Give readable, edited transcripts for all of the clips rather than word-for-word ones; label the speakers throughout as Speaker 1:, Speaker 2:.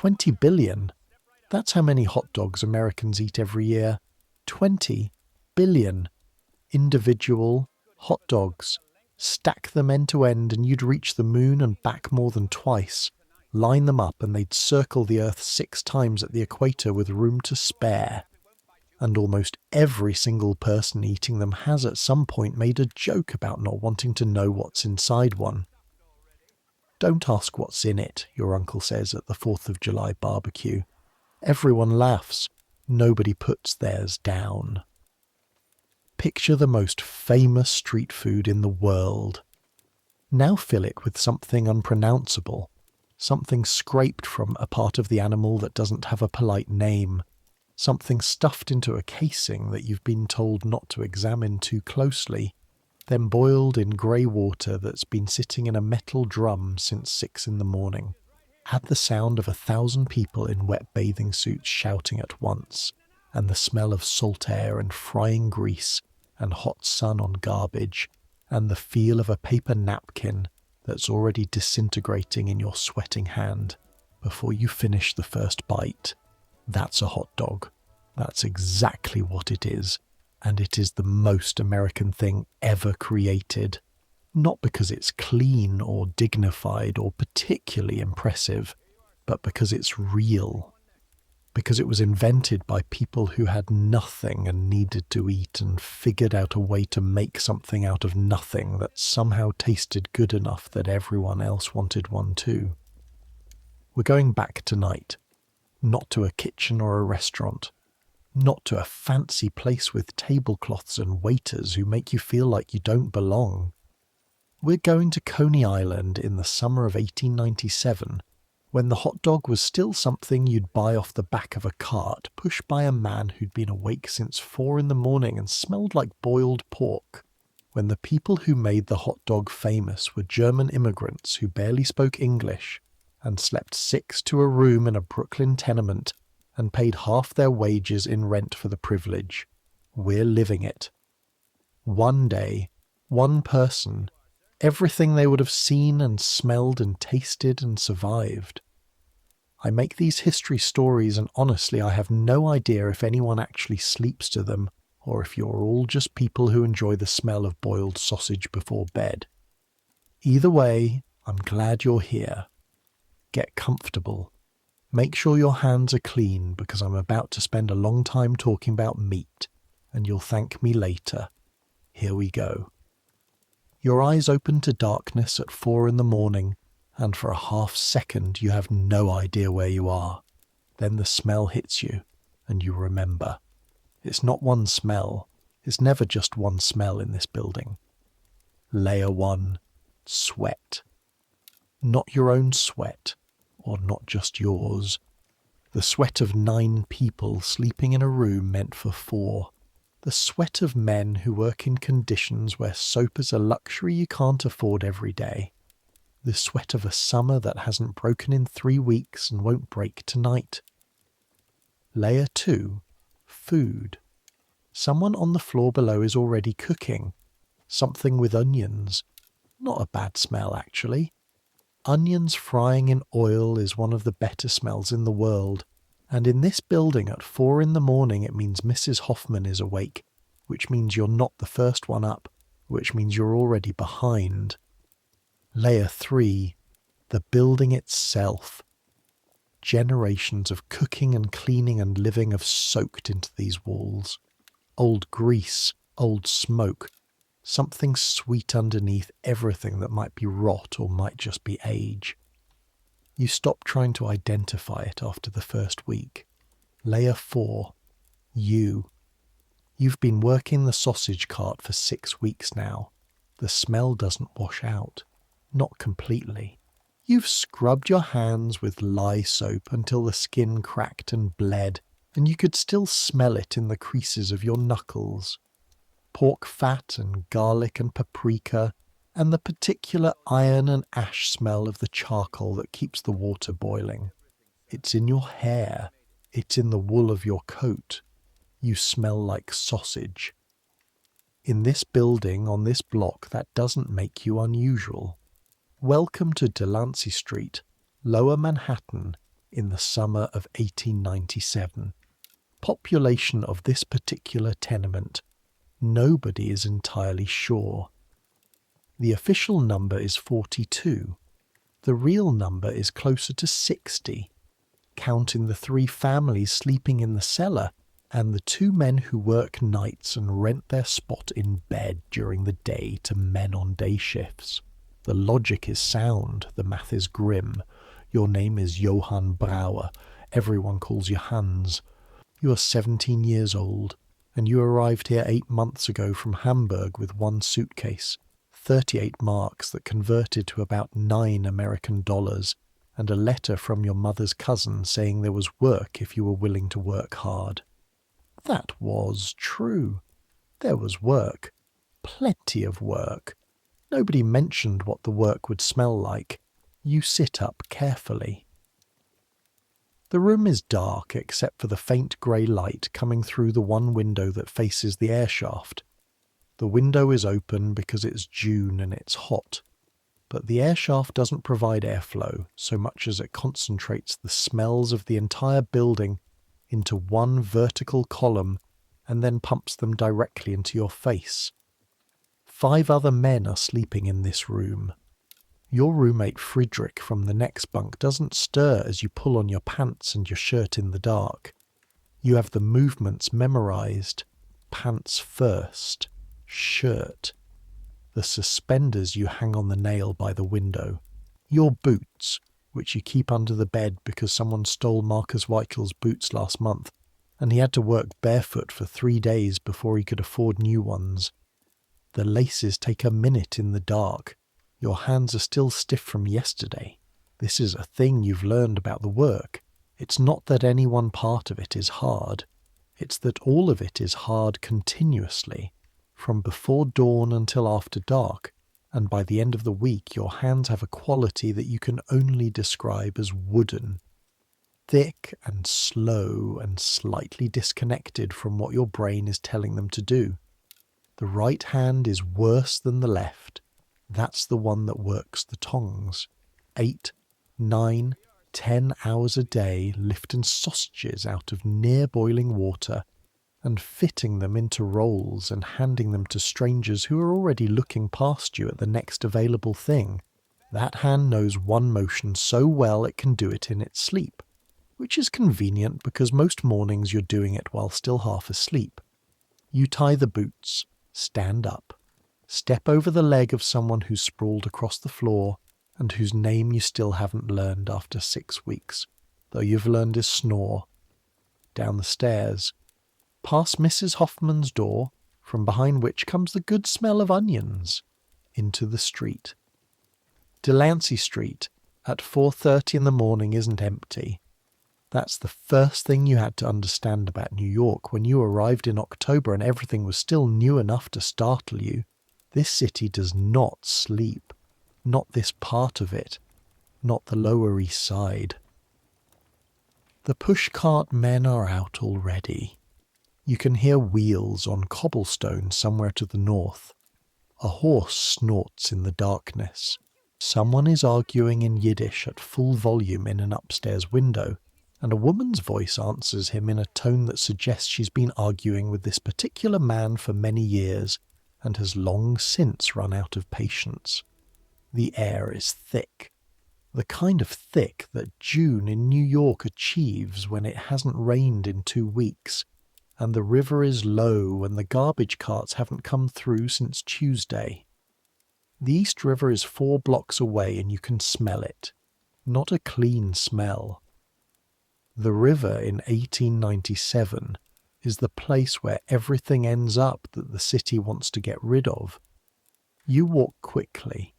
Speaker 1: 20 billion. That's how many hot dogs Americans eat every year. 20 billion individual hot dogs. Stack them end to end and you'd reach the moon and back more than twice. Line them up and they'd circle the Earth 6 times at the equator with room to spare. And almost every single person eating them has at some point made a joke about not wanting to know what's inside one. Don't ask what's in it, your uncle says at the 4th of July barbecue. Everyone laughs. Nobody puts theirs down. Picture the most famous street food in the world. Now fill it with something unpronounceable, something scraped from a part of the animal that doesn't have a polite name, something stuffed into a casing that you've been told not to examine too closely, then boiled in grey water that's been sitting in a metal drum since 6 in the morning. Add the sound of 1,000 people in wet bathing suits shouting at once, and the smell of salt air and frying grease and hot sun on garbage, and the feel of a paper napkin that's already disintegrating in your sweating hand before you finish the first bite. That's a hot dog. That's exactly what it is, and it is the most American thing ever created. Not because it's clean or dignified or particularly impressive, but because it's real. Because it was invented by people who had nothing and needed to eat and figured out a way to make something out of nothing that somehow tasted good enough that everyone else wanted one too. We're going back tonight, not to a kitchen or a restaurant, not to a fancy place with tablecloths and waiters who make you feel like you don't belong. We're going to Coney Island in the summer of 1897, when the hot dog was still something you'd buy off the back of a cart pushed by a man who'd been awake since 4 in the morning and smelled like boiled pork. When the people who made the hot dog famous were German immigrants who barely spoke English and slept 6 to a room in a Brooklyn tenement and paid half their wages in rent for the privilege. We're living it. One day, one person, everything they would have seen and smelled and tasted and survived. I make these history stories and honestly I have no idea if anyone actually sleeps to them or if you're all just people who enjoy the smell of boiled sausage before bed. Either way, I'm glad you're here. Get comfortable. Make sure your hands are clean because I'm about to spend a long time talking about meat and you'll thank me later. Here we go. Your eyes open to darkness at 4 in the morning, and for a half second you have no idea where you are. Then the smell hits you, and you remember. It's not one smell. It's never just one smell in this building. Layer 1. Sweat. Not your own sweat, or not just yours. The sweat of 9 people sleeping in a room meant for 4. The sweat of men who work in conditions where soap is a luxury you can't afford every day. The sweat of a summer that hasn't broken in 3 weeks and won't break tonight. Layer 2. Food. Someone on the floor below is already cooking. Something with onions. Not a bad smell, actually. Onions frying in oil is one of the better smells in the world. And in this building at 4 in the morning it means Mrs. Hoffman is awake, which means you're not the first one up, which means you're already behind. Layer 3. The building itself. Generations of cooking and cleaning and living have soaked into these walls. Old grease, old smoke, something sweet underneath everything that might be rot or might just be age. You stop trying to identify it after the first week. Layer 4. You. You've been working the sausage cart for 6 weeks now. The smell doesn't wash out. Not completely. You've scrubbed your hands with lye soap until the skin cracked and bled, and you could still smell it in the creases of your knuckles. Pork fat and garlic and paprika, and the particular iron and ash smell of the charcoal that keeps the water boiling. It's in your hair. It's in the wool of your coat. You smell like sausage. In this building, on this block, that doesn't make you unusual. Welcome to Delancey Street, Lower Manhattan, in the summer of 1897. Population of this particular tenement, nobody is entirely sure. The official number is 42. The real number is closer to 60, counting the 3 families sleeping in the cellar and the 2 men who work nights and rent their spot in bed during the day to men on day shifts. The logic is sound, the math is grim. Your name is Johann Brauer. Everyone calls you Hans. You are 17 years old, and you arrived here 8 months ago from Hamburg with 1 suitcase, 38 marks that converted to about $9 American, and a letter from your mother's cousin saying there was work if you were willing to work hard. That was true. There was work. Plenty of work. Nobody mentioned what the work would smell like. You sit up carefully. The room is dark except for the faint grey light coming through the one window that faces the air shaft. The window is open because it's June and it's hot, but the air shaft doesn't provide airflow so much as it concentrates the smells of the entire building into one vertical column and then pumps them directly into your face. 5 other men are sleeping in this room. Your roommate Friedrich from the next bunk doesn't stir as you pull on your pants and your shirt in the dark. You have the movements memorized. Pants first. Shirt. The suspenders you hang on the nail by the window. Your boots, which you keep under the bed because someone stole Marcus Weichel's boots last month, and he had to work barefoot for 3 days before he could afford new ones. The laces take a minute in the dark. Your hands are still stiff from yesterday. This is a thing you've learned about the work. It's not that any one part of it is hard. It's that all of it is hard continuously, from before dawn until after dark, and by the end of the week your hands have a quality that you can only describe as wooden. Thick and slow and slightly disconnected from what your brain is telling them to do. The right hand is worse than the left. That's the one that works the tongs. 8, 9, 10 hours a day lifting sausages out of near boiling water and fitting them into rolls and handing them to strangers who are already looking past you at the next available thing. That hand knows one motion so well it can do it in its sleep, which is convenient because most mornings you're doing it while still half asleep. You tie the boots, stand up, step over the leg of someone who's sprawled across the floor and whose name you still haven't learned after 6 weeks, though you've learned his snore. Down the stairs, past Mrs. Hoffman's door, from behind which comes the good smell of onions, into the street. Delancey Street at 4:30 in the morning isn't empty. That's the first thing you had to understand about New York when you arrived in October and everything was still new enough to startle you. This city does not sleep. Not this part of it. Not the Lower East Side. The pushcart men are out already. You can hear wheels on cobblestone somewhere to the north. A horse snorts in the darkness. Someone is arguing in Yiddish at full volume in an upstairs window, and a woman's voice answers him in a tone that suggests she's been arguing with this particular man for many years and has long since run out of patience. The air is thick. The kind of thick that June in New York achieves when it hasn't rained in 2 weeks, and the river is low and the garbage carts haven't come through since Tuesday. The East River is 4 blocks away and you can smell it. Not a clean smell. The river in 1897 is the place where everything ends up that the city wants to get rid of. You walk quickly.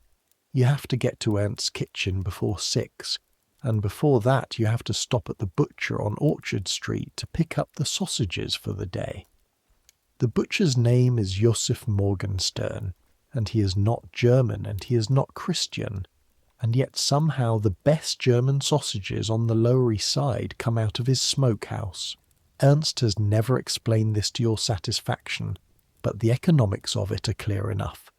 Speaker 1: You have to get to Ernst's kitchen before 6, and before that you have to stop at the butcher on Orchard Street to pick up the sausages for the day. The butcher's name is Josef Morgenstern, and he is not German and he is not Christian, and yet somehow the best German sausages on the Lower East Side come out of his smokehouse. Ernst has never explained this to your satisfaction, but the economics of it are clear enough.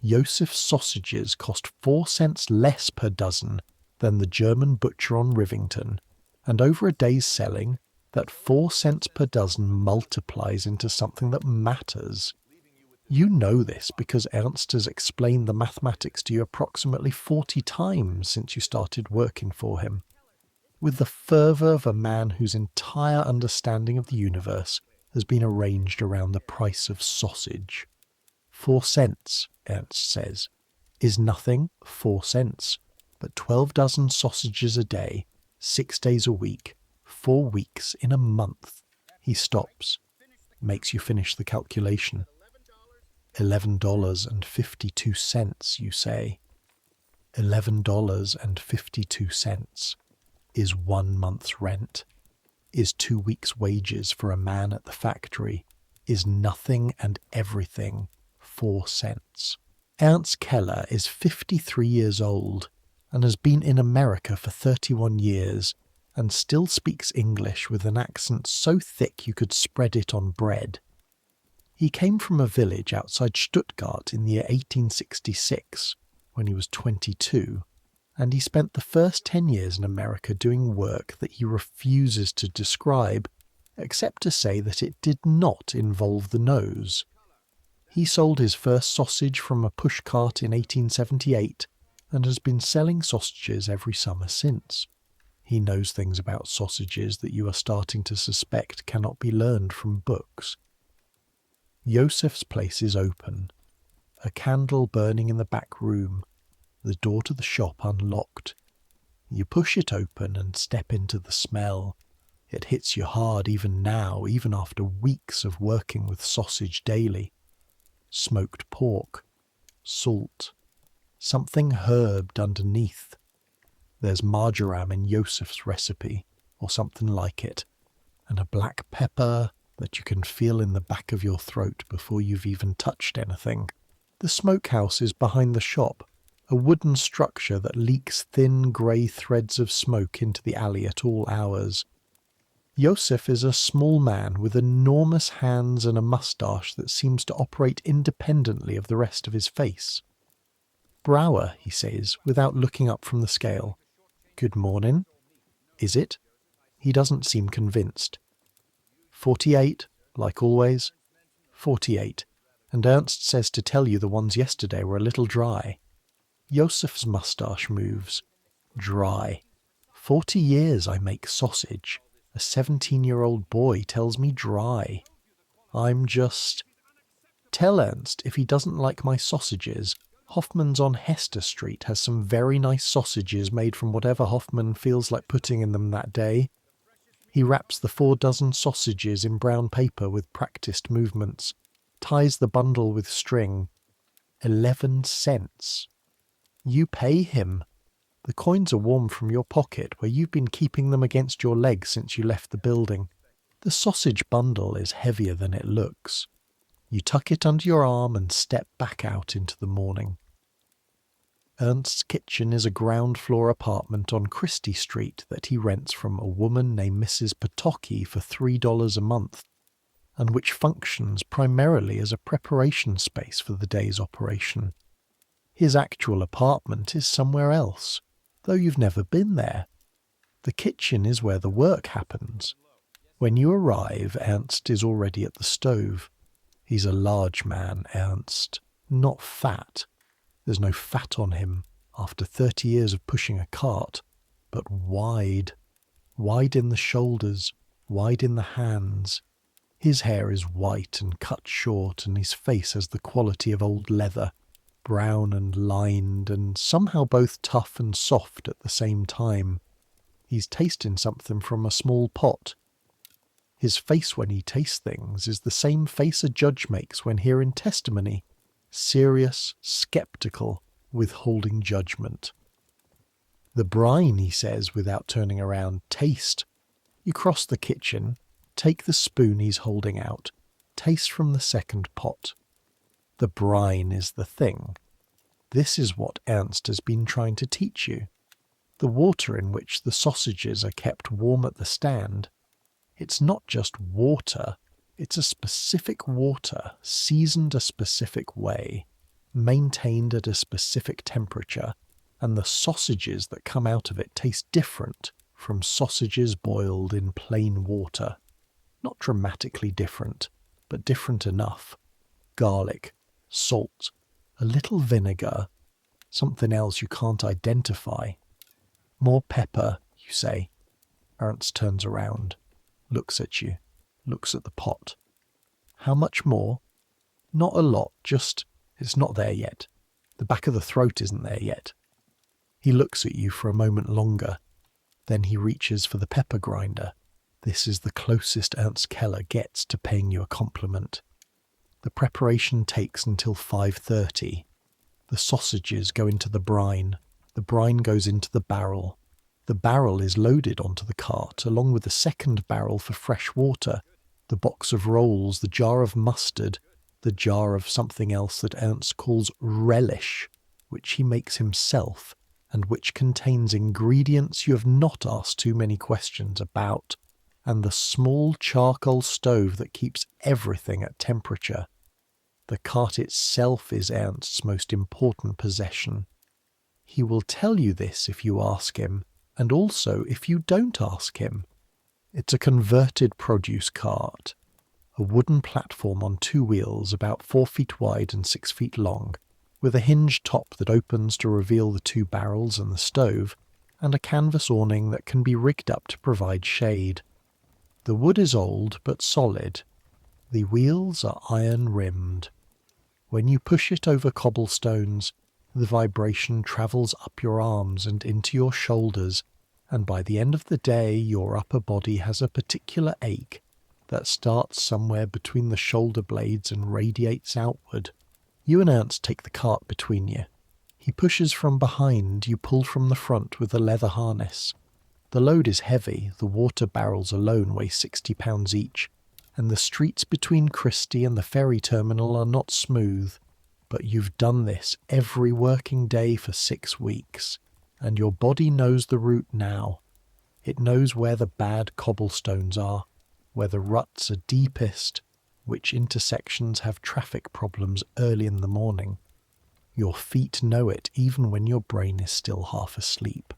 Speaker 1: Josef's sausages cost 4 cents less per dozen than the German butcher on Rivington, And over a day's selling, that 4 cents per dozen multiplies into something that matters. You know this because Ernst has explained the mathematics to you approximately 40 times since you started working for him. With the fervour of a man whose entire understanding of the universe has been arranged around the price of sausage. 4 cents, Ernst says, is nothing, 4 cents, but 12 dozen sausages a day, 6 days a week, 4 weeks in a month. He stops, makes you finish the calculation. $11.52, you say. $11.52 is 1 month's rent, is 2 weeks' wages for a man at the factory, is nothing and everything 4 cents. Ernst Keller is 53 years old and has been in America for 31 years and still speaks English with an accent so thick you could spread it on bread. He came from a village outside Stuttgart in the year 1866 when he was 22, and he spent the first 10 years in America doing work that he refuses to describe, except to say that it did not involve the nose. He sold his first sausage from a pushcart in 1878 and has been selling sausages every summer since. He knows things about sausages that you are starting to suspect cannot be learned from books. Josef's place is open, a candle burning in the back room, the door to the shop unlocked. You push it open and step into the smell. It hits you hard even now, even after weeks of working with sausage daily. Smoked pork, salt, something herbed underneath. There's marjoram in Josef's recipe, or something like it, and a black pepper that you can feel in the back of your throat before you've even touched anything. The smokehouse is behind the shop, a wooden structure that leaks thin grey threads of smoke into the alley at all hours. Josef is a small man with enormous hands and a moustache that seems to operate independently of the rest of his face. "Brower," he says, without looking up from the scale. "Good morning." "Is it?" He doesn't seem convinced. 48, like always. 48, and Ernst says to tell you the ones yesterday were a little dry. Josef's moustache moves. Dry. 40 years I make sausage. A 17-year-old boy tells me dry. I'm just... Tell Ernst if he doesn't like my sausages, Hoffman's on Hester Street has some very nice sausages made from whatever Hoffman feels like putting in them that day. He wraps the 4 dozen sausages in brown paper with practiced movements, ties the bundle with string. 11 cents. You pay him. The coins are warm from your pocket where you've been keeping them against your leg since you left the building. The sausage bundle is heavier than it looks. You tuck it under your arm and step back out into the morning. Ernst's kitchen is a ground-floor apartment on Christie Street that he rents from a woman named Mrs. Potocki for $3 a month, and which functions primarily as a preparation space for the day's operation. His actual apartment is somewhere else, though you've never been there. The kitchen is where the work happens. When you arrive, Ernst is already at the stove. He's a large man, Ernst, not fat. There's no fat on him after 30 years of pushing a cart, but wide. Wide in the shoulders, wide in the hands. His hair is white and cut short, and his face has the quality of old leather, brown and lined, and somehow both tough and soft at the same time. He's tasting something from a small pot. His face when he tastes things is the same face a judge makes when hearing testimony. Serious, sceptical, withholding judgment. "The brine," he says without turning around, "taste." You cross the kitchen, take the spoon he's holding out, taste from the second pot. The brine is the thing. This is what Ernst has been trying to teach you. The water in which the sausages are kept warm at the stand. It's not just water. It's a specific water, seasoned a specific way, maintained at a specific temperature, and the sausages that come out of it taste different from sausages boiled in plain water. Not dramatically different, but different enough. Garlic, salt, a little vinegar, something else you can't identify. More pepper, you say. Ernst turns around, looks at you, looks at the pot. How much more? Not a lot, just it's not there yet. The back of the throat isn't there yet. He looks at you for a moment longer. Then he reaches for the pepper grinder. This is the closest Ernst Keller gets to paying you a compliment. The preparation takes until 5:30. The sausages go into the brine. The brine goes into the barrel. The barrel is loaded onto the cart, along with the second barrel for fresh water, the box of rolls, the jar of mustard, the jar of something else that Ernst calls relish, which he makes himself, and which contains ingredients you have not asked too many questions about, and the small charcoal stove that keeps everything at temperature. The cart itself is Ernst's most important possession. He will tell you this if you ask him, and also if you don't ask him. It's a converted produce cart, a wooden platform on 2 wheels about 4 feet wide and 6 feet long, with a hinged top that opens to reveal the 2 barrels and the stove, and a canvas awning that can be rigged up to provide shade. The wood is old but solid. The wheels are iron-rimmed. When you push it over cobblestones, the vibration travels up your arms and into your shoulders, and by the end of the day your upper body has a particular ache that starts somewhere between the shoulder blades and radiates outward. You and Ernst take the cart between you. He pushes from behind, you pull from the front with a leather harness. The load is heavy, the water barrels alone weigh 60 pounds each, and the streets between Christie and the ferry terminal are not smooth. But you've done this every working day for 6 weeks, and your body knows the route now. It knows where the bad cobblestones are, where the ruts are deepest, which intersections have traffic problems early in the morning. Your feet know it even when your brain is still half asleep.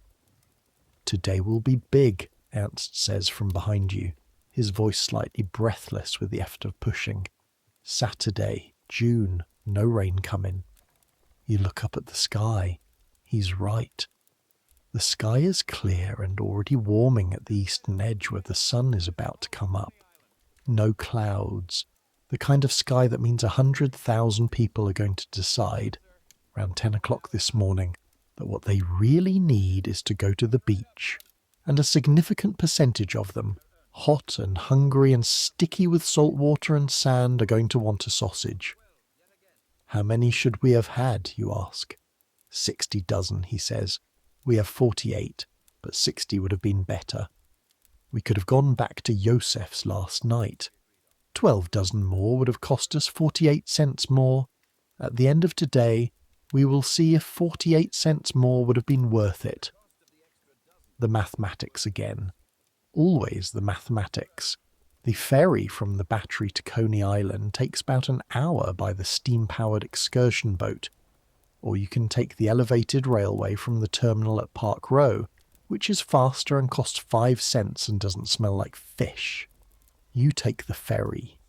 Speaker 1: Today will be big, Ernst says from behind you, his voice slightly breathless with the effort of pushing. Saturday, June, no rain coming. You look up at the sky. He's right. The sky is clear and already warming at the eastern edge where the sun is about to come up. No clouds. The kind of sky that means 100,000 people are going to decide, around 10 o'clock this morning, that what they really need is to go to the beach. And a significant percentage of them, hot and hungry and sticky with salt water and sand, are going to want a sausage. How many should we have had, you ask? 60 dozen, he says. We have 48, but 60 would have been better. We could have gone back to Yosef's last night. 12 dozen more would have cost us 48 cents more. At the end of today, we will see if 48 cents more would have been worth it. The mathematics again. Always the mathematics. The ferry from the Battery to Coney Island takes about an hour by the steam-powered excursion boat, or you can take the elevated railway from the terminal at Park Row, which is faster and costs 5 cents and doesn't smell like fish. You take the ferry.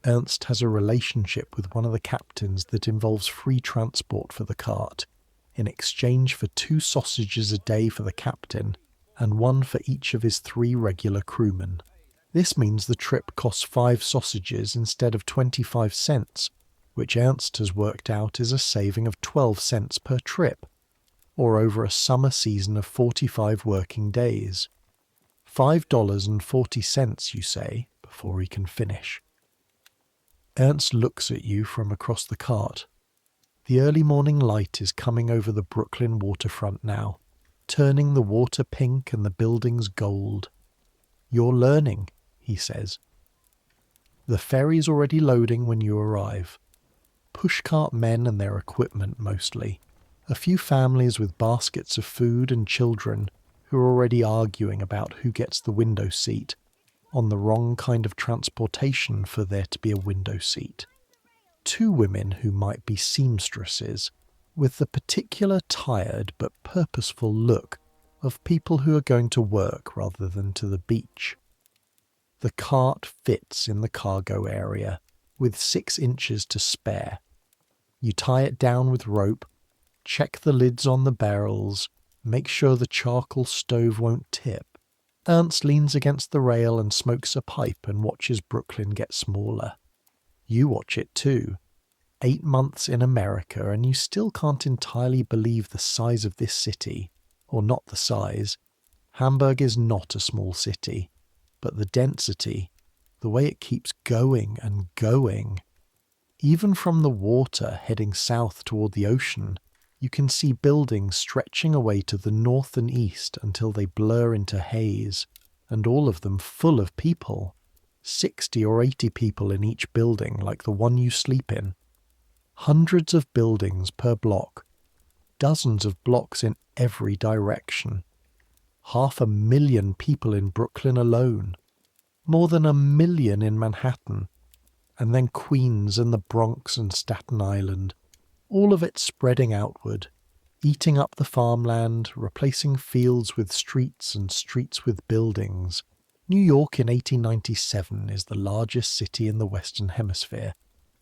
Speaker 1: Ernst has a relationship with one of the captains that involves free transport for the cart, in exchange for 2 sausages a day for the captain and 1 for each of his 3 regular crewmen. This means the trip costs 5 sausages instead of 25 cents, which Ernst has worked out is a saving of 12 cents per trip, or over a summer season of 45 working days. $5.40, you say, before he can finish. Ernst looks at you from across the cart. The early morning light is coming over the Brooklyn waterfront now, turning the water pink and the buildings gold. You're learning, he says. The ferry's already loading when you arrive. Pushcart men and their equipment mostly. A few families with baskets of food and children who are already arguing about who gets the window seat, on the wrong kind of transportation for there to be a window seat. 2 women who might be seamstresses, with the particular tired but purposeful look of people who are going to work rather than to the beach. The cart fits in the cargo area, with 6 inches to spare. You tie it down with rope, check the lids on the barrels, make sure the charcoal stove won't tip. Ernst leans against the rail and smokes a pipe and watches Brooklyn get smaller. You watch it too. 8 months in America and you still can't entirely believe the size of this city. Or not the size. Hamburg is not a small city. But the density, the way it keeps going and going. Even from the water heading south toward the ocean, you can see buildings stretching away to the north and east until they blur into haze, and all of them full of people. 60 or 80 people in each building, like the one you sleep in. Hundreds of buildings per block. Dozens of blocks in every direction. 500,000 people in Brooklyn alone. More than 1 million in Manhattan. And then Queens and the Bronx and Staten Island. All of it spreading outward, eating up the farmland, replacing fields with streets and streets with buildings. New York in 1897 is the largest city in the Western Hemisphere,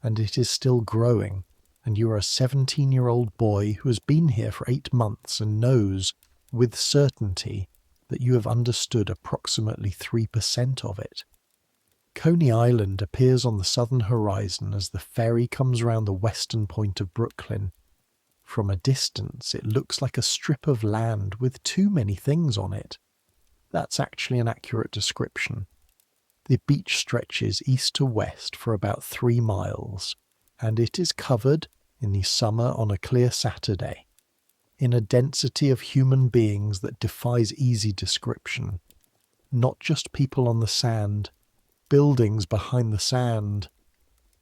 Speaker 1: and it is still growing, and you are a 17-year-old boy who has been here for 8 months and knows, with certainty, that you have understood approximately 3% of it. Coney Island appears on the southern horizon as the ferry comes round the western point of Brooklyn. From a distance, it looks like a strip of land with too many things on it. That's actually an accurate description. The beach stretches east to west for about 3 miles, and it is covered, in the summer on a clear Saturday, in a density of human beings that defies easy description. Not just people on the sand, buildings behind the sand,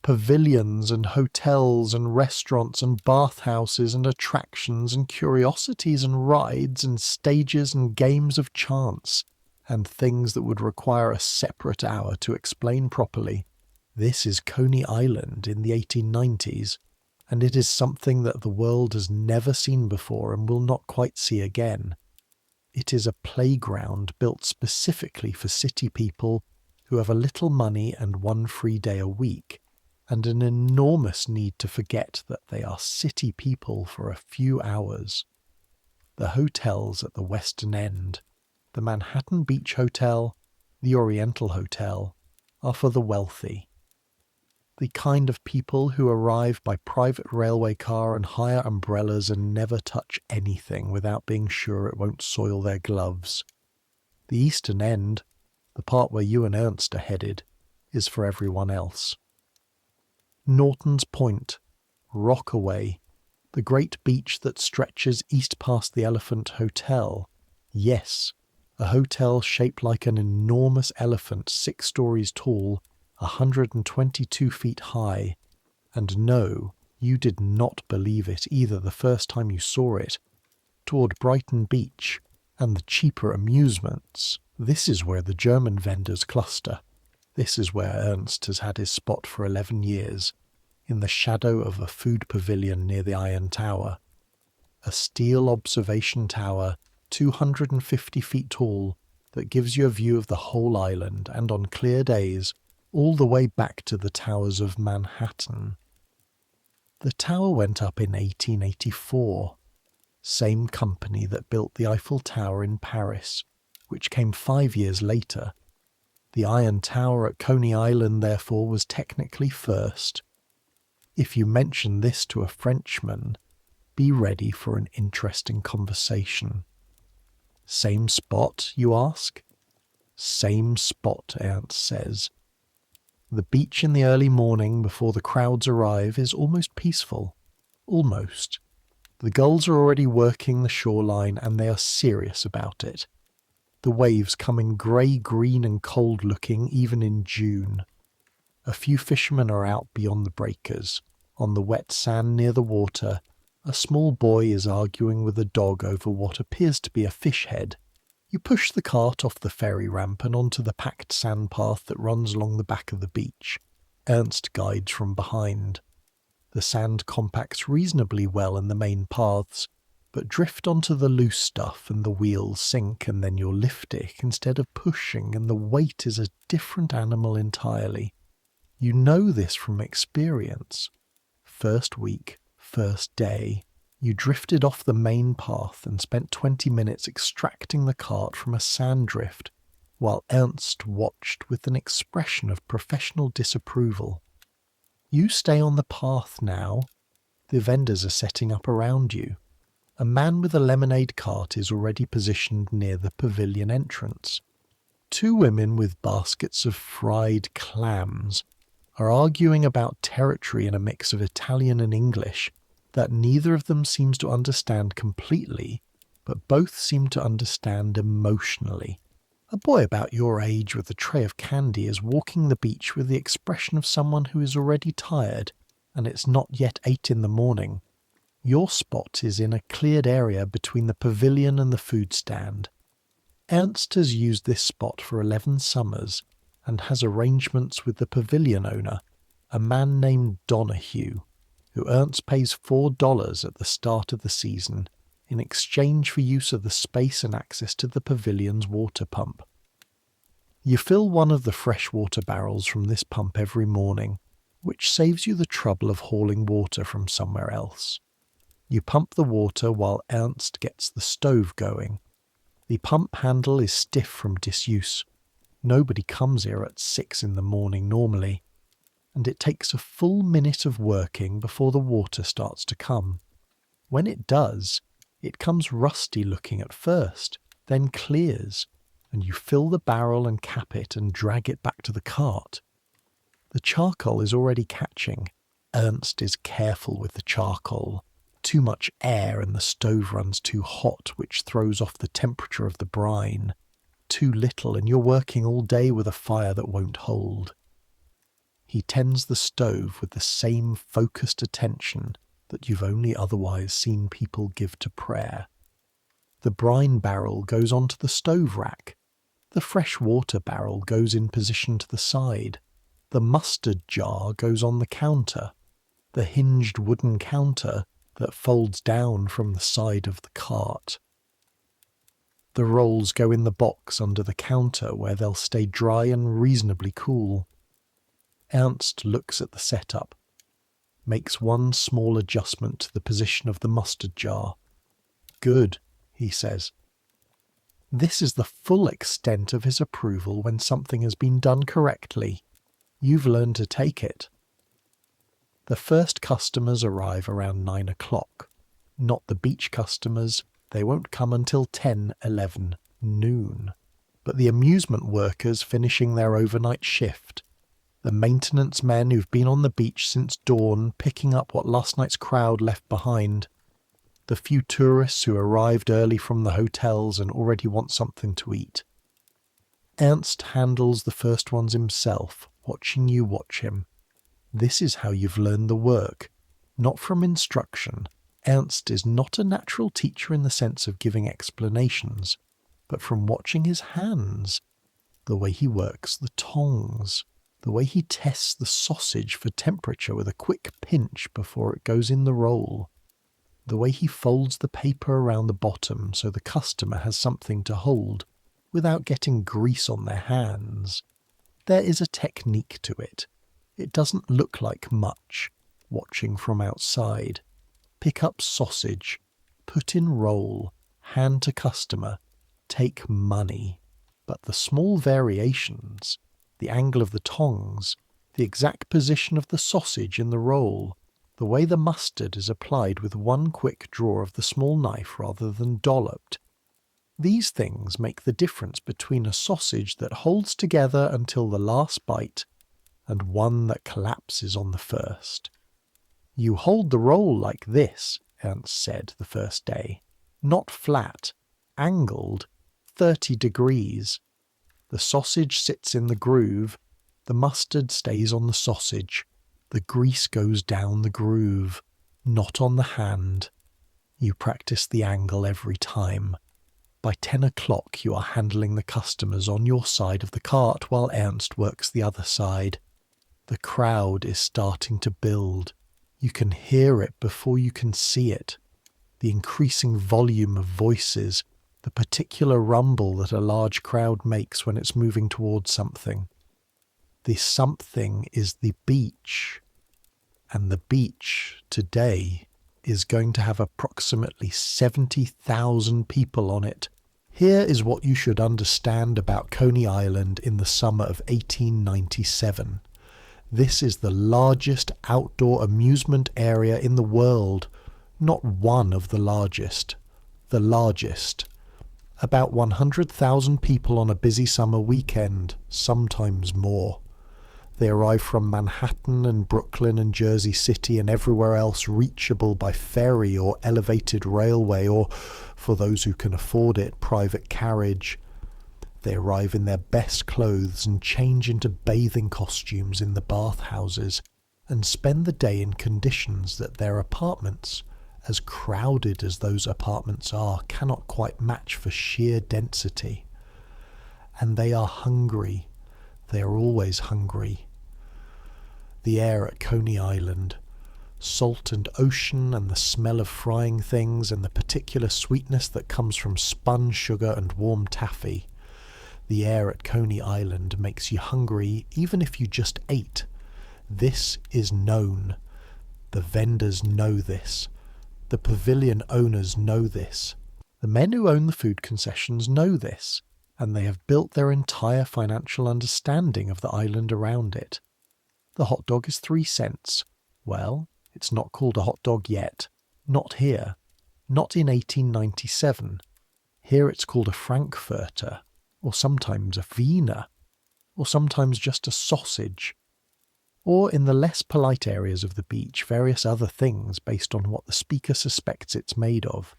Speaker 1: pavilions and hotels and restaurants and bathhouses and attractions and curiosities and rides and stages and games of chance and things that would require a separate hour to explain properly. This is Coney Island in the 1890s, and it is something that the world has never seen before and will not quite see again. It is a playground built specifically for city people who have a little money and 1 free day a week, and an enormous need to forget that they are city people for a few hours. The hotels at the Western End, the Manhattan Beach Hotel, the Oriental Hotel, are for the wealthy. The kind of people who arrive by private railway car and hire umbrellas and never touch anything without being sure it won't soil their gloves. The Eastern End, the part where you and Ernst are headed, is for everyone else. Norton's Point, Rockaway, the great beach that stretches east past the Elephant Hotel. Yes, a hotel shaped like an enormous elephant 6 stories tall, 122 feet high. And no, you did not believe it either the first time you saw it. Toward Brighton Beach and the cheaper amusements, this is where the German vendors cluster. This is where Ernst has had his spot for 11 years, in the shadow of a food pavilion near the Iron Tower. A steel observation tower, 250 feet tall, that gives you a view of the whole island, and on clear days, all the way back to the towers of Manhattan. The tower went up in 1884. Same company that built the Eiffel Tower in Paris, which came 5 years later. The Iron Tower at Coney Island, therefore, was technically first. If you mention this to a Frenchman, be ready for an interesting conversation. Same spot, you ask? Same spot, Ernst says. The beach in the early morning before the crowds arrive is almost peaceful. Almost. The gulls are already working the shoreline and they are serious about it. The waves coming grey, green and cold looking even in June. A few fishermen are out beyond the breakers. On the wet sand near the water, a small boy is arguing with a dog over what appears to be a fish head. You push the cart off the ferry ramp and onto the packed sand path that runs along the back of the beach. Ernst guides from behind. The sand compacts reasonably well in the main paths, but drift onto the loose stuff and the wheels sink, and then you're lifting instead of pushing, and the weight is a different animal entirely. You know this from experience. First week, first day, you drifted off the main path and spent 20 minutes extracting the cart from a sand drift, while Ernst watched with an expression of professional disapproval. You stay on the path now. The vendors are setting up around you. A man with a lemonade cart is already positioned near the pavilion entrance. Two women with baskets of fried clams are arguing about territory in a mix of Italian and English that neither of them seems to understand completely, but both seem to understand emotionally. A boy about your age with a tray of candy is walking the beach with the expression of someone who is already tired, and it's not yet 8 in the morning. Your spot is in a cleared area between the pavilion and the food stand. Ernst has used this spot for 11 summers and has arrangements with the pavilion owner, a man named Donahue, who Ernst pays $4 at the start of the season in exchange for use of the space and access to the pavilion's water pump. You fill one of the freshwater barrels from this pump every morning, which saves you the trouble of hauling water from somewhere else. You pump the water while Ernst gets the stove going. The pump handle is stiff from disuse. Nobody comes here at 6 in the morning normally, and it takes a full minute of working before the water starts to come. When it does, it comes rusty looking at first, then clears, and you fill the barrel and cap it and drag it back to the cart. The charcoal is already catching. Ernst is careful with the charcoal. Too much air and the stove runs too hot, which throws off the temperature of the brine. Too little, and you're working all day with a fire that won't hold. He tends the stove with the same focused attention that you've only otherwise seen people give to prayer. The brine barrel goes onto the stove rack. The fresh water barrel goes in position to the side. The mustard jar goes on the counter. The hinged wooden counter that folds down from the side of the cart. The rolls go in the box under the counter where they'll stay dry and reasonably cool. Ernst looks at the setup, makes one small adjustment to the position of the mustard jar. Good, he says. This is the full extent of his approval when something has been done correctly. You've learned to take it. The first customers arrive around 9 o'clock. Not the beach customers. They won't come until 10, 11, noon. But the amusement workers finishing their overnight shift. The maintenance men who've been on the beach since dawn, picking up what last night's crowd left behind. The few tourists who arrived early from the hotels and already want something to eat. Ernst handles the first ones himself, watching you watch him. This is how you've learned the work, not from instruction. Ernst is not a natural teacher in the sense of giving explanations, but from watching his hands, the way he works the tongs, the way he tests the sausage for temperature with a quick pinch before it goes in the roll, the way he folds the paper around the bottom so the customer has something to hold without getting grease on their hands. There is a technique to it. It doesn't look like much, watching from outside. Pick up sausage, put in roll, hand to customer, take money. But the small variations, the angle of the tongs, the exact position of the sausage in the roll, the way the mustard is applied with one quick draw of the small knife rather than dolloped. These things make the difference between a sausage that holds together until the last bite and one that collapses on the first. You hold the roll like this, Ernst said the first day. Not flat, angled, 30 degrees. The sausage sits in the groove, the mustard stays on the sausage. The grease goes down the groove, not on the hand. You practice the angle every time. By 10 o'clock you are handling the customers on your side of the cart while Ernst works the other side. The crowd is starting to build. You can hear it before you can see it. the increasing volume of voices, the particular rumble that a large crowd makes when it's moving towards something. The something is the beach, and the beach today is going to have approximately 70,000 people on it. Here is what you should understand about Coney Island in the summer of 1897. This is the largest outdoor amusement area in the world, not one of the largest, the largest. About 100,000 people on a busy summer weekend, sometimes more. They arrive from Manhattan and Brooklyn and Jersey City and everywhere else reachable by ferry or elevated railway or, for those who can afford it, private carriage. They arrive in their best clothes and change into bathing costumes in the bathhouses and spend the day in conditions that their apartments, as crowded as those apartments are, cannot quite match for sheer density. And they are hungry. They are always hungry. The air at Coney Island, salt and ocean and the smell of frying things and the particular sweetness that comes from spun sugar and warm taffy. The air at Coney Island makes you hungry even if you just ate. This is known. The vendors know this. The pavilion owners know this. The men who own the food concessions know this, and they have built their entire financial understanding of the island around it. The hot dog is 3 cents. Well, it's not called a hot dog yet. Not here. Not in 1897. Here it's called a frankfurter, or sometimes a wiener, or sometimes just a sausage. Or in the less polite areas of the beach, various other things based on what the speaker suspects it's made of.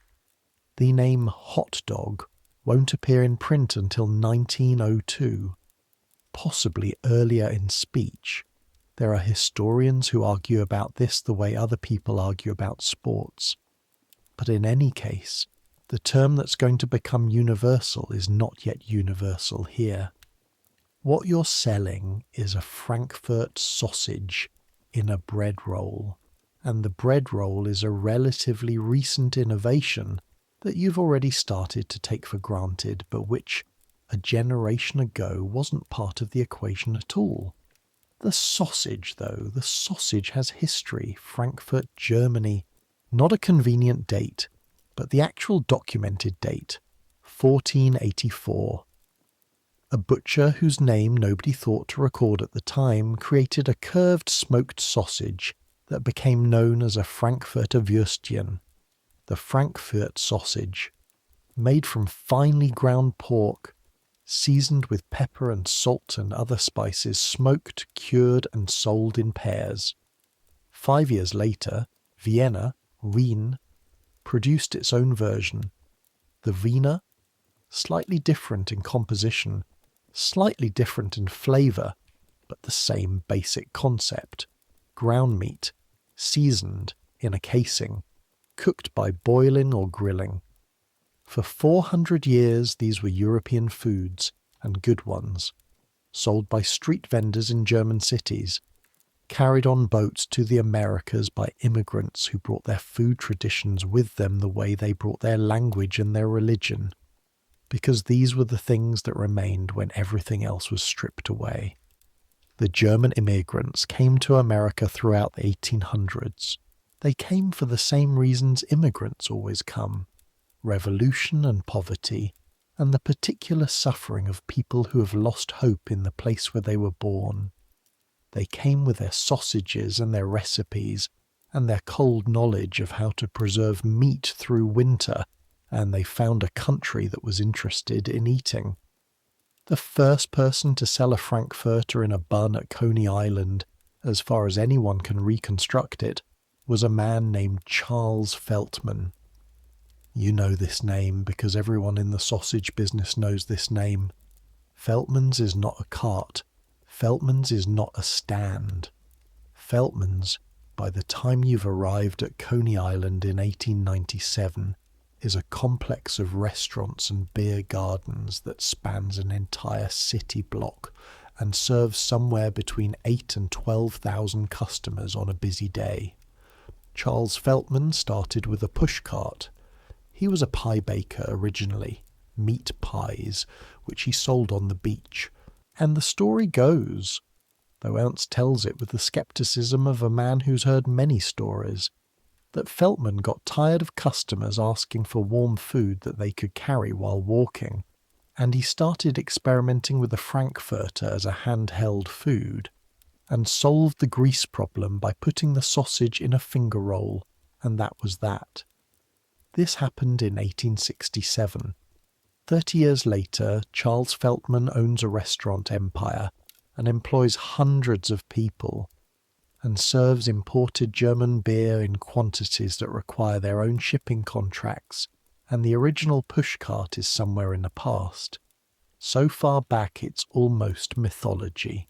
Speaker 1: The name hot dog won't appear in print until 1902, possibly earlier in speech. There are historians who argue about this the way other people argue about sports. But in any case, the term that's going to become universal is not yet universal here. What you're selling is a Frankfurt sausage in a bread roll, and the bread roll is a relatively recent innovation that you've already started to take for granted, but which a generation ago wasn't part of the equation at all. The sausage, though, the sausage has history. Frankfurt, Germany. Not a convenient date, but the actual documented date, 1484. A butcher whose name nobody thought to record at the time created a curved smoked sausage that became known as a Frankfurter Würstchen, the Frankfurt sausage, made from finely ground pork, seasoned with pepper and salt and other spices, smoked, cured and sold in pairs. 5 years later, Vienna, Wien, produced its own version. The Wiener, slightly different in composition, slightly different in flavour, but the same basic concept. Ground meat, seasoned in a casing, cooked by boiling or grilling. For 400 years these were European foods, and good ones, sold by street vendors in German cities, carried on boats to the Americas by immigrants who brought their food traditions with them the way they brought their language and their religion, because these were the things that remained when everything else was stripped away. The German immigrants came to America throughout the 1800s. They came for the same reasons immigrants always come: revolution and poverty, and the particular suffering of people who have lost hope in the place where they were born. They came with their sausages and their recipes, and their cold knowledge of how to preserve meat through winter, and they found a country that was interested in eating. The first person to sell a frankfurter in a bun at Coney Island, as far as anyone can reconstruct it, was a man named Charles Feltman. You know this name because everyone in the sausage business knows this name. Feltman's is not a cart. Feltman's is not a stand. Feltman's, by the time you've arrived at Coney Island in 1897, is a complex of restaurants and beer gardens that spans an entire city block and serves somewhere between 8,000 and 12,000 customers on a busy day. Charles Feltman started with a pushcart, He was a pie baker originally, meat pies, which he sold on the beach. And the story goes, though Ernst tells it with the scepticism of a man who's heard many stories, that Feltman got tired of customers asking for warm food that they could carry while walking, and he started experimenting with the frankfurter as a handheld food, and solved the grease problem by putting the sausage in a finger roll, and that was that. This happened in 1867. 30 years later, Charles Feltman owns a restaurant empire and employs hundreds of people, and serves imported German beer in quantities that require their own shipping contracts, and the original pushcart is somewhere in the past. So far back it's almost mythology.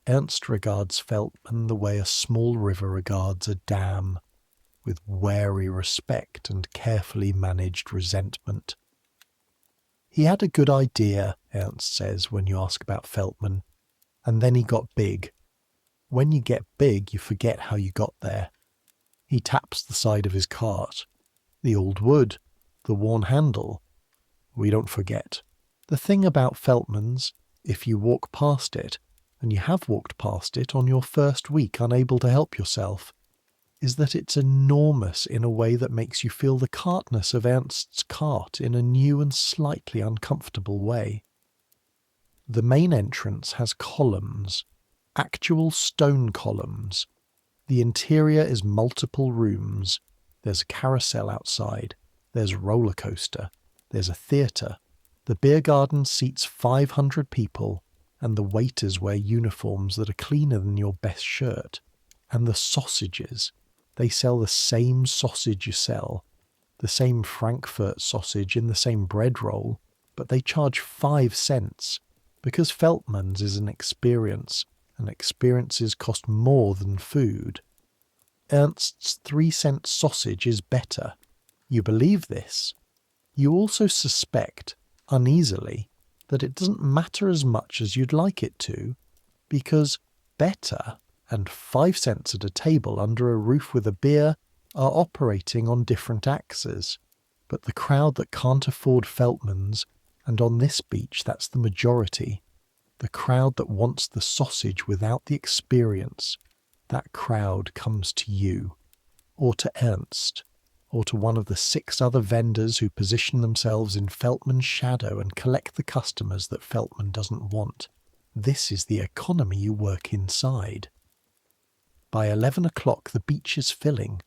Speaker 1: Ernst regards Feltman the way a small river regards a dam, with wary respect and carefully managed resentment. He had a good idea, Ernst says when you ask about Feltman, and then he got big. When you get big, you forget how you got there. He taps the side of his cart. The old wood, the worn handle. We don't forget. The thing about Feltman's, if you walk past it, and you have walked past it on your first week unable to help yourself, is that it's enormous in a way that makes you feel the cartness of Ernst's cart in a new and slightly uncomfortable way. The main entrance has columns, actual stone columns. The interior is multiple rooms. There's a carousel outside. There's a roller coaster. There's a theatre. The beer garden seats 500 people, and the waiters wear uniforms that are cleaner than your best shirt. And the sausages. They sell the same sausage you sell, the same Frankfurt sausage in the same bread roll, but they charge 5 cents, because Feltman's is an experience, and experiences cost more than food. Ernst's 3-cent sausage is better. You believe this. You also suspect, uneasily, that it doesn't matter as much as you'd like it to, because better and 5 cents at a table under a roof with a beer are operating on different axes. But the crowd that can't afford Feltman's, and on this beach that's the majority, the crowd that wants the sausage without the experience, that crowd comes to you, or to Ernst, or to one of the 6 other vendors who position themselves in Feltman's shadow and collect the customers that Feltman doesn't want. This is the economy you work inside. By 11 o'clock the beach is filling,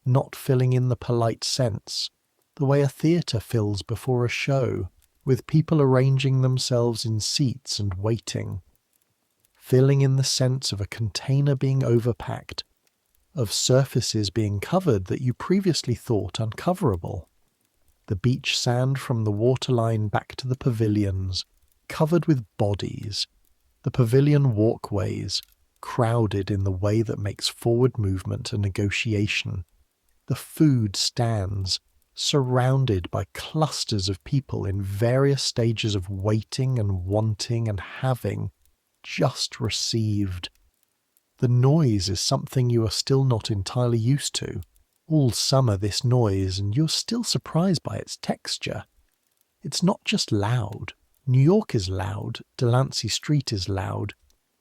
Speaker 1: not filling in the polite sense, the way a theatre fills before a show, with people arranging themselves in seats and waiting. Filling in the sense of a container being overpacked, of surfaces being covered that you previously thought uncoverable. The beach sand from the waterline back to the pavilions, covered with bodies. The pavilion walkways, crowded in the way that makes forward movement a negotiation. The food stands, surrounded by clusters of people in various stages of waiting and wanting and having just received. The noise is something you are still not entirely used to. All summer this noise, and you're still surprised by its texture. It's not just loud. New York is loud, Delancey Street is loud,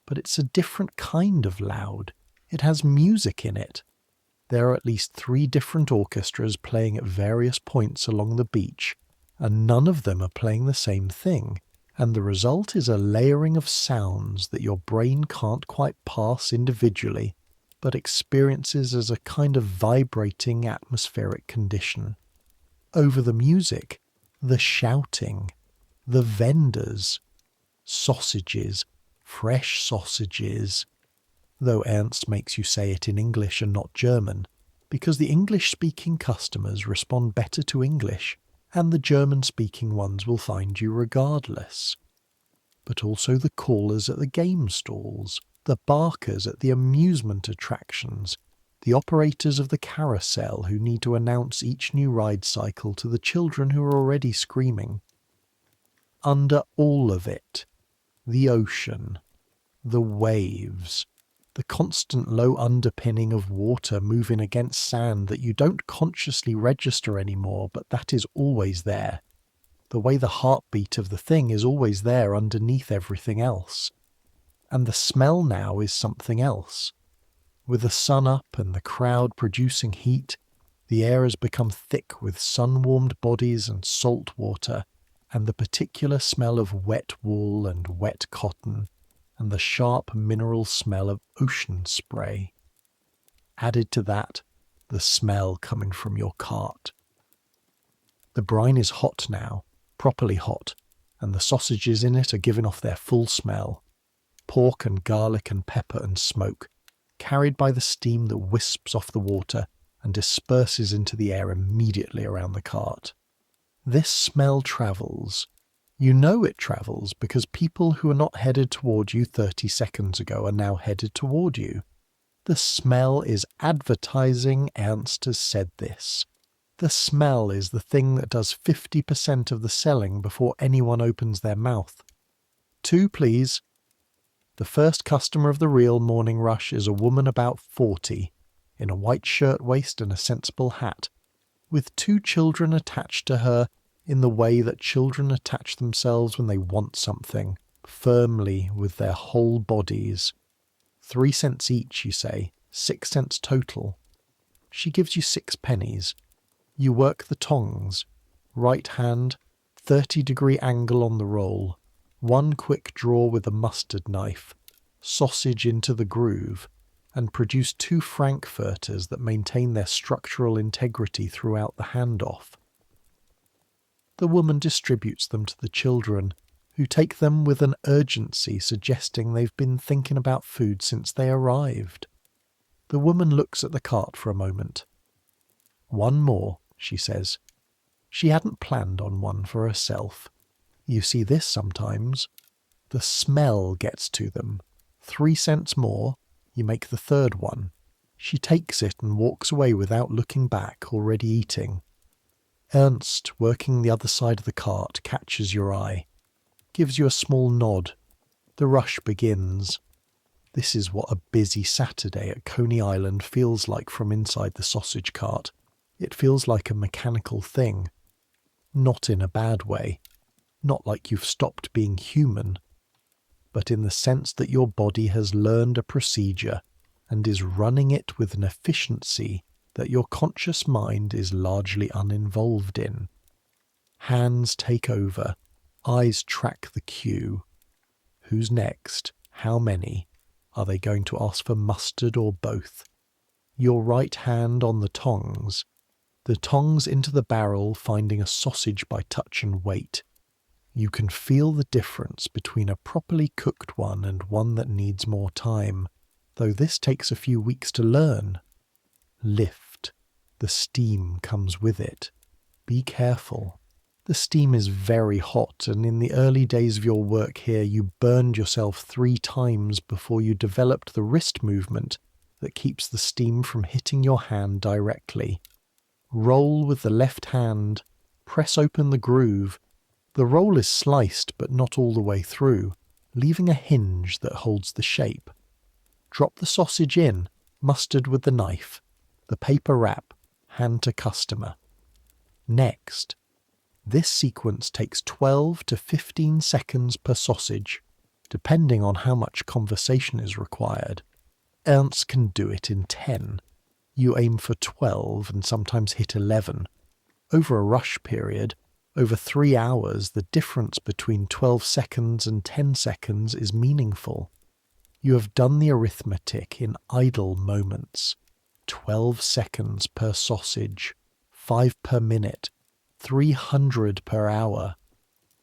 Speaker 1: but it's a different kind of loud. It has music in it. There are at least 3 different orchestras playing at various points along the beach, and none of them are playing the same thing, and the result is a layering of sounds that your brain can't quite parse individually, but experiences as a kind of vibrating atmospheric condition. Over the music, the shouting, the vendors, sausages, fresh sausages, though Ernst makes you say it in English and not German, because the English-speaking customers respond better to English, and the German-speaking ones will find you regardless. But also the callers at the game stalls, the barkers at the amusement attractions, the operators of the carousel who need to announce each new ride cycle to the children who are already screaming. Under all of it, the ocean, the waves, The constant low underpinning of water moving against sand that you don't consciously register anymore, but that is always there. The way the heartbeat of the thing is always there underneath everything else. And the smell now is something else. With the sun up and the crowd producing heat, the air has become thick with sun-warmed bodies and salt water, and the particular smell of wet wool and wet cotton, and the sharp mineral smell of ocean spray. Added to that, the smell coming from your cart. The brine is hot now, properly hot, and the sausages in it are giving off their full smell. Pork and garlic and pepper and smoke, carried by the steam that wisps off the water and disperses into the air immediately around the cart. This smell travels. You know it travels because people who are not headed toward you 30 seconds ago are now headed toward you. The smell is advertising. Ernst has said this. The smell is the thing that does 50% of the selling before anyone opens their mouth. 2, please. The first customer of the real morning rush is a woman about 40, in a white shirtwaist and a sensible hat, with 2 children attached to her in the way that children attach themselves when they want something, firmly with their whole bodies. 3 cents each, you say, 6 cents total. She gives you 6 pennies. You work the tongs. Right hand, 30-degree angle on the roll. 1 quick draw with a mustard knife. Sausage into the groove. And produce 2 frankfurters that maintain their structural integrity throughout the handoff. The woman distributes them to the children, who take them with an urgency suggesting they've been thinking about food since they arrived. The woman looks at the cart for a moment. 1 more, she says. She hadn't planned on one for herself. You see this sometimes. The smell gets to them. 3 cents more, you make the 3rd one. She takes it and walks away without looking back, already eating. Ernst, working the other side of the cart, catches your eye. Gives you a small nod. The rush begins. This is what a busy Saturday at Coney Island feels like from inside the sausage cart. It feels like a mechanical thing. Not in a bad way. Not like you've stopped being human. But in the sense that your body has learned a procedure and is running it with an efficiency that your conscious mind is largely uninvolved in. Hands take over. Eyes track the cue. Who's next? How many? Are they going to ask for mustard or both? Your right hand on the tongs. The tongs into the barrel, finding a sausage by touch and weight. You can feel the difference between a properly cooked one and one that needs more time, though this takes a few weeks to learn. Lift. The steam comes with it. Be careful. The steam is very hot, and in the early days of your work here you burned yourself 3 times before you developed the wrist movement that keeps the steam from hitting your hand directly. Roll with the left hand. Press open the groove. The roll is sliced but not all the way through, leaving a hinge that holds the shape. Drop the sausage in, mustard with the knife. The paper wrap, hand to customer. Next. This sequence takes 12 to 15 seconds per sausage, depending on how much conversation is required. Ernst can do it in 10. You aim for 12 and sometimes hit 11. Over a rush period, over 3 hours, the difference between 12 seconds and 10 seconds is meaningful. You have done the arithmetic in idle moments. 12 seconds per sausage, 5 per minute, 300 per hour.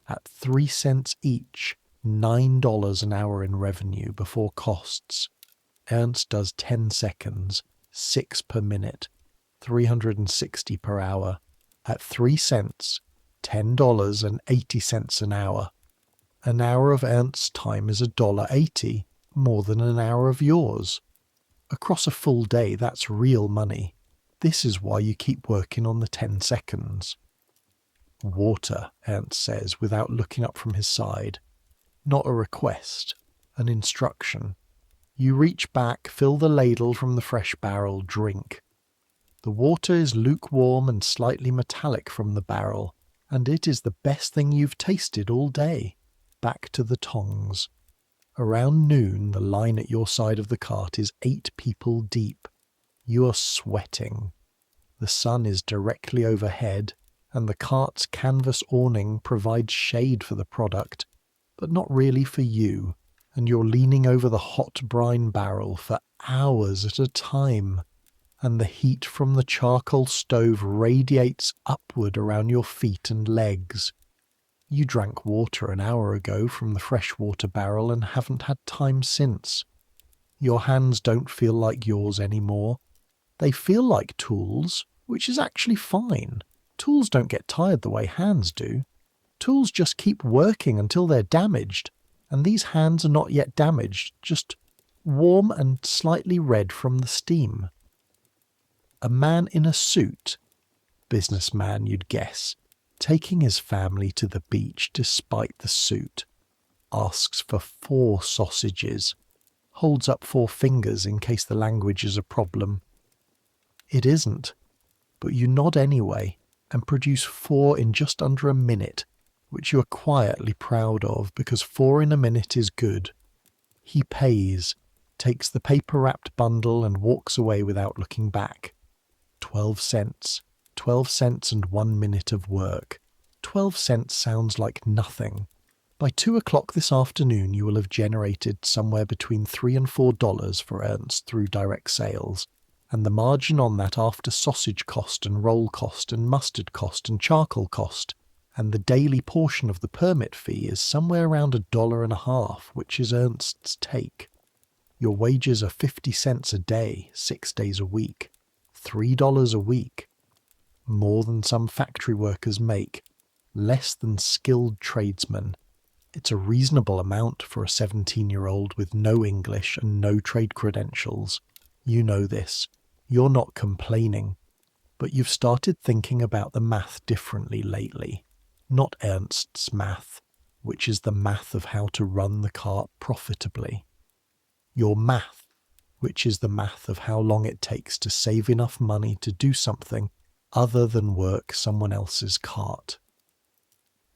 Speaker 1: At 3 cents each, $9 an hour in revenue before costs. Ernst does 10 seconds, 6 per minute, 360 per hour. At 3 cents, $10.80 an hour. An hour of Ernst's time is $1.80, more than an hour of yours. Across a full day, that's real money. This is why you keep working on the 10 seconds. Water, Ernst says, without looking up from his side. Not a request, an instruction. You reach back, fill the ladle from the fresh barrel, drink. The water is lukewarm and slightly metallic from the barrel, and it is the best thing you've tasted all day. Back to the tongs. Around noon, the line at your side of the cart is 8 people deep. You are sweating. The sun is directly overhead, and the cart's canvas awning provides shade for the product, but not really for you, and you're leaning over the hot brine barrel for hours at a time, and the heat from the charcoal stove radiates upward around your feet and legs. You drank water an hour ago from the freshwater barrel and haven't had time since. Your hands don't feel like yours anymore. They feel like tools, which is actually fine. Tools don't get tired the way hands do. Tools just keep working until they're damaged, and these hands are not yet damaged, just warm and slightly red from the steam. A man in a suit, businessman you'd guess, taking his family to the beach despite the suit, asks for 4 sausages, holds up 4 fingers in case the language is a problem. It isn't, but you nod anyway and produce 4 in just under a minute, which you are quietly proud of because 4 in a minute is good. He pays, takes the paper-wrapped bundle and walks away without looking back. 12 cents. 12 cents and 1 minute of work. 12 cents sounds like nothing. By 2 o'clock this afternoon you will have generated somewhere between $3 and $4 for Ernst through direct sales, and the margin on that after sausage cost and roll cost and mustard cost and charcoal cost, and the daily portion of the permit fee is somewhere around $1.50, which is Ernst's take. Your wages are 50 cents a day, 6 days a week. $3 a week. More than some factory workers make. Less than skilled tradesmen. It's a reasonable amount for a 17-year-old with no English and no trade credentials. You know this. You're not complaining. But you've started thinking about the math differently lately. Not Ernst's math, which is the math of how to run the cart profitably. Your math, which is the math of how long it takes to save enough money to do something other than work someone else's cart.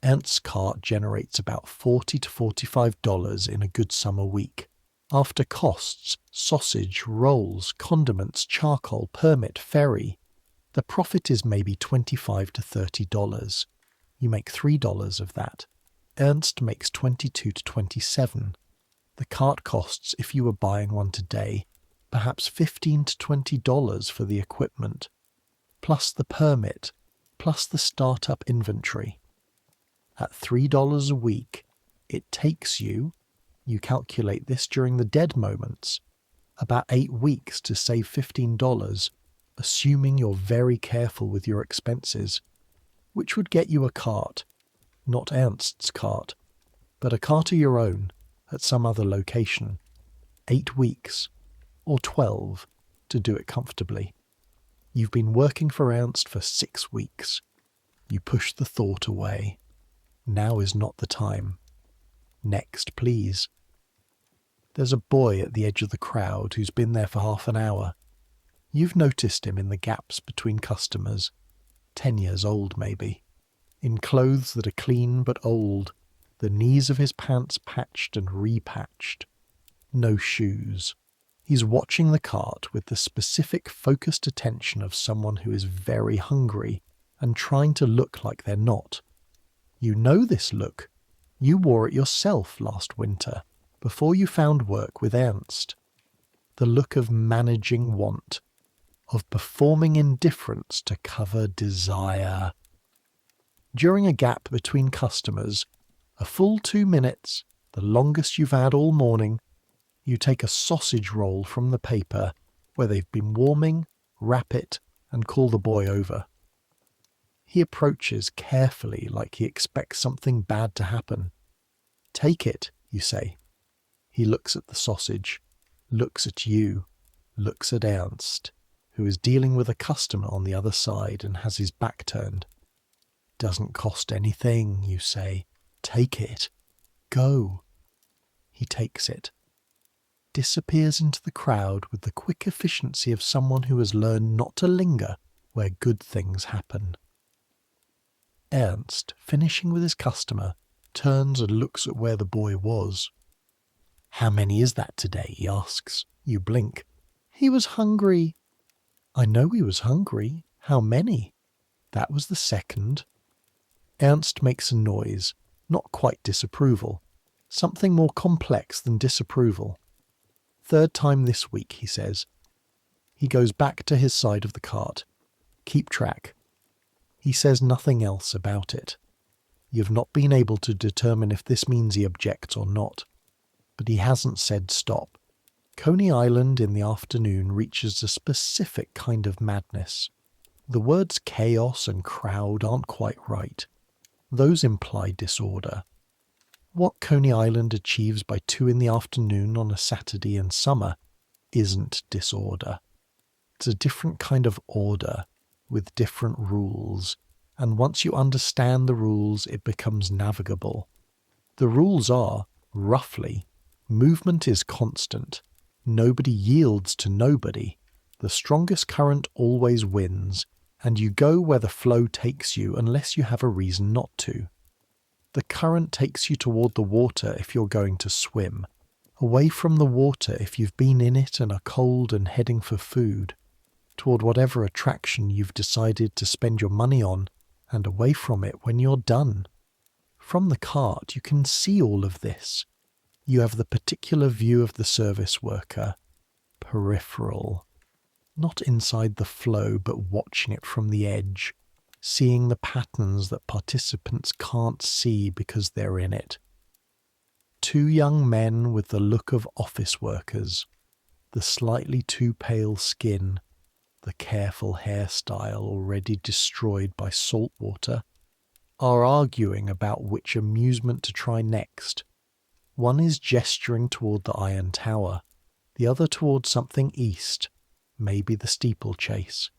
Speaker 1: Ernst's cart generates about $40 to $45 in a good summer week. After costs, sausage, rolls, condiments, charcoal, permit, ferry, the profit is maybe $25 to $30. You make $3 of that. Ernst makes $22 to $27. The cart costs, if you were buying one today, perhaps $15 to $20 for the equipment, plus the permit, plus the startup inventory. At $3 a week, it takes you calculate this during the dead moments, about 8 weeks to save $15, assuming you're very careful with your expenses, which would get you a cart, not Ernst's cart, but a cart of your own at some other location. 8 weeks, or 12, to do it comfortably. You've been working for Ernst for 6 weeks. You push the thought away. Now is not the time. Next, please. There's a boy at the edge of the crowd who's been there for half an hour. You've noticed him in the gaps between customers, 10 years old maybe, in clothes that are clean but old, the knees of his pants patched and repatched. No shoes. He's watching the cart with the specific focused attention of someone who is very hungry and trying to look like they're not. You know this look. You wore it yourself last winter, before you found work with Ernst. The look of managing want, of performing indifference to cover desire. During a gap between customers, a full 2 minutes, the longest you've had all morning, you take a sausage roll from the paper where they've been warming, wrap it, and call the boy over. He approaches carefully like he expects something bad to happen. Take it, you say. He looks at the sausage, looks at you, looks at Ernst, who is dealing with a customer on the other side and has his back turned. Doesn't cost anything, you say. Take it. Go. He takes it. disappears into the crowd with the quick efficiency of someone who has learned not to linger where good things happen. Ernst, finishing with his customer, turns and looks at where the boy was. "How many is that today?" he asks. You blink. "He was hungry." "I know he was hungry. How many?" "That was the second." Ernst makes a noise, not quite disapproval. Something more complex than disapproval. "Third time this week," he says. He goes back to his side of the cart. "Keep track." He says nothing else about it. You've not been able to determine if this means he objects or not. But he hasn't said stop. Coney Island in the afternoon reaches a specific kind of madness. The words chaos and crowd aren't quite right. Those imply disorder. What Coney Island achieves by 2 in the afternoon on a Saturday in summer isn't disorder. It's a different kind of order, with different rules, and once you understand the rules, it becomes navigable. The rules are, roughly, movement is constant. Nobody yields to nobody. The strongest current always wins, and you go where the flow takes you unless you have a reason not to. The current takes you toward the water if you're going to swim, away from the water if you've been in it and are cold and heading for food, toward whatever attraction you've decided to spend your money on, and away from it when you're done. From the cart you can see all of this. You have the particular view of the service worker, peripheral, not inside the flow but watching it from the edge, seeing the patterns that participants can't see because they're in it. 2 young men with the look of office workers, the slightly too pale skin, the careful hairstyle already destroyed by salt water, are arguing about which amusement to try next. One is gesturing toward the Iron Tower, the other toward something east, maybe the steeplechase.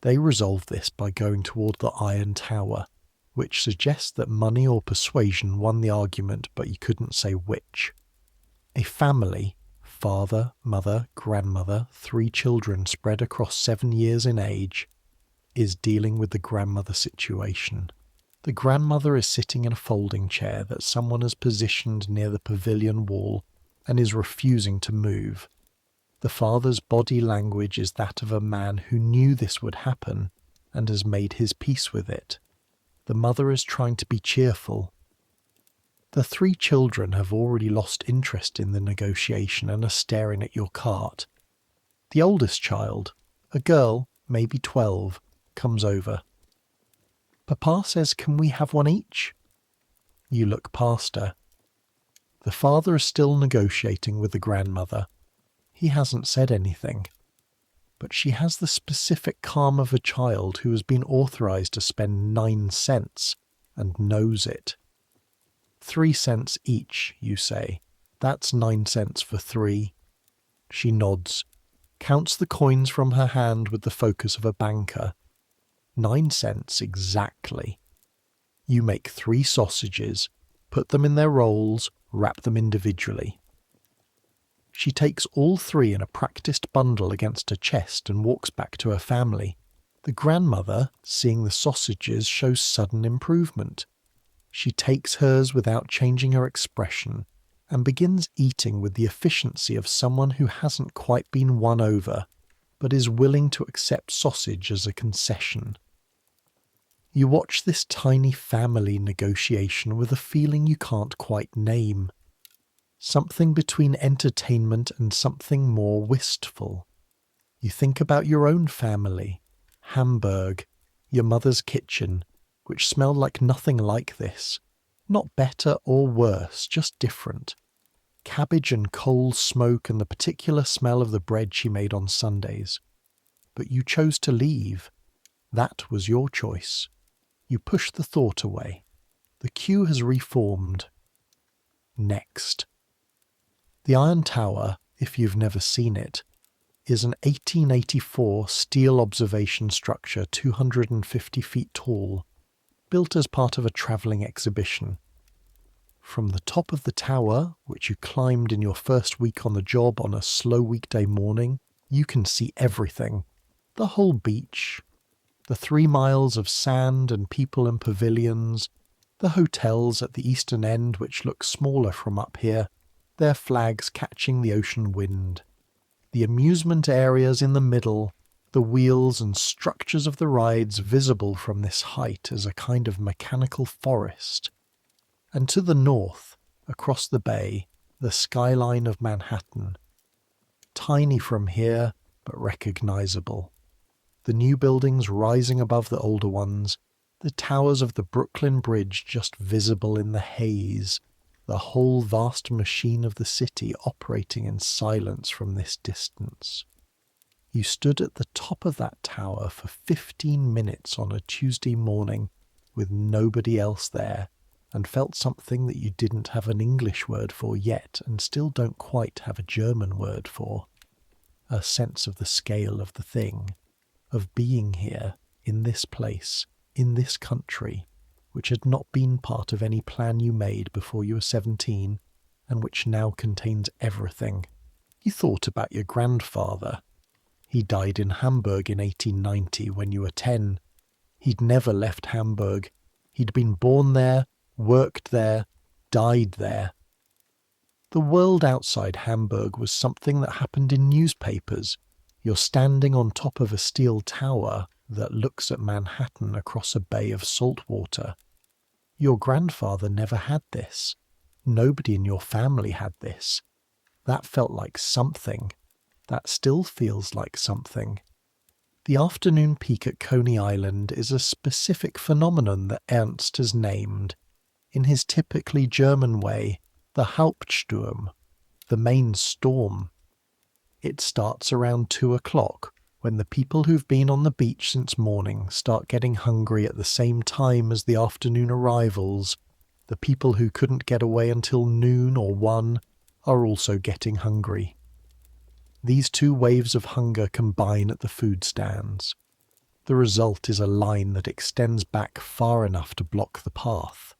Speaker 1: They resolve this by going toward the Iron Tower, which suggests that money or persuasion won the argument, but you couldn't say which. A family, father, mother, grandmother, 3 children spread across 7 years in age, is dealing with the grandmother situation. The grandmother is sitting in a folding chair that someone has positioned near the pavilion wall and is refusing to move. The father's body language is that of a man who knew this would happen and has made his peace with it. The mother is trying to be cheerful. The 3 children have already lost interest in the negotiation and are staring at your cart. The oldest child, a girl, maybe 12, comes over. "Papa says, can we have one each?" You look past her. The father is still negotiating with the grandmother. He hasn't said anything. But she has the specific calm of a child who has been authorized to spend 9 cents and knows it. 3 cents each, you say. That's 9 cents for 3. She nods, counts the coins from her hand with the focus of a banker. 9 cents exactly. You make 3 sausages, put them in their rolls, wrap them individually. She takes all 3 in a practiced bundle against her chest and walks back to her family. The grandmother, seeing the sausages, shows sudden improvement. She takes hers without changing her expression and begins eating with the efficiency of someone who hasn't quite been won over, but is willing to accept sausage as a concession. You watch this tiny family negotiation with a feeling you can't quite name. Something between entertainment and something more wistful. You think about your own family, Hamburg, your mother's kitchen, which smelled like nothing like this. Not better or worse, just different. Cabbage and coal smoke and the particular smell of the bread she made on Sundays. But you chose to leave. That was your choice. You push the thought away. The queue has reformed. Next. The Iron Tower, if you've never seen it, is an 1884 steel observation structure 250 feet tall, built as part of a travelling exhibition. From the top of the tower, which you climbed in your first week on the job on a slow weekday morning, you can see everything. The whole beach, the 3 miles of sand and people and pavilions, the hotels at the eastern end which look smaller from up here, their flags catching the ocean wind, the amusement areas in the middle, the wheels and structures of the rides visible from this height as a kind of mechanical forest. And to the north, across the bay, the skyline of Manhattan. Tiny from here, but recognizable. The new buildings rising above the older ones, the towers of the Brooklyn Bridge just visible in the haze, the whole vast machine of the city operating in silence from this distance. You stood at the top of that tower for 15 minutes on a Tuesday morning with nobody else there, and felt something that you didn't have an English word for yet and still don't quite have a German word for. A sense of the scale of the thing, of being here, in this place, in this country, which had not been part of any plan you made before you were 17, and which now contains everything. You thought about your grandfather. He died in Hamburg in 1890 when you were 10. He'd never left Hamburg. He'd been born there, worked there, died there. The world outside Hamburg was something that happened in newspapers. You're standing on top of a steel tower that looks at Manhattan across a bay of salt water. Your grandfather never had this. Nobody in your family had this. That felt like something. That still feels like something. The afternoon peak at Coney Island is a specific phenomenon that Ernst has named. In his typically German way, the Hauptsturm, the main storm. It starts around 2 o'clock, when the people who've been on the beach since morning start getting hungry at the same time as the afternoon arrivals. The people who couldn't get away until noon or 1 are also getting hungry. These 2 waves of hunger combine at the food stands. The result is a line that extends back far enough to block the path.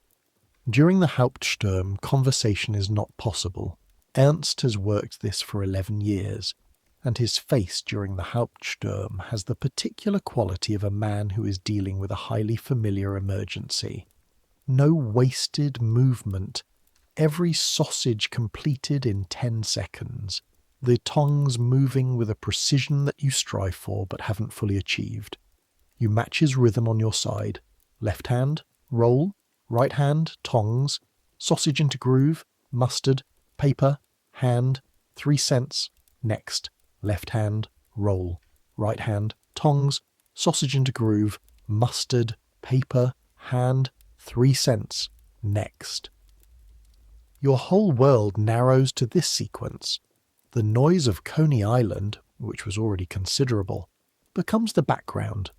Speaker 1: During the Hauptsturm, conversation is not possible. Ernst has worked this for 11 years, and his face during the Hauptsturm has the particular quality of a man who is dealing with a highly familiar emergency. No wasted movement, every sausage completed in 10 seconds, the tongs moving with a precision that you strive for but haven't fully achieved. You match his rhythm on your side. Left hand, roll. Right hand, tongs. Sausage into groove. Mustard. Paper. Hand. 3 cents. Next. Left hand, roll. Right hand, tongs. Sausage into groove. Mustard. Paper. Hand. 3 cents. Next. Your whole world narrows to this sequence. The noise of Coney Island, which was already considerable, becomes the background.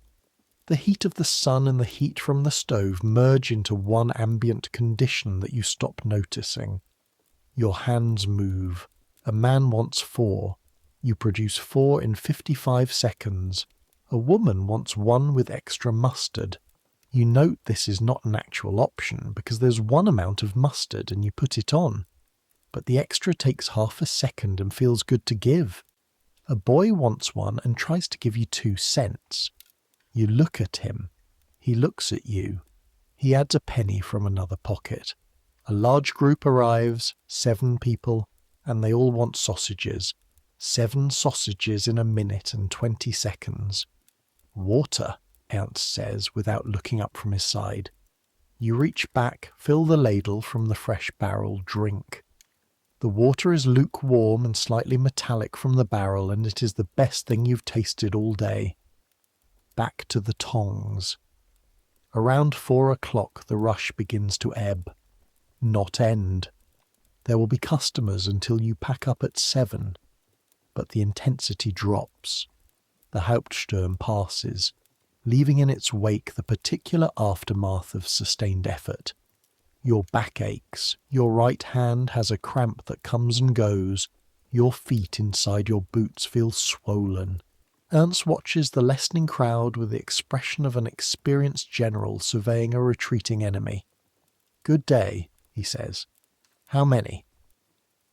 Speaker 1: The heat of the sun and the heat from the stove merge into one ambient condition that you stop noticing. Your hands move. A man wants 4. You produce 4 in 55 seconds. A woman wants 1 with extra mustard. You note this is not an actual option because there's 1 amount of mustard and you put it on. But the extra takes half a second and feels good to give. A boy wants 1 and tries to give you 2 cents. You look at him. He looks at you. He adds a penny from another pocket. A large group arrives, 7 people, and they all want sausages. 7 sausages in a minute and 20 seconds. Water, Ernst says without looking up from his side. You reach back, fill the ladle from the fresh barrel, drink. The water is lukewarm and slightly metallic from the barrel, and it is the best thing you've tasted all day. Back to the tongs. Around 4 o'clock the rush begins to ebb, not end. There will be customers until you pack up at 7, but the intensity drops. The Hauptsturm passes, leaving in its wake the particular aftermath of sustained effort. Your back aches, your right hand has a cramp that comes and goes, your feet inside your boots feel swollen. Ernst watches the lessening crowd with the expression of an experienced general surveying a retreating enemy. "Good day," he says. How many?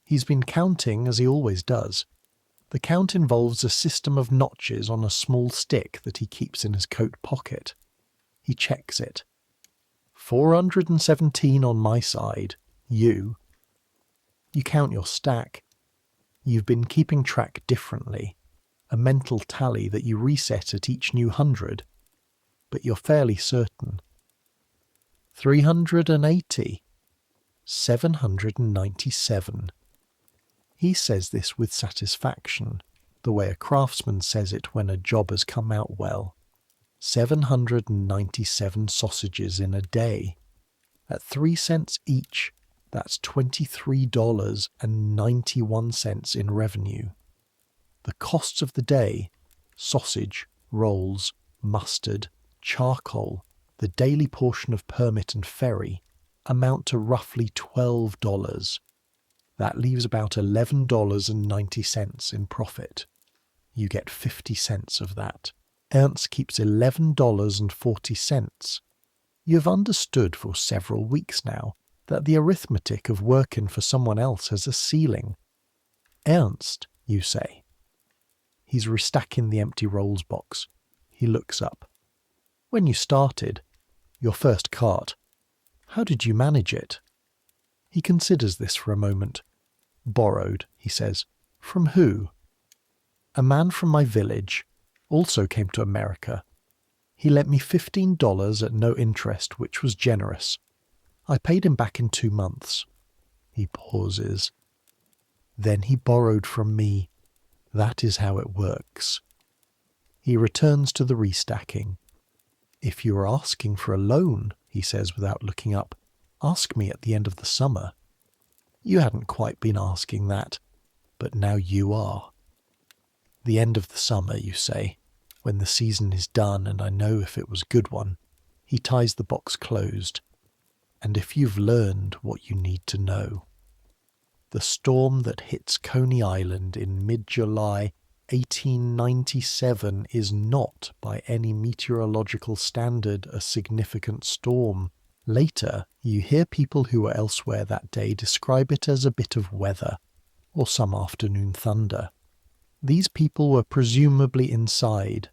Speaker 1: He's been counting as he always does. The count involves a system of notches on a small stick that he keeps in his coat pocket. He checks it. 417 on my side. You. You count your stack. You've been keeping track differently, a mental tally that you reset at each new 100, but you're fairly certain. 380. 797. He says this with satisfaction, the way a craftsman says it when a job has come out well. 797 sausages in a day. At 3 cents each, that's $23.91 in revenue. The costs of the day, sausage, rolls, mustard, charcoal, the daily portion of permit and ferry, amount to roughly $12. That leaves about $11.90 in profit. You get 50 cents of that. Ernst keeps $11.40. You've understood for several weeks now that the arithmetic of working for someone else has a ceiling. Ernst, you say. He's restacking the empty rolls box. He looks up. When you started, your first cart, how did you manage it? He considers this for a moment. Borrowed, he says. From who? A man from my village also came to America. He lent me $15 at no interest, which was generous. I paid him back in 2 months. He pauses. Then he borrowed from me. That is how it works. He returns to the restacking. If you are asking for a loan, he says without looking up, ask me at the end of the summer. You hadn't quite been asking that, but now you are. The end of the summer, you say, when the season is done and I know if it was a good one. He ties the box closed. And if you've learned what you need to know. The storm that hits Coney Island in mid-July 1897 is not, by any meteorological standard, a significant storm. Later, you hear people who were elsewhere that day describe it as a bit of weather, or some afternoon thunder. These people were presumably inside,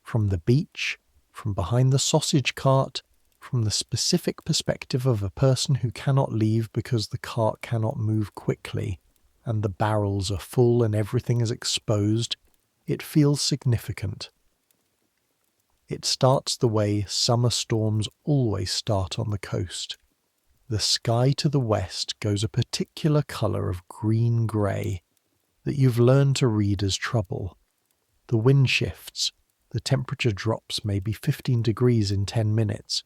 Speaker 1: from the beach, from behind the sausage cart, from the specific perspective of a person who cannot leave because the cart cannot move quickly, and the barrels are full and everything is exposed. It feels significant. It starts the way summer storms always start on the coast. The sky to the west goes a particular colour of green-grey that you've learned to read as trouble. The wind shifts, the temperature drops maybe 15 degrees in 10 minutes,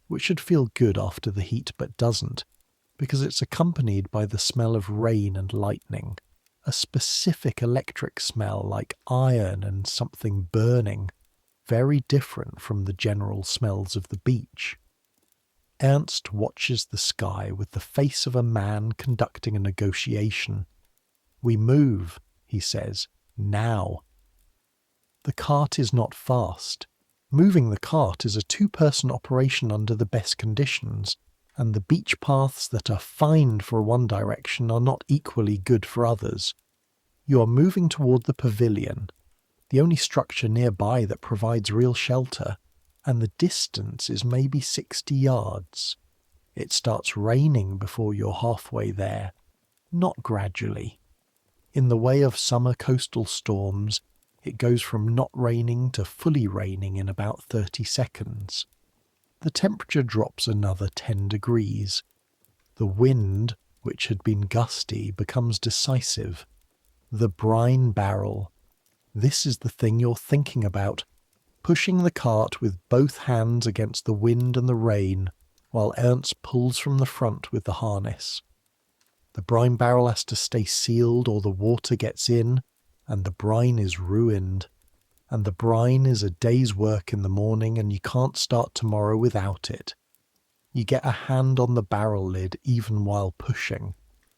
Speaker 1: which should feel good after the heat but doesn't, because it's accompanied by the smell of rain and lightning, a specific electric smell like iron and something burning, very different from the general smells of the beach. Ernst watches the sky with the face of a man conducting a negotiation. We move, he says, now. The cart is not fast. Moving the cart is a 2-person operation under the best conditions, and the beach paths that are fine for one direction are not equally good for others. You are moving toward the pavilion, the only structure nearby that provides real shelter, and the distance is maybe 60 yards. It starts raining before you're halfway there, not gradually. In the way of summer coastal storms, it goes from not raining to fully raining in about 30 seconds. The temperature drops another 10 degrees. The wind, which had been gusty, becomes decisive. The brine barrel. This is the thing you're thinking about, pushing the cart with both hands against the wind and the rain, while Ernst pulls from the front with the harness. The brine barrel has to stay sealed or the water gets in, and the brine is ruined. And the brine is a day's work in the morning, and you can't start tomorrow without it. You get a hand on the barrel lid even while pushing.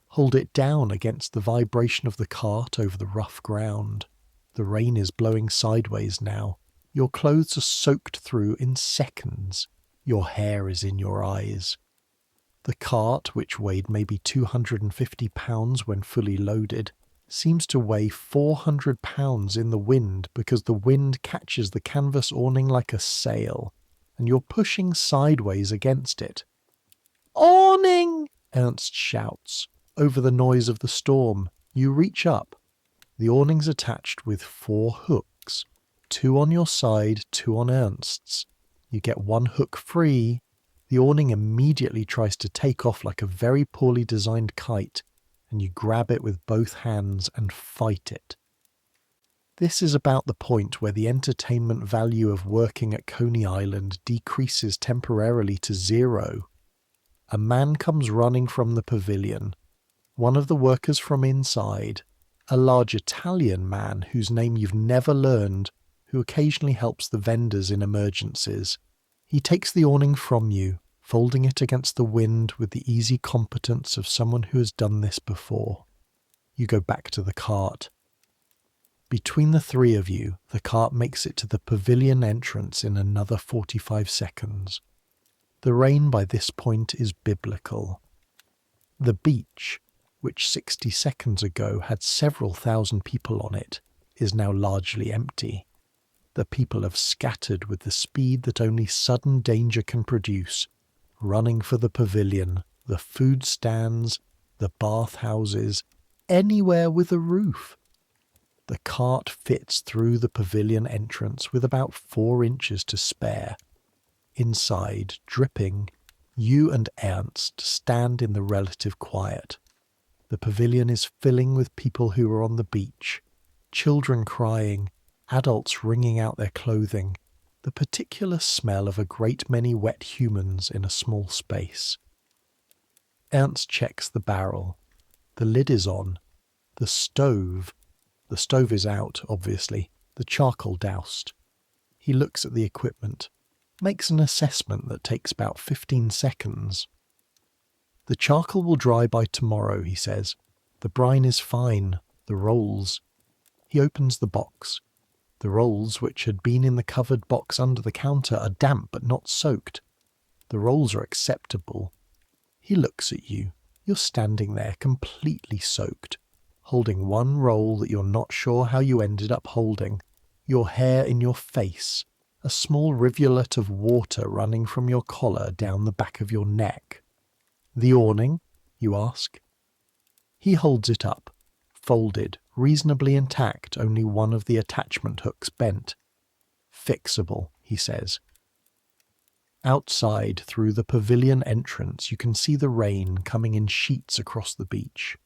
Speaker 1: Hold it down against the vibration of the cart over the rough ground. The rain is blowing sideways now. Your clothes are soaked through in seconds. Your hair is in your eyes. The cart, which weighed maybe 250 pounds when fully loaded, seems to weigh 400 pounds in the wind because the wind catches the canvas awning like a sail, and you're pushing sideways against it. "Awning!" Ernst shouts. Over the noise of the storm, you reach up. The awning's attached with 4 hooks, 2 on your side, 2 on Ernst's. You get 1 hook free. The awning immediately tries to take off like a very poorly designed kite, and you grab it with both hands and fight it. This is about the point where the entertainment value of working at Coney Island decreases temporarily to 0. A man comes running from the pavilion, one of the workers from inside, a large Italian man whose name you've never learned, who occasionally helps the vendors in emergencies. He takes the awning from you, folding it against the wind with the easy competence of someone who has done this before. You go back to the cart. Between the 3 of you, the cart makes it to the pavilion entrance in another 45 seconds. The rain by this point is biblical. The beach, which 60 seconds ago had several thousand people on it, is now largely empty. The people have scattered with the speed that only sudden danger can produce, running for the pavilion, the food stands, the bathhouses, anywhere with a roof. The cart fits through the pavilion entrance with about 4 inches to spare. Inside, dripping, you and Ernst stand in the relative quiet. The pavilion is filling with people who are on the beach, children crying, adults wringing out their clothing, the particular smell of a great many wet humans in a small space. Ernst checks the barrel. The lid is on. The stove is out, obviously, the charcoal doused. He looks at the equipment, makes an assessment that takes about 15 seconds. The charcoal will dry by tomorrow, he says. The brine is fine, the rolls. He opens the box. The rolls, which had been in the covered box under the counter, are damp but not soaked. The rolls are acceptable. He looks at you. You're standing there completely soaked, holding one roll that you're not sure how you ended up holding, your hair in your face, a small rivulet of water running from your collar down the back of your neck. The awning? You ask. He holds it up, folded, reasonably intact, only one of the attachment hooks bent. Fixable, he says. Outside, through the pavilion entrance, you can see the rain coming in sheets across the beach.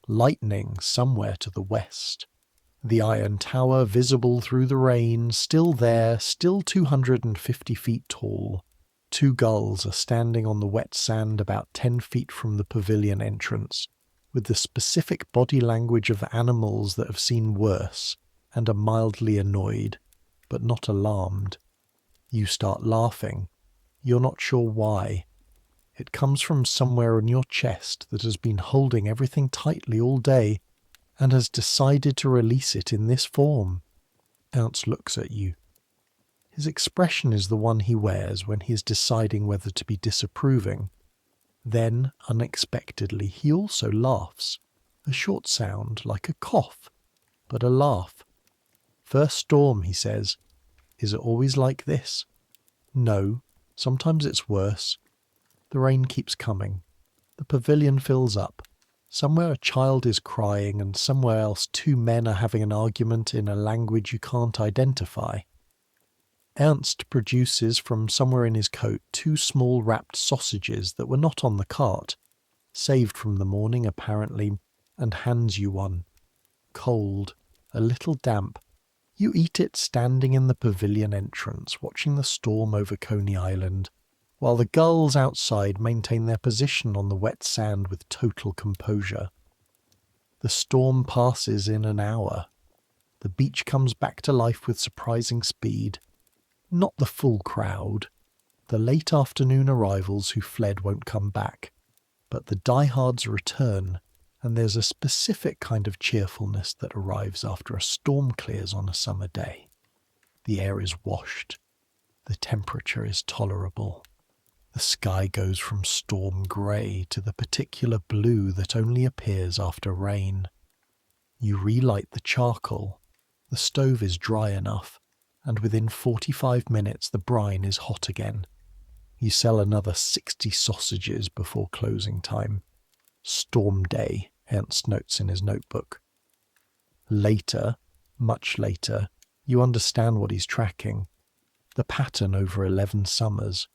Speaker 1: Lightning somewhere to the west. The iron tower visible through the rain, still there, still 250 feet tall. 2 gulls are standing on the wet sand about 10 feet from the pavilion entrance, with the specific body language of animals that have seen worse and are mildly annoyed, but not alarmed. You start laughing. You're not sure why. It comes from somewhere in your chest that has been holding everything tightly all day and has decided to release it in this form. Ernst looks at you. His expression is the one he wears when he is deciding whether to be disapproving. Then, unexpectedly, he also laughs. A short sound, like a cough, but a laugh. First storm, he says. Is it always like this? No, sometimes it's worse. The rain keeps coming. The pavilion fills up. Somewhere a child is crying and somewhere else 2 men are having an argument in a language you can't identify. Ernst produces from somewhere in his coat 2 small wrapped sausages that were not on the cart, saved from the morning apparently, and hands you one. Cold, a little damp. You eat it standing in the pavilion entrance, watching the storm over Coney Island, while the gulls outside maintain their position on the wet sand with total composure. The storm passes in an hour. The beach comes back to life with surprising speed. Not the full crowd. The late afternoon arrivals who fled won't come back, but the diehards return, and there's a specific kind of cheerfulness that arrives after a storm clears on a summer day. The air is washed. The temperature is tolerable. The sky goes from storm grey to the particular blue that only appears after rain. You relight the charcoal. The stove is dry enough, and within 45 minutes the brine is hot again. You sell another 60 sausages before closing time. Storm day, Ernst notes in his notebook. Later, much later, you understand what he's tracking. The pattern over 11 summers.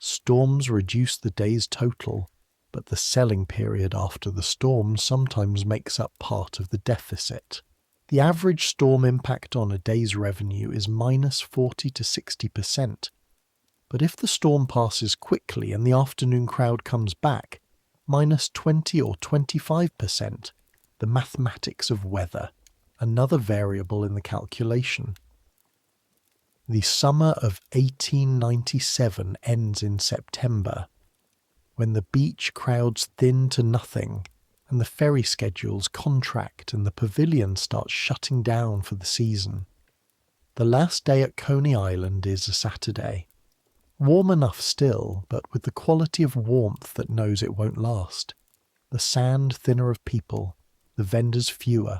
Speaker 1: Storms reduce the day's total, but the selling period after the storm sometimes makes up part of the deficit. The average storm impact on a day's revenue is minus 40 to 60%. But if the storm passes quickly and the afternoon crowd comes back, minus 20 or 25%. The mathematics of weather, another variable in the calculation. The summer of 1897 ends in September, when the beach crowds thin to nothing and the ferry schedules contract and the pavilion starts shutting down for the season. The last day at Coney Island is a Saturday. Warm enough still, but with the quality of warmth that knows it won't last. The sand thinner of people, the vendors fewer.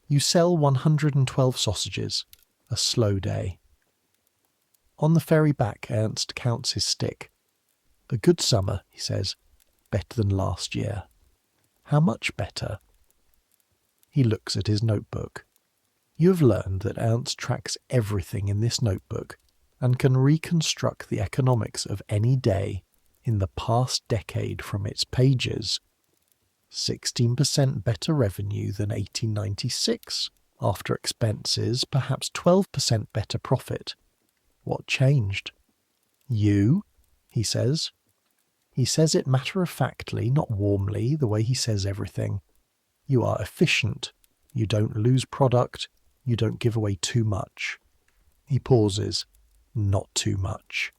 Speaker 1: You sell 112 sausages, a slow day. On the ferry back, Ernst counts his stick. A good summer, he says, better than last year. How much better? He looks at his notebook. You have learned that Ernst tracks everything in this notebook and can reconstruct the economics of any day in the past decade from its pages. 16% better revenue than 1896. After expenses, perhaps 12% better profit. What changed? You, he says. He says it matter-of-factly, not warmly, the way he says everything. You are efficient. You don't lose product. You don't give away too much. He pauses. Not too much.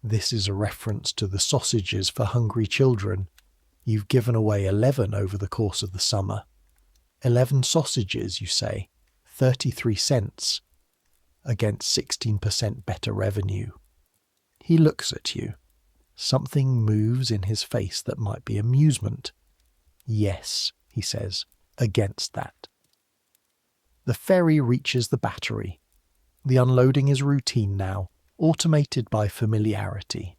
Speaker 1: This is a reference to the sausages for hungry children. You've given away 11 over the course of the summer. 11 sausages, you say. 33 cents. Against 16% better revenue. He looks at you. Something moves in his face that might be amusement. Yes, he says, against that. The ferry reaches the battery. The unloading is routine now, automated by familiarity.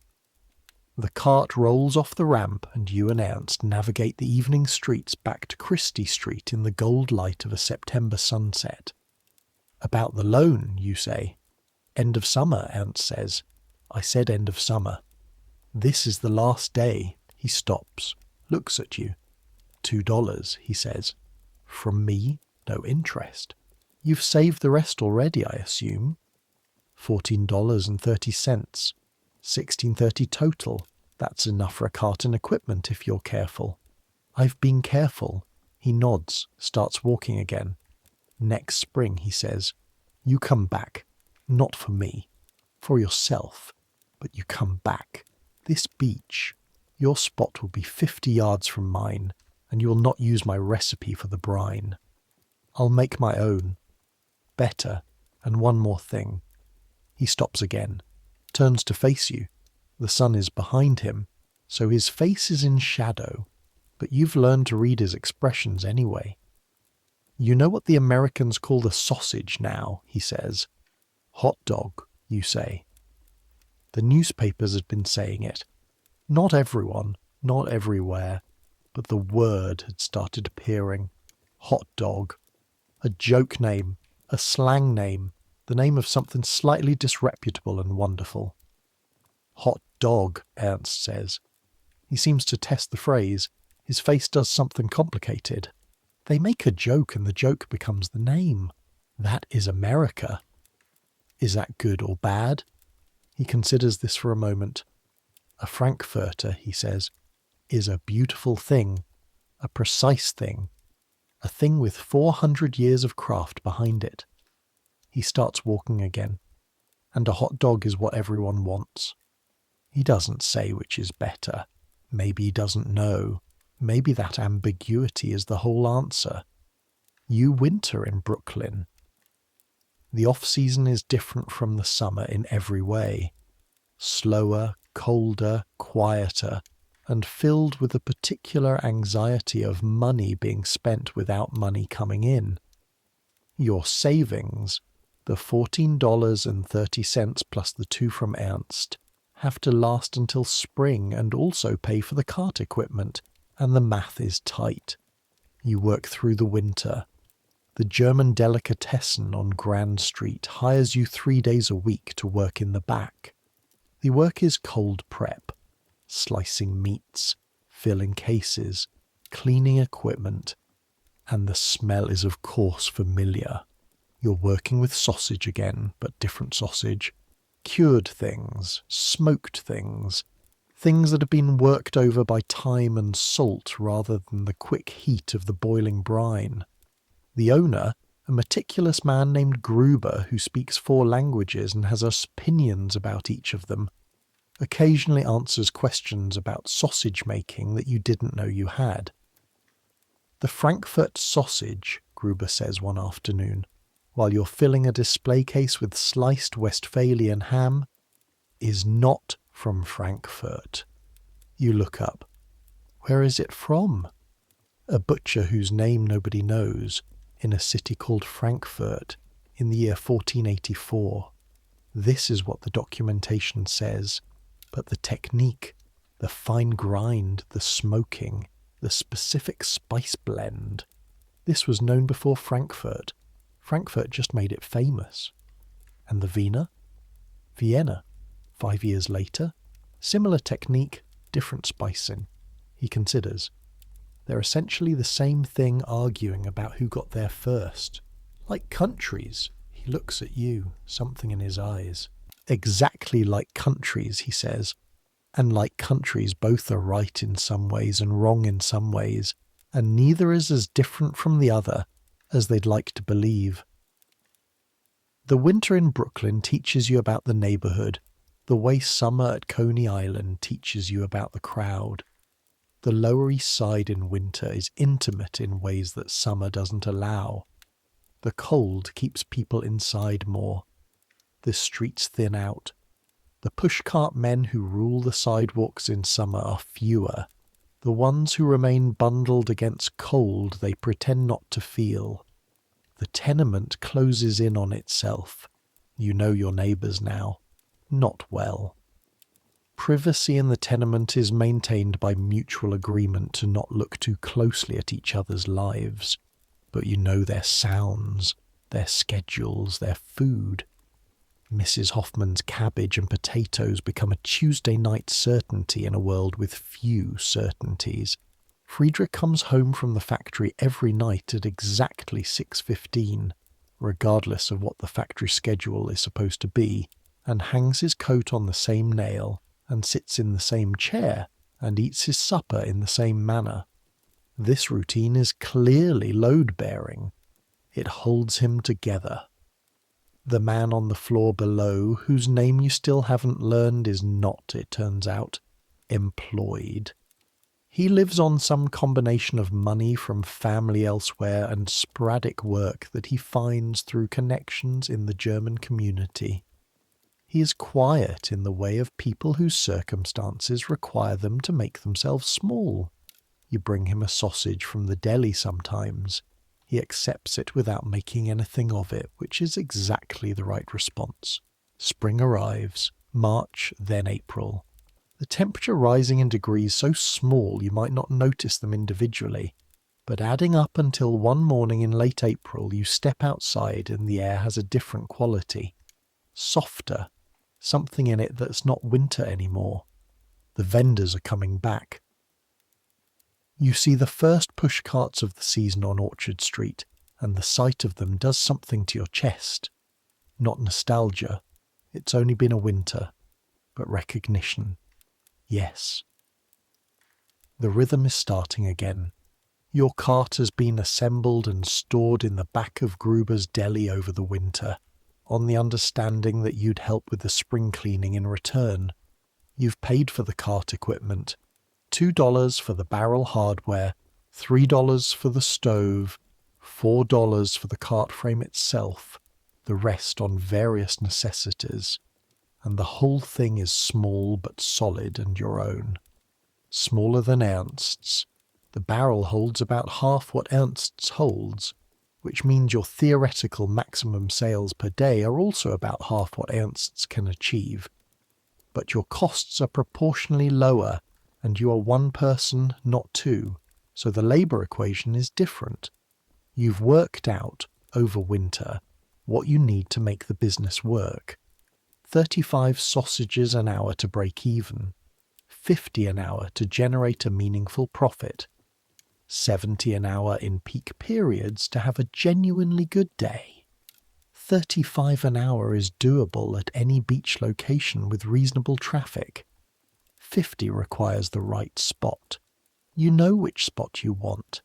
Speaker 1: The cart rolls off the ramp and you and Ernst navigate the evening streets back to Christie Street in the gold light of a September sunset. About the loan, you say. End of summer, Ernst says. I said end of summer. This is the last day. He stops, looks at you. $2, he says. From me, no interest. You've saved the rest already, I assume. $14.30. $16.30 total. That's enough for a cart and equipment if you're careful. I've been careful. He nods, starts walking again. Next spring, he says. You come back. Not for me. For yourself. But you come back. This beach. Your spot will be 50 yards from mine, and you will not use my recipe for the brine. I'll make my own. Better. And one more thing. He stops again. Turns to face you. The sun is behind him, so his face is in shadow, but you've learned to read his expressions anyway. You know what the Americans call the sausage now, he says. Hot dog, you say. The newspapers had been saying it. Not everyone, not everywhere, but the word had started appearing. Hot dog. A joke name, a slang name, the name of something slightly disreputable and wonderful. Hot dog, Ernst says. He seems to test the phrase. His face does something complicated. They make a joke and the joke becomes the name. That is America. Is that good or bad? He considers this for a moment. A frankfurter, he says, is a beautiful thing, a precise thing, a thing with 400 years of craft behind it. He starts walking again, and a hot dog is what everyone wants. He doesn't say which is better. Maybe he doesn't know. Maybe that ambiguity is the whole answer. You winter in Brooklyn. The off-season is different from the summer in every way. Slower, colder, quieter, and filled with a particular anxiety of money being spent without money coming in. Your savings, the $14.30 plus the 2 from Ernst, have to last until spring and also pay for the cart equipment, and the math is tight. You work through the winter. The German delicatessen on Grand Street hires you 3 days a week to work in the back. The work is cold prep, slicing meats, filling cases, cleaning equipment, and the smell is of course familiar. You're working with sausage again, but different sausage. Cured things, smoked things, things that have been worked over by time and salt rather than the quick heat of the boiling brine. The owner, a meticulous man named Gruber who speaks 4 languages and has opinions about each of them, occasionally answers questions about sausage making that you didn't know you had. The Frankfurt sausage, Gruber says one afternoon, while you're filling a display case with sliced Westphalian ham, is not from Frankfurt. You look up. Where is it from? A butcher whose name nobody knows, in a city called Frankfurt, in the year 1484. This is what the documentation says, but the technique, the fine grind, the smoking, the specific spice blend, this was known before Frankfurt. Frankfurt just made it famous. And the Wiener? Vienna. 5 years later, similar technique, different spicing. He considers. They're essentially the same thing, arguing about who got there first. Like countries. He looks at you, something in his eyes. Exactly like countries, he says. And like countries, both are right in some ways and wrong in some ways, and neither is as different from the other as they'd like to believe. The winter in Brooklyn teaches you about the neighborhood, the way summer at Coney Island teaches you about the crowd. The Lower East Side in winter is intimate in ways that summer doesn't allow. The cold keeps people inside more. The streets thin out. The pushcart men who rule the sidewalks in summer are fewer. The ones who remain bundled against cold they pretend not to feel. The tenement closes in on itself. You know your neighbours now. Not well. Privacy in the tenement is maintained by mutual agreement to not look too closely at each other's lives, but you know their sounds, their schedules, their food. Mrs. Hoffman's cabbage and potatoes become a Tuesday night certainty in a world with few certainties. Friedrich comes home from the factory every night at exactly 6:15, regardless of what the factory schedule is supposed to be, and hangs his coat on the same nail, and sits in the same chair, and eats his supper in the same manner. This routine is clearly load-bearing. It holds him together. The man on the floor below, whose name you still haven't learned, is not, it turns out, employed. He lives on some combination of money from family elsewhere and sporadic work that he finds through connections in the German community. He is quiet in the way of people whose circumstances require them to make themselves small. You bring him a sausage from the deli sometimes. He accepts it without making anything of it, which is exactly the right response. Spring arrives, March, then April. The temperature rising in degrees so small you might not notice them individually, but adding up until one morning in late April you step outside and the air has a different quality. Softer. Something in it that's not winter anymore. The vendors are coming back. You see the first push carts of the season on Orchard Street, and the sight of them does something to your chest. Not nostalgia. It's only been a winter. But recognition. Yes. The rhythm is starting again. Your cart has been assembled and stored in the back of Gruber's deli over the winter, on the understanding that you'd help with the spring cleaning in return. You've paid for the cart equipment. $2 for the barrel hardware, $3 for the stove, $4 for the cart frame itself, the rest on various necessities. and the whole thing is small but solid and your own. Smaller than Ernst's. The barrel holds about half what Ernst's holds, which means your theoretical maximum sales per day are also about half what Ernst's can achieve. But your costs are proportionally lower, and you are one person, not two, so the labour equation is different. You've worked out, over winter, what you need to make the business work. 35 sausages an hour to break even, 50 an hour to generate a meaningful profit, 70 an hour in peak periods to have a genuinely good day. 35 an hour is doable at any beach location with reasonable traffic. 50 requires the right spot. You know which spot you want.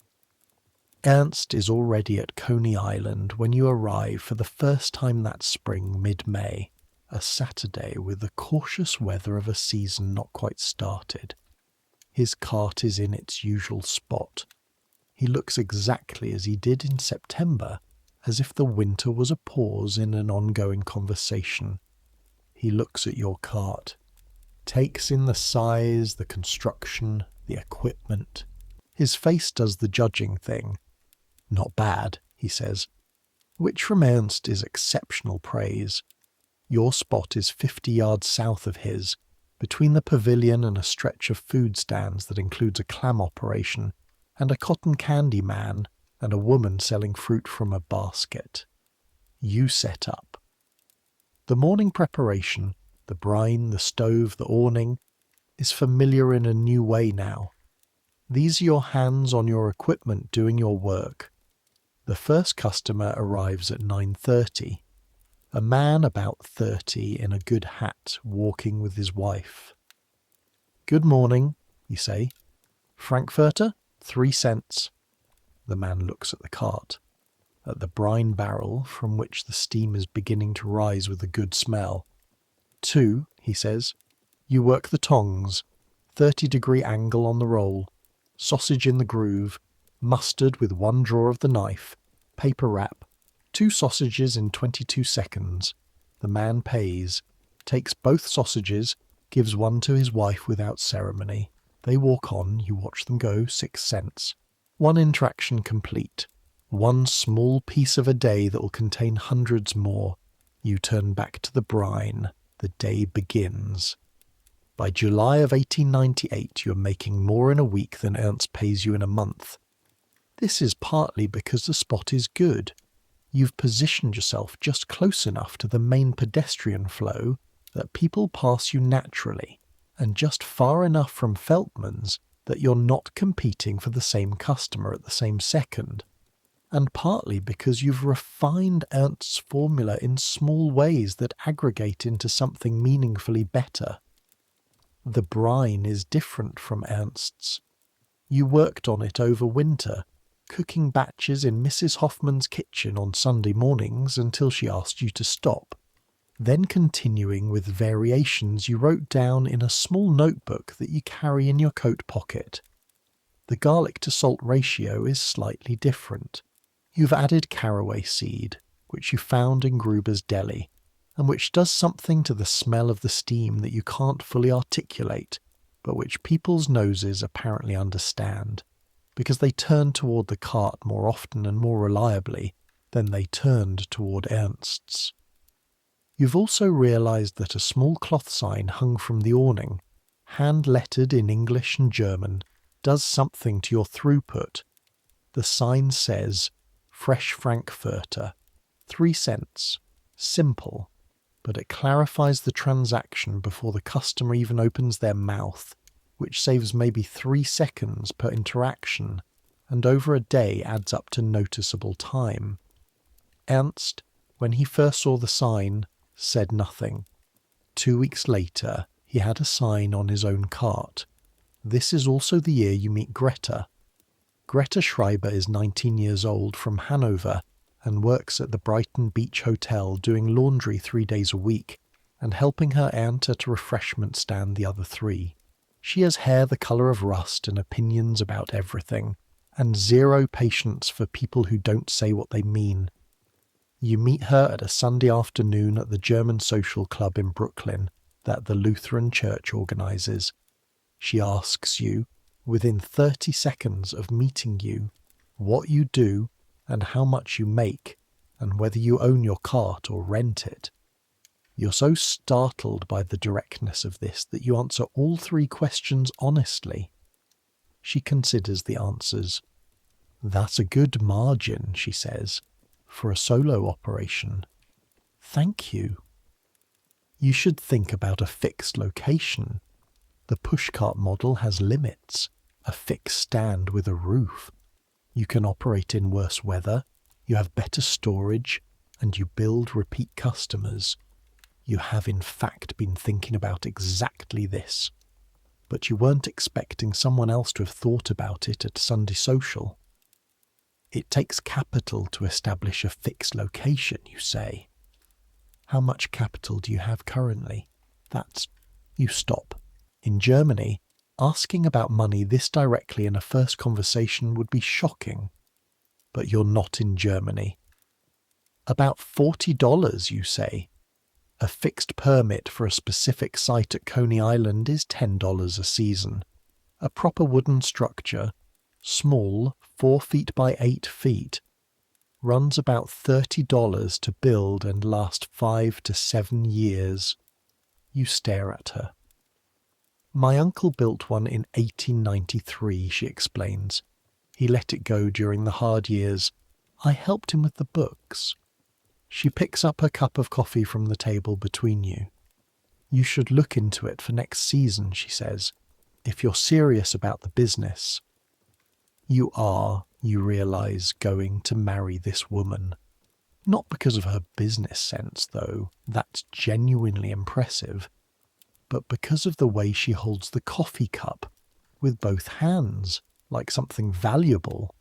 Speaker 1: Ernst is already at Coney Island when you arrive for the first time that spring, mid-May, a Saturday with the cautious weather of a season not quite started. His cart is in its usual spot. He looks exactly as he did in September, as if the winter was a pause in an ongoing conversation. He looks at your cart, takes in the size, the construction, the equipment. His face does the judging thing. Not bad, he says, which from Ernst is exceptional praise. Your spot is 50 yards south of his, between the pavilion and a stretch of food stands that includes a clam operation, and a cotton candy man, and a woman selling fruit from a basket. You set up. The morning preparation, the brine, the stove, the awning, is familiar in a new way now. These are your hands on your equipment doing your work. The first customer arrives at 9:30. A man about 30 in a good hat walking with his wife. "Good morning," you say. "Frankfurter, 3 cents. The man looks at the cart, at the brine barrel from which the steam is beginning to rise with a good smell. "2, he says. "You work the tongs, 30-degree angle on the roll, sausage in the groove, mustard with 1 draw of the knife, paper wrap, 2 sausages in 22 seconds. The man pays, takes both sausages, gives one to his wife without ceremony. They walk on, you watch them go, 6 cents. 1 interaction complete. 1 small piece of a day that will contain hundreds more. You turn back to the brine. The day begins. By July of 1898, you're making more in a week than Ernst pays you in a month. This is partly because the spot is good. You've positioned yourself just close enough to the main pedestrian flow that people pass you naturally, and just far enough from Feltman's that you're not competing for the same customer at the same second, and partly because you've refined Ernst's formula in small ways that aggregate into something meaningfully better. The brine is different from Ernst's. You worked on it over winter, cooking batches in Mrs. Hoffman's kitchen on Sunday mornings until she asked you to stop, then continuing with variations you wrote down in a small notebook that you carry in your coat pocket. The garlic to salt ratio is slightly different. You've added caraway seed, which you found in Gruber's deli, and which does something to the smell of the steam that you can't fully articulate, but which people's noses apparently understand, because they turn toward the cart more often and more reliably than they turned toward Ernst's. You've also realized that a small cloth sign hung from the awning, hand-lettered in English and German, does something to your throughput. The sign says, "Fresh Frankfurter, 3 cents, simple," but it clarifies the transaction before the customer even opens their mouth, which saves maybe 3 seconds per interaction, and over a day adds up to noticeable time. Ernst, when he first saw the sign, said nothing. 2 weeks later, he had a sign on his own cart. This is also the year you meet Greta. Greta Schreiber is 19 years old from Hanover and works at the Brighton Beach Hotel doing laundry 3 days a week and helping her aunt at a refreshment stand the other 3. She has hair the colour of rust and opinions about everything, and 0 patience for people who don't say what they mean. You meet her at a Sunday afternoon at the German social club in Brooklyn that the Lutheran Church organises. She asks you, within 30 seconds of meeting you, what you do and how much you make, and whether you own your cart or rent it. You're so startled by the directness of this that you answer all 3 questions honestly. She considers the answers. "That's a good margin," she says, "for a solo operation." "Thank you." You should think about a fixed location. The pushcart model has limits, a fixed stand with a roof. You can operate in worse weather, you have better storage, and you build repeat customers. You have in fact been thinking about exactly this, but you weren't expecting someone else to have thought about it at Sunday Social. It takes capital to establish a fixed location, you say. How much capital do you have currently? You stop. In Germany, asking about money this directly in a first conversation would be shocking. But you're not in Germany. About $40, you say. A fixed permit for a specific site at Coney Island is $10 a season. A proper wooden structure, small, 4 feet by 8 feet, runs about $30 to build and last 5 to 7 years. You stare at her. "My uncle built one in 1893, she explains. "He let it go during the hard years. I helped him with the books." She picks up her cup of coffee from the table between you. "You should look into it for next season," she says, "if you're serious about the business." You are, you realise, going to marry this woman. Not because of her business sense, though, that's genuinely impressive, but because of the way she holds the coffee cup with both hands, like something valuable,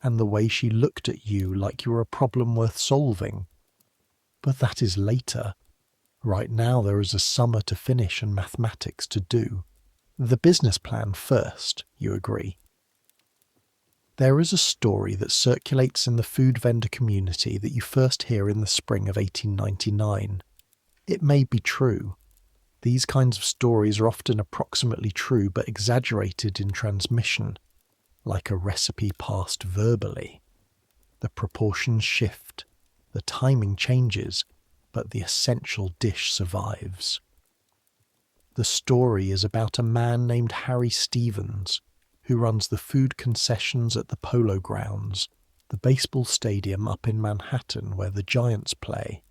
Speaker 1: and the way she looked at you like you were a problem worth solving. But that is later. Right now there is a summer to finish and mathematics to do. The business plan first, you agree. There is a story that circulates in the food vendor community that you first hear in the spring of 1899. It may be true. These kinds of stories are often approximately true but exaggerated in transmission, like a recipe passed verbally. The proportions shift, the timing changes, but the essential dish survives. The story is about a man named Harry Stevens, who runs the food concessions at the Polo Grounds, the baseball stadium up in Manhattan where the Giants play.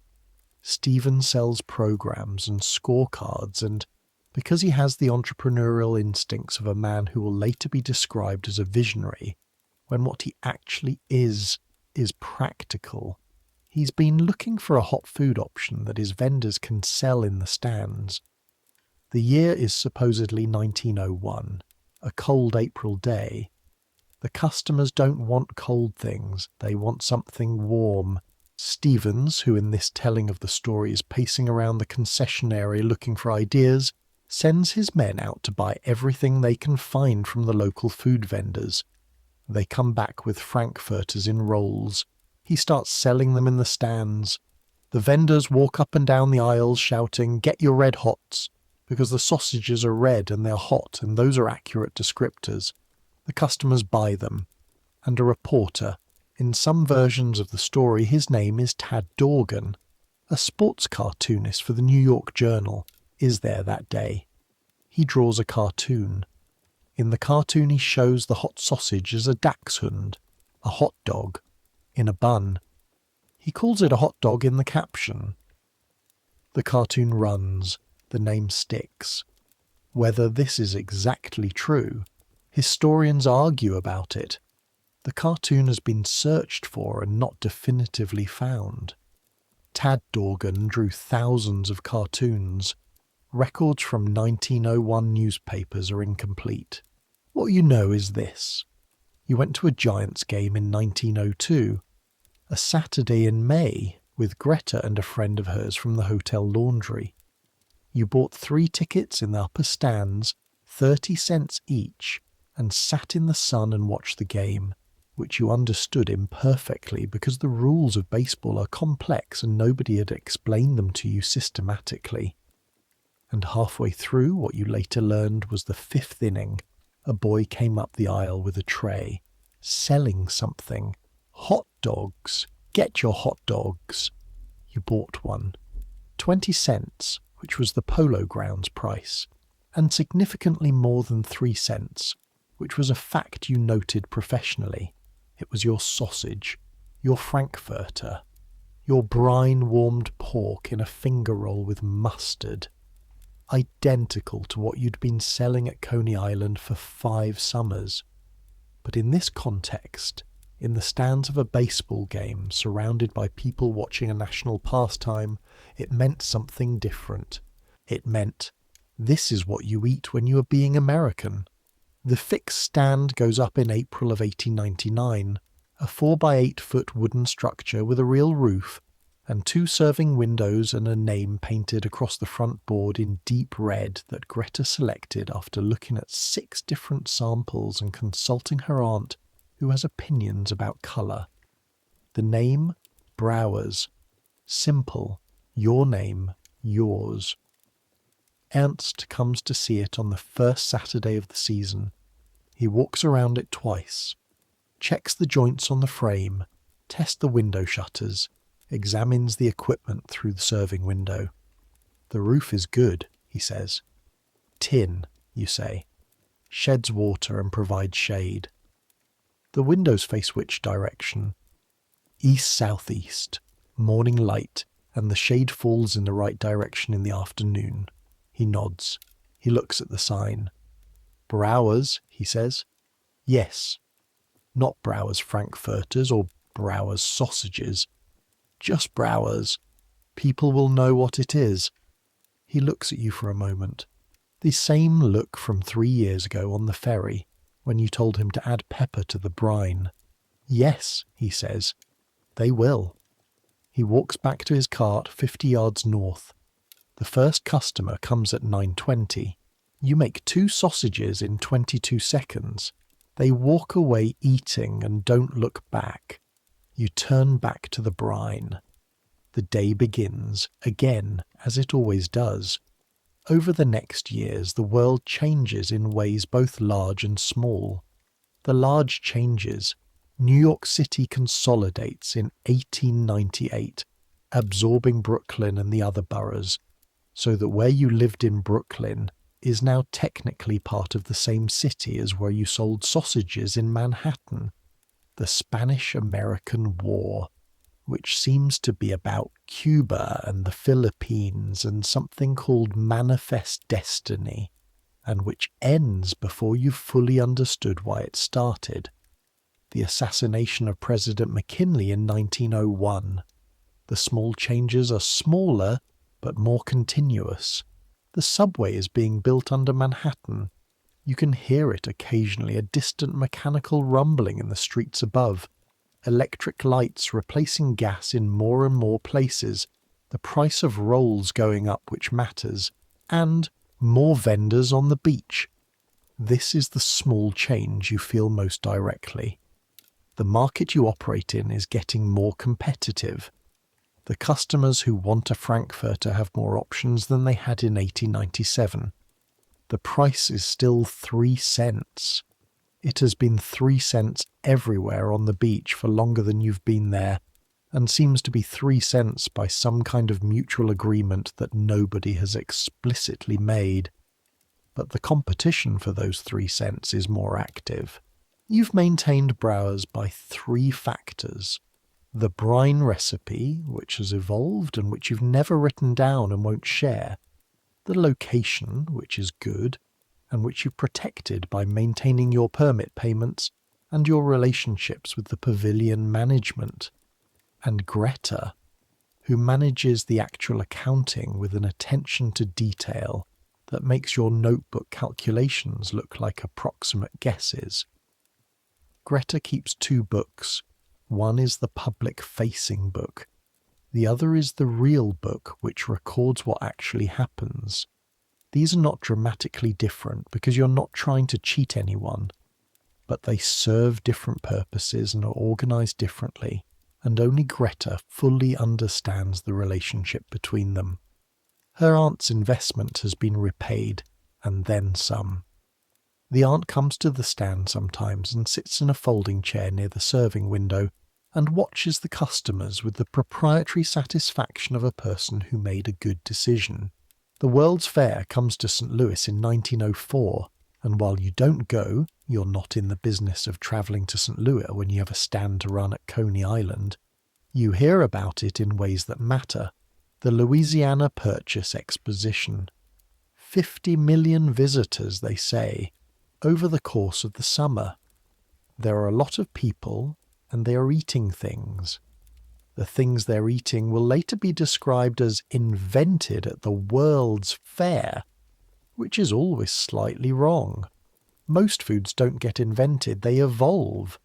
Speaker 1: Stephen sells programs and scorecards, and because he has the entrepreneurial instincts of a man who will later be described as a visionary, when what he actually is practical, he's been looking for a hot food option that his vendors can sell in the stands. The year is supposedly 1901, a cold April day. The customers don't want cold things, they want something warm. Stevens, who in this telling of the story is pacing around the concession area looking for ideas, sends his men out to buy everything they can find from the local food vendors. They come back with frankfurters in rolls. He starts selling them in the stands. The vendors walk up and down the aisles shouting, "Get your red hots," because the sausages are red and they're hot, and those are accurate descriptors. The customers buy them. And a reporter, in some versions of the story his name is Tad Dorgan, a sports cartoonist for the New York Journal, is there that day. He draws a cartoon. In the cartoon he shows the hot sausage as a dachshund, a hot dog, in a bun. He calls it a hot dog in the caption. The cartoon runs, the name sticks. Whether this is exactly true, historians argue about it. The cartoon has been searched for and not definitively found. Tad Dorgan drew thousands of cartoons. Records from 1901 newspapers are incomplete. What you know is this. You went to a Giants game in 1902, a Saturday in May, with Greta and a friend of hers from the hotel laundry. You bought 3 tickets in the upper stands, 30 cents each, and sat in the sun and watched the game, which you understood imperfectly because the rules of baseball are complex and nobody had explained them to you systematically. And halfway through, what you later learned was the fifth inning. A boy came up the aisle with a tray, selling something. Hot dogs! Get your hot dogs! You bought one. 20 cents, which was the Polo Grounds price, and significantly more than 3 cents, which was a fact you noted professionally. It was your sausage, your frankfurter, your brine-warmed pork in a finger roll with mustard, identical to what you'd been selling at Coney Island for 5 summers. But in this context, in the stands of a baseball game, surrounded by people watching a national pastime, it meant something different. It meant, this is what you eat when you are being American. The fixed stand goes up in April of 1899, a 4-by-8-foot wooden structure with a real roof, and 2 serving windows and a name painted across the front board in deep red that Greta selected after looking at 6 different samples and consulting her aunt, who has opinions about colour. The name, Browers. Simple. Your name, yours. Ernst comes to see it on the first Saturday of the season. He walks around it twice, checks the joints on the frame, tests the window shutters, examines the equipment through the serving window. The roof is good, he says. Tin, you say. Sheds water and provides shade. The windows face which direction? East-southeast, morning light, and the shade falls in the right direction in the afternoon. He nods. He looks at the sign. Browers, he says. Yes. Not Browers frankfurters or Browers sausages. Just Browers. People will know what it is. He looks at you for a moment. The same look from 3 years ago on the ferry, when you told him to add pepper to the brine. Yes, he says. They will. He walks back to his cart 50 yards north. The first customer comes at 9:20. You make 2 sausages in 22 seconds. They walk away eating and don't look back. You turn back to the brine. The day begins, again, as it always does. Over the next years, the world changes in ways both large and small. The large changes. New York City consolidates in 1898, absorbing Brooklyn and the other boroughs, so that where you lived in Brooklyn is now technically part of the same city as where you sold sausages in Manhattan. The Spanish-American War, which seems to be about Cuba and the Philippines and something called Manifest Destiny, and which ends before you've fully understood why it started. The assassination of President McKinley in 1901. The small changes are smaller, but more continuous. The subway is being built under Manhattan. You can hear it occasionally, a distant mechanical rumbling in the streets above. Electric lights replacing gas in more and more places, the price of rolls going up which matters, and more vendors on the beach. This is the small change you feel most directly. The market you operate in is getting more competitive. The customers who want a frankfurter have more options than they had in 1897. The price is still 3 cents. It has been 3 cents everywhere on the beach for longer than you've been there, and seems to be 3 cents by some kind of mutual agreement that nobody has explicitly made. But the competition for those 3 cents is more active. You've maintained Browers by 3 factors. The brine recipe, which has evolved and which you've never written down and won't share. The location, which is good, and which you've protected by maintaining your permit payments and your relationships with the pavilion management. And Greta, who manages the actual accounting with an attention to detail that makes your notebook calculations look like approximate guesses. Greta keeps 2 books. One is the public-facing book. The other is the real book, which records what actually happens. These are not dramatically different because you're not trying to cheat anyone. but they serve different purposes and are organised differently, and only Greta fully understands the relationship between them. Her aunt's investment has been repaid, and then some. The aunt comes to the stand sometimes and sits in a folding chair near the serving window and watches the customers with the proprietary satisfaction of a person who made a good decision. The World's Fair comes to St. Louis in 1904, and while you don't go, you're not in the business of travelling to St. Louis when you have a stand to run at Coney Island. You hear about it in ways that matter. The Louisiana Purchase Exposition. 50 million visitors, they say, over the course of the summer. There are a lot of people, and they are eating things. The things they're eating will later be described as invented at the World's Fair, which is always slightly wrong. Most foods don't get invented, they evolve.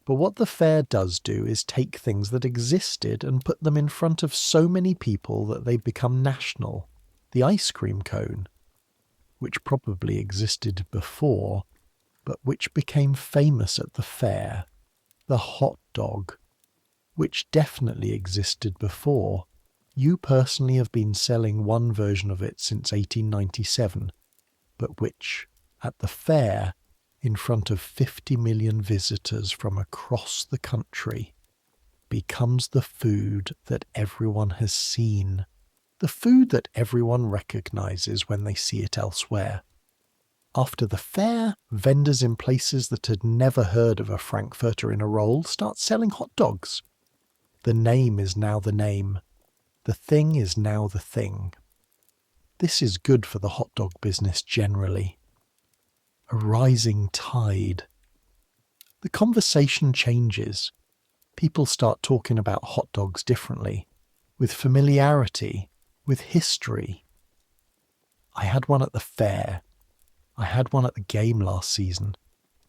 Speaker 1: But what the fair does do is take things that existed and put them in front of so many people that they become national. The ice cream cone, which probably existed before, but which became famous at the fair. The hot dog, which definitely existed before. You personally have been selling one version of it since 1897, but which, at the fair, in front of 50 million visitors from across the country, becomes the food that everyone has seen, the food that everyone recognizes when they see it elsewhere. After the fair, vendors in places that had never heard of a frankfurter in a roll start selling hot dogs. The name is now the name. The thing is now the thing. This is good for the hot dog business generally. A rising tide. The conversation changes. People start talking about hot dogs differently, with familiarity, with history. I had one at the fair. I had one at the game last season,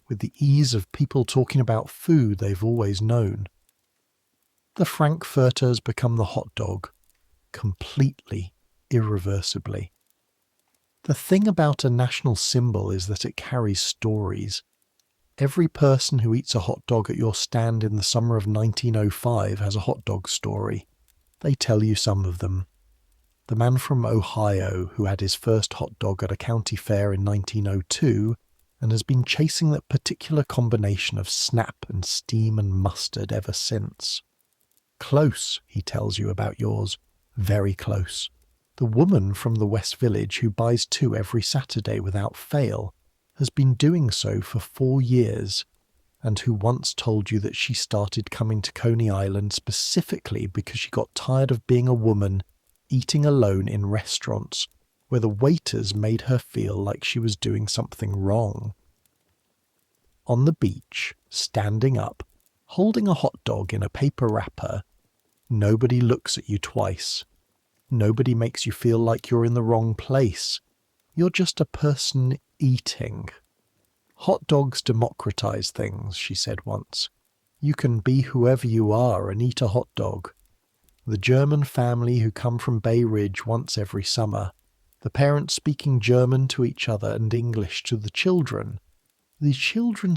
Speaker 1: with the ease of people talking about food they've always known. The frankfurter has become the hot dog, completely, irreversibly. The thing about a national symbol is that it carries stories. Every person who eats a hot dog at your stand in the summer of 1905 has a hot dog story. They tell you some of them. The man from Ohio who had his first hot dog at a county fair in 1902 and has been chasing that particular combination of snap and steam and mustard ever since. Close, he tells you about yours. Very close. The woman from the West Village who buys two every Saturday without fail has been doing so for 4 years, and who once told you that she started coming to Coney Island specifically because she got tired of being a woman eating alone in restaurants where the waiters made her feel like she was doing something wrong. On the beach, standing up, holding a hot dog in a paper wrapper, nobody looks at you twice. Nobody makes you feel like you're in the wrong place. You're just a person eating. Hot dogs democratize things, she said once. You can be whoever you are and eat a hot dog. The German family who come from Bay Ridge once every summer, the parents speaking German to each other and English to the children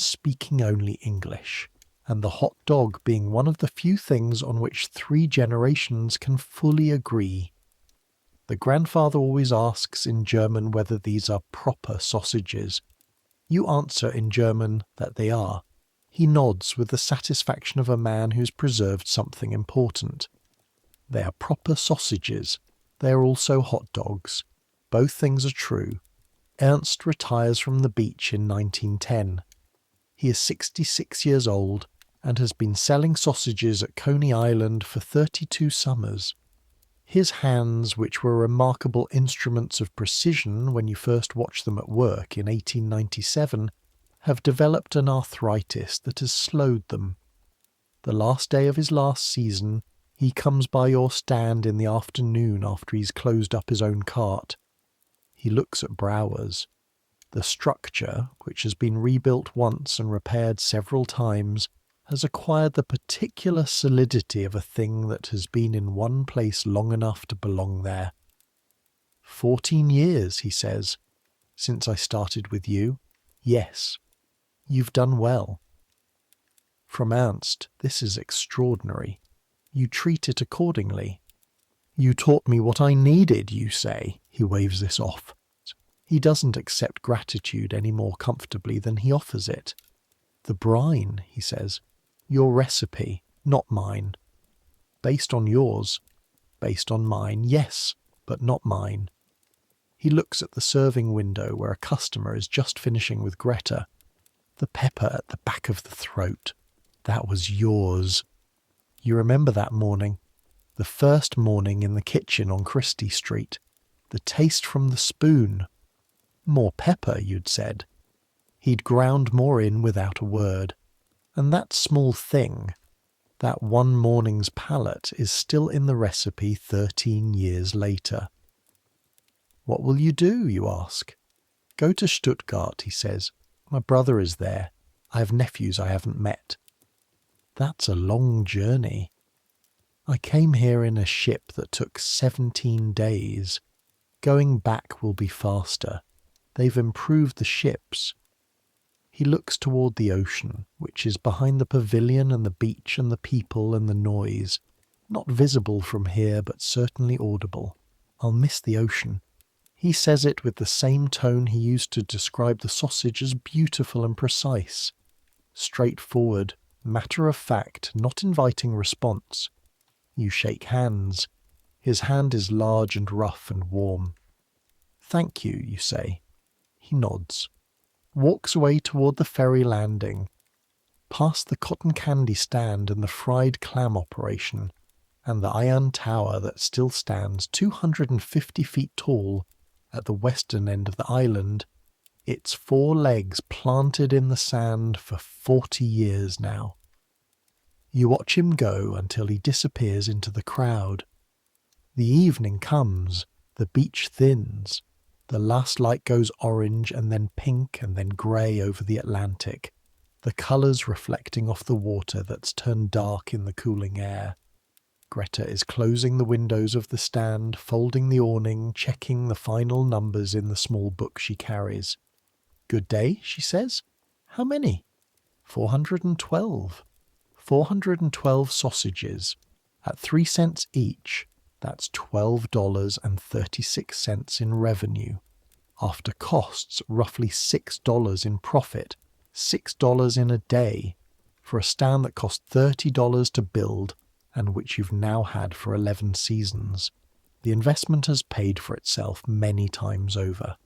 Speaker 1: speaking only English, and the hot dog being one of the few things on which 3 generations can fully agree. The grandfather always asks in German whether these are proper sausages. You answer in German that they are. He nods with the satisfaction of a man who's preserved something important. They are proper sausages. They are also hot dogs. Both things are true. Ernst retires from the beach in 1910. He is 66 years old and has been selling sausages at Coney Island for 32 summers. His hands, which were remarkable instruments of precision when you first watched them at work in 1897, have developed an arthritis that has slowed them. The last day of his last season, he comes by your stand in the afternoon after he's closed up his own cart. He looks at Brouwer's. The structure, which has been rebuilt once and repaired several times, has acquired the particular solidity of a thing that has been in one place long enough to belong there. 14 years, he says, since I started with you. Yes, You've done well. From Ernst, this is extraordinary. You treat it accordingly. You taught me what I needed, you say. He waves this off. He doesn't accept gratitude any more comfortably than he offers it. The brine, he says. Your recipe, not mine. Based on yours. Based on mine, yes, but not mine. He looks at the serving window where a customer is just finishing with Greta. The pepper at the back of the throat. That was yours. You remember that morning? The first morning in the kitchen on Christie Street. The taste from the spoon. More pepper, you'd said. He'd ground more in without a word. And that small thing, that one morning's palate, is still in the recipe 13 years later. What will you do, you ask? Go to Stuttgart, he says. My brother is there. I have nephews I haven't met. That's a long journey. I came here in a ship that took 17 days. Going back will be faster. They've improved the ships. He looks toward the ocean, which is behind the pavilion and the beach and the people and the noise. Not visible from here, but certainly audible. I'll miss the ocean. He says it with the same tone he used to describe the sausage as beautiful and precise. Straightforward, matter-of-fact, not inviting response. You shake hands. His hand is large and rough and warm. Thank you, you say. He nods. Walks away toward the ferry landing, past the cotton candy stand and the fried clam operation, and the iron tower that still stands 250 feet tall at the western end of the island, its 4 legs planted in the sand for 40 years now. You watch him go until he disappears into the crowd. The evening comes, the beach thins, the last light goes orange and then pink and then grey over the Atlantic, the colours reflecting off the water that's turned dark in the cooling air. Greta is closing the windows of the stand, folding the awning, checking the final numbers in the small book she carries. Good day, she says. How many? 412. 412 sausages. At 3 cents each, that's $12.36 in revenue. After costs, roughly $6 in profit, $6 in a day, for a stand that cost $30 to build and which you've now had for 11 seasons. The investment has paid for itself many times over.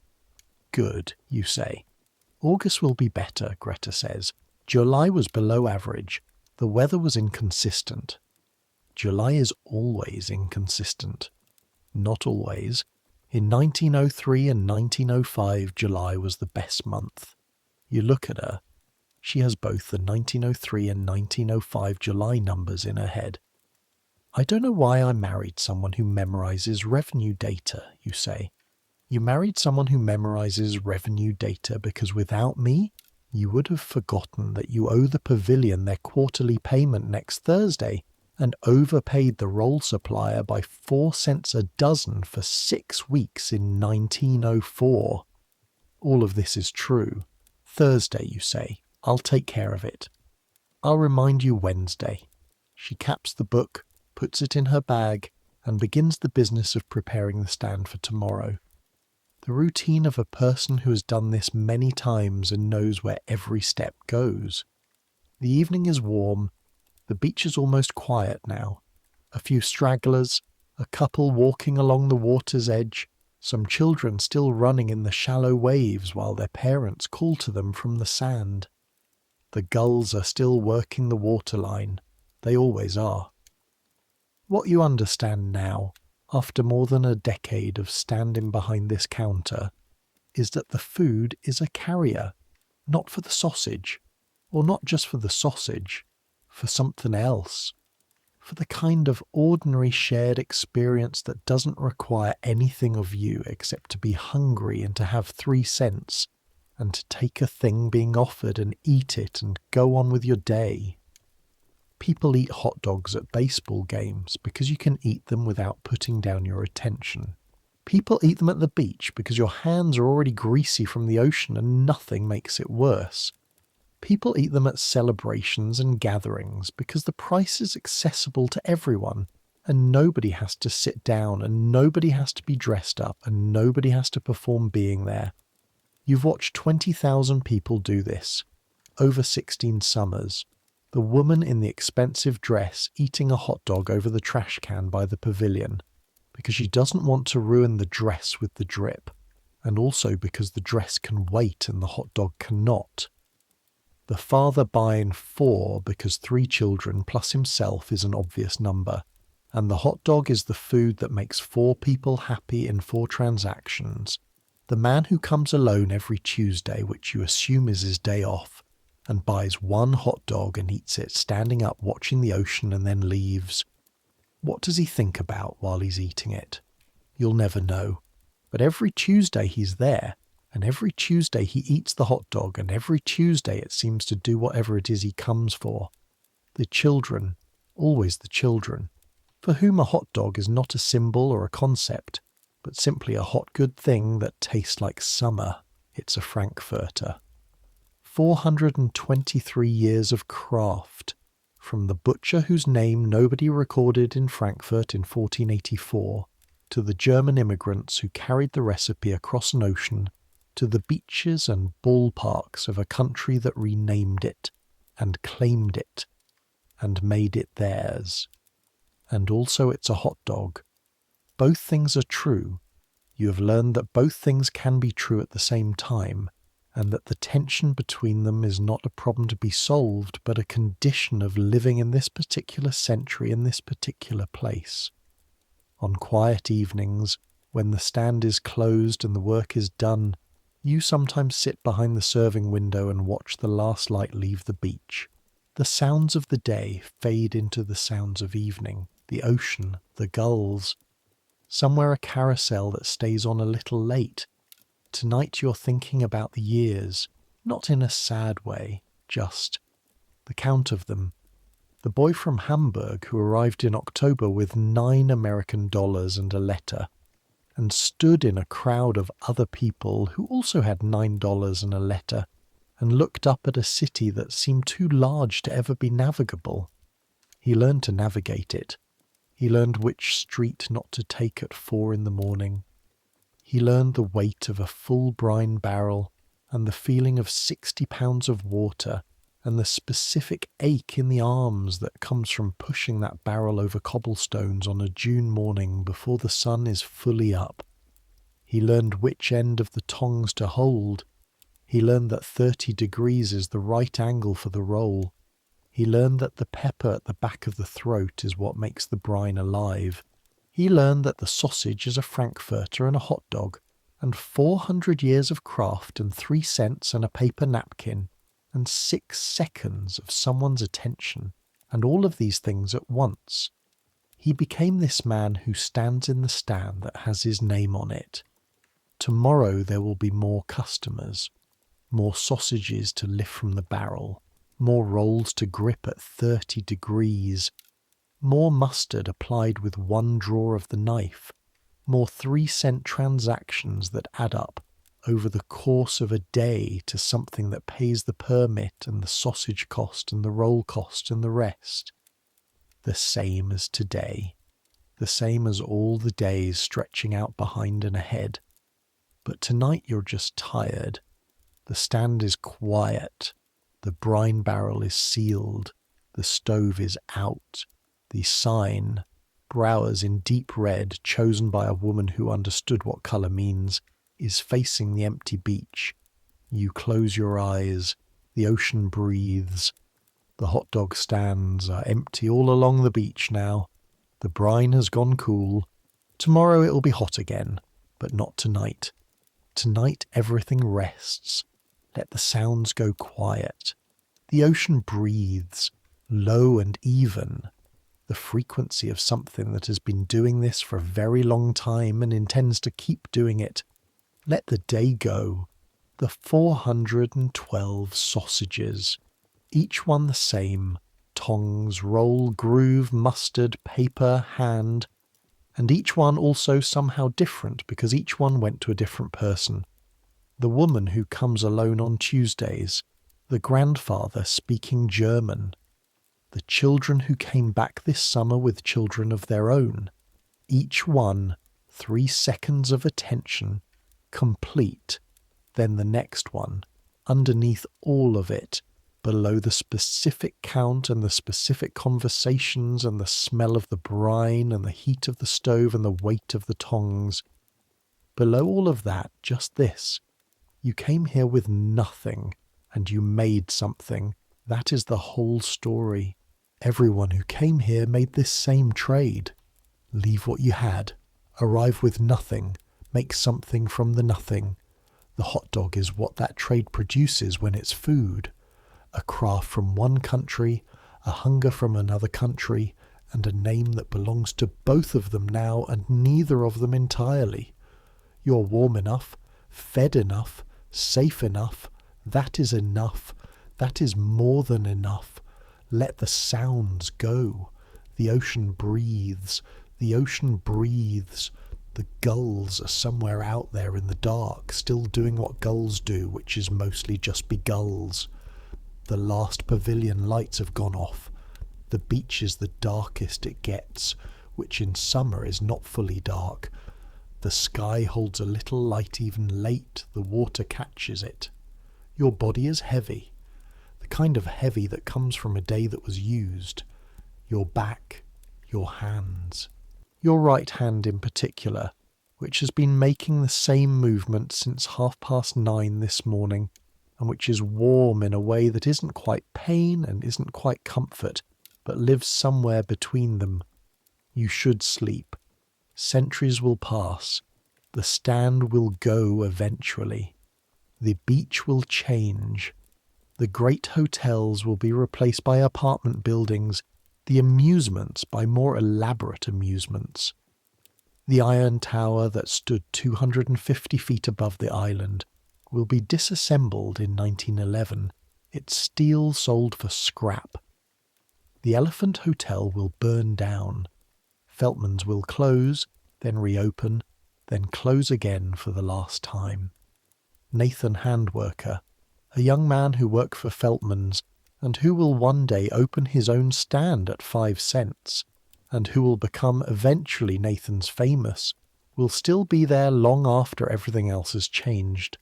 Speaker 1: Good, you say. August will be better, Greta says. July was below average. The weather was inconsistent. July is always inconsistent. Not always. In 1903 and 1905, July was the best month. You look at her. She has both the 1903 and 1905 July numbers in her head. I don't know why I married someone who memorizes revenue data, you say. You married someone who memorizes revenue data because without me, you would have forgotten that you owe the pavilion their quarterly payment next Thursday and overpaid the roll supplier by 4 cents a dozen for 6 weeks in 1904. All of this is true. Thursday, you say. I'll take care of it. I'll remind you Wednesday. She caps the book, puts it in her bag, and begins the business of preparing the stand for tomorrow. The routine of a person who has done this many times and knows where every step goes. The evening is warm. The beach is almost quiet now. A few stragglers, a couple walking along the water's edge, some children still running in the shallow waves while their parents call to them from the sand. The gulls are still working the waterline. They always are. What you understand now, after more than a decade of standing behind this counter, is that the food is a carrier, not for the sausage, or not just for the sausage, for something else, for the kind of ordinary shared experience that doesn't require anything of you except to be hungry and to have 3 cents, and to take a thing being offered and eat it and go on with your day. People eat hot dogs at baseball games because you can eat them without putting down your attention. People eat them at the beach because your hands are already greasy from the ocean and nothing makes it worse. People eat them at celebrations and gatherings because the price is accessible to everyone, and nobody has to sit down, and nobody has to be dressed up, and nobody has to perform being there. You've watched 20,000 people do this, over 16 summers. The woman in the expensive dress eating a hot dog over the trash can by the pavilion, because she doesn't want to ruin the dress with the drip, and also because the dress can wait and the hot dog cannot. The father buying 4 because 3 children plus himself is an obvious number, and the hot dog is the food that makes 4 people happy in 4 transactions. The man who comes alone every Tuesday, which you assume is his day off, and buys 1 hot dog and eats it standing up watching the ocean and then leaves. What does he think about while he's eating it? You'll never know. But every Tuesday he's there, and every Tuesday he eats the hot dog, and every Tuesday it seems to do whatever it is he comes for. The children, always the children, for whom a hot dog is not a symbol or a concept, but simply a hot good thing that tastes like summer. It's a frankfurter. 423 years of craft, from the butcher whose name nobody recorded in Frankfurt in 1484, to the German immigrants who carried the recipe across an ocean, to the beaches and ballparks of a country that renamed it, and claimed it, and made it theirs. And also it's a hot dog. Both things are true. You have learned that both things can be true at the same time, and that the tension between them is not a problem to be solved, but a condition of living in this particular century in this particular place. On quiet evenings, when the stand is closed and the work is done, you sometimes sit behind the serving window and watch the last light leave the beach. The sounds of the day fade into the sounds of evening, the ocean, the gulls. Somewhere a carousel that stays on a little late. Tonight you're thinking about the years, not in a sad way, just the count of them. The boy from Hamburg who arrived in October with $9 American and a letter, and stood in a crowd of other people who also had $9 and a letter, and looked up at a city that seemed too large to ever be navigable. He learned to navigate it. He learned which street not to take at 4 a.m. He learned the weight of a full brine barrel, and the feeling of 60 pounds of water, and the specific ache in the arms that comes from pushing that barrel over cobblestones on a June morning before the sun is fully up. He learned which end of the tongs to hold. He learned that 30 degrees is the right angle for the roll. He learned that the pepper at the back of the throat is what makes the brine alive. He learned that the sausage is a frankfurter and a hot dog, and 400 years of craft and 3 cents and a paper napkin, and 6 seconds of someone's attention, and all of these things at once. He became this man who stands in the stand that has his name on it. Tomorrow there will be more customers, more sausages to lift from the barrel, more rolls to grip at 30 degrees, more mustard applied with 1 draw of the knife, more 3-cent transactions that add up over the course of a day to something that pays the permit and the sausage cost and the roll cost and the rest. The same as today, the same as all the days stretching out behind and ahead. But tonight you're just tired. The stand is quiet. The brine barrel is sealed. The stove is out. The sign, Browers in deep red, chosen by a woman who understood what colour means, is facing the empty beach. You close your eyes. The ocean breathes. The hot dog stands are empty all along the beach now. The brine has gone cool. Tomorrow it will be hot again, but not tonight. Tonight everything rests. Let the sounds go quiet. The ocean breathes, low and even. The frequency of something that has been doing this for a very long time and intends to keep doing it. Let the day go. The 412 sausages. Each one the same. Tongs, roll, groove, mustard, paper, hand. And each one also somehow different because each one went to a different person. The woman who comes alone on Tuesdays. the grandfather speaking German, the children who came back this summer with children of their own, each one 3 seconds of attention, complete, then the next one, underneath all of it, below the specific count and the specific conversations and the smell of the brine and the heat of the stove and the weight of the tongs. Below all of that, just this. You came here with nothing, and you made something. That is the whole story. Everyone who came here made this same trade. Leave what you had. Arrive with nothing. Make something from the nothing. The hot dog is what that trade produces when it's food. A craft from one country, a hunger from another country, and a name that belongs to both of them now and neither of them entirely. You're warm enough, fed enough, safe enough. That is enough. That is more than enough. Let the sounds go. The ocean breathes. The ocean breathes. The gulls are somewhere out there in the dark, still doing what gulls do, which is mostly just be gulls. The last pavilion lights have gone off. The beach is the darkest it gets, which in summer is not fully dark. The sky holds a little light even late, the water catches it. Your body is heavy, the kind of heavy that comes from a day that was used. Your back, your hands. Your right hand in particular, which has been making the same movement since 9:30 this morning, and which is warm in a way that isn't quite pain and isn't quite comfort, but lives somewhere between them. You should sleep. Centuries will pass. The stand will go eventually. The beach will change. The great hotels will be replaced by apartment buildings, the amusements by more elaborate amusements. The iron tower that stood 250 feet above the island will be disassembled in 1911, its steel sold for scrap. The Elephant Hotel will burn down. Feltman's will close, then reopen, then close again for the last time. Nathan Handworker, a young man who worked for Feltman's and who will one day open his own stand at 5 cents, and who will become eventually Nathan's famous, will still be there long after everything else has changed.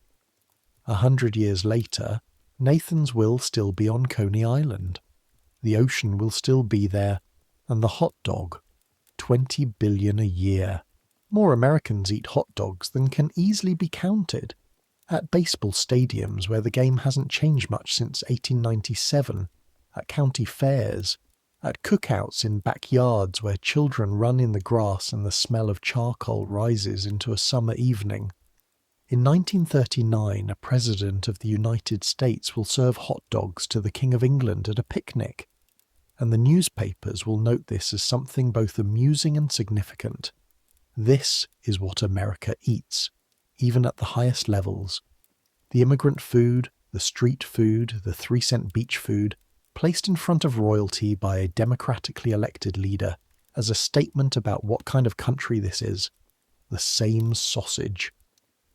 Speaker 1: 100 years later, Nathan's will still be on Coney Island. The ocean will still be there, and the hot dog, 20 billion a year. More Americans eat hot dogs than can easily be counted. At baseball stadiums where the game hasn't changed much since 1897, at county fairs, at cookouts in backyards where children run in the grass and the smell of charcoal rises into a summer evening. In 1939, a president of the United States will serve hot dogs to the King of England at a picnic, and the newspapers will note this as something both amusing and significant. This is what America eats, even at the highest levels. The immigrant food, the street food, the 3-cent beach food, placed in front of royalty by a democratically elected leader as a statement about what kind of country this is. The same sausage.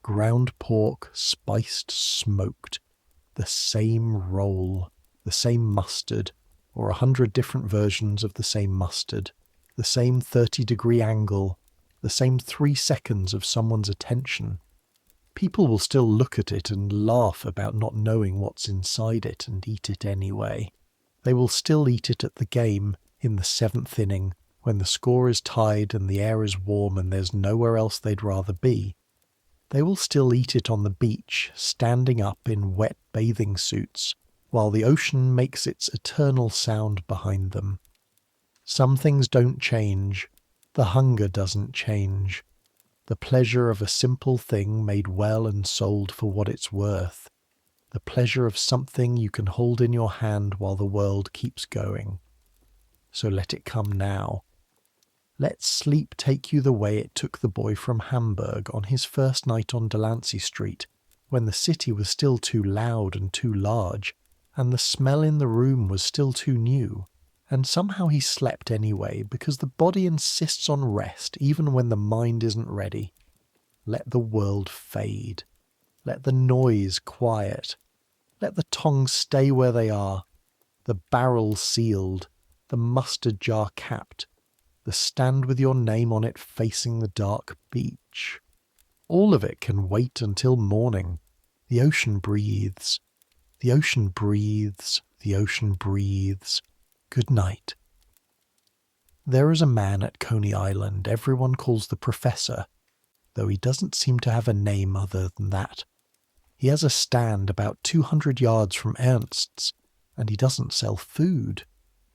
Speaker 1: Ground pork, spiced, smoked. The same roll. The same mustard, or 100 different versions of the same mustard. The same 30-degree angle. The same 3 seconds of someone's attention. People will still look at it and laugh about not knowing what's inside it and eat it anyway. They will still eat it at the game in the 7th inning, when the score is tied and the air is warm and there's nowhere else they'd rather be. They will still eat it on the beach, standing up in wet bathing suits, while the ocean makes its eternal sound behind them. Some things don't change. The hunger doesn't change. The pleasure of a simple thing made well and sold for what it's worth. The pleasure of something you can hold in your hand while the world keeps going. So let it come now. Let sleep take you the way it took the boy from Hamburg on his first night on Delancey Street, when the city was still too loud and too large, and the smell in the room was still too new. And somehow he slept anyway, because the body insists on rest even when the mind isn't ready. Let the world fade. Let the noise quiet. Let the tongs stay where they are, the barrel sealed, the mustard jar capped, the stand with your name on it facing the dark beach. All of it can wait until morning. The ocean breathes. The ocean breathes. The ocean breathes. Good night. There is a man at Coney Island everyone calls the Professor, though he doesn't seem to have a name other than that. He has a stand about 200 yards from Ernst's, and he doesn't sell food.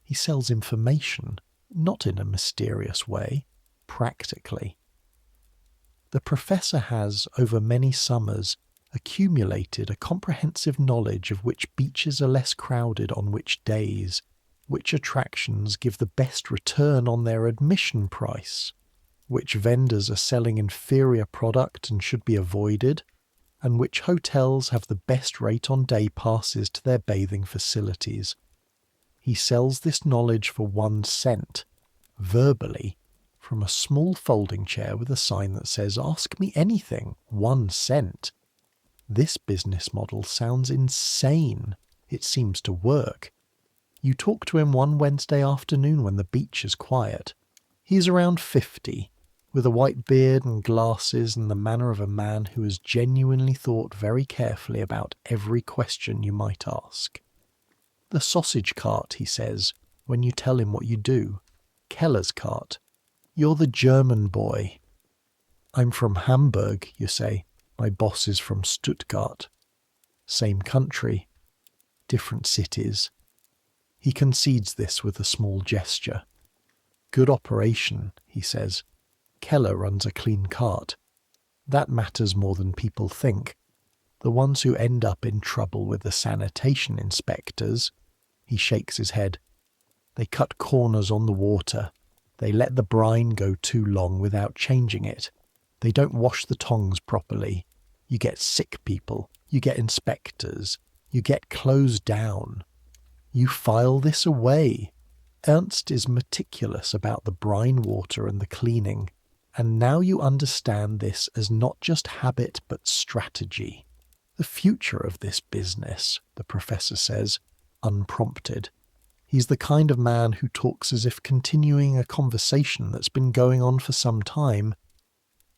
Speaker 1: He sells information, not in a mysterious way, practically. The Professor has, over many summers, accumulated a comprehensive knowledge of which beaches are less crowded on which days, which attractions give the best return on their admission price, which vendors are selling inferior product and should be avoided, and which hotels have the best rate on day passes to their bathing facilities. He sells this knowledge for 1 cent, verbally, from a small folding chair with a sign that says, "Ask me anything, 1 cent." This business model sounds insane. It seems to work. You talk to him one Wednesday afternoon when the beach is quiet. He's around 50, with a white beard and glasses and the manner of a man who has genuinely thought very carefully about every question you might ask. The sausage cart, he says, when you tell him what you do. Keller's cart. You're the German boy. I'm from Hamburg, you say. My boss is from Stuttgart. Same country. Different cities. He concedes this with a small gesture. Good operation, he says. Keller runs a clean cart. That matters more than people think. The ones who end up in trouble with the sanitation inspectors, he shakes his head. They cut corners on the water. They let the brine go too long without changing it. They don't wash the tongs properly. You get sick people. You get inspectors. You get closed down. You file this away. Ernst is meticulous about the brine water and the cleaning. And now you understand this as not just habit but strategy. The future of this business, the Professor says, unprompted. He's the kind of man who talks as if continuing a conversation that's been going on for some time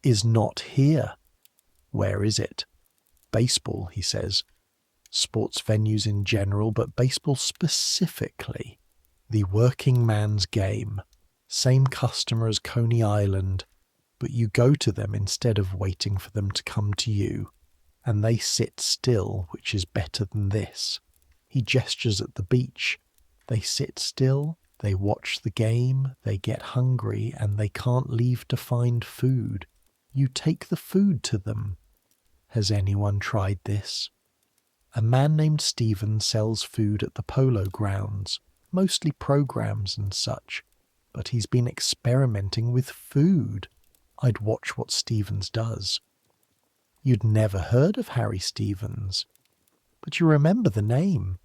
Speaker 1: is not here. Where is it? Baseball, he says. Sports venues in general, but baseball specifically. The working man's game. Same customer as Coney Island, but you go to them instead of waiting for them to come to you, and they sit still, which is better than this. He gestures at the beach. They sit still, they watch the game, they get hungry, and they can't leave to find food. You take the food to them. Has anyone tried this? A man named Stephen sells food at the polo grounds, mostly programs and such, but he's been experimenting with food. I'd watch what Stevens does. You'd never heard of Harry Stevens, but you remember the name.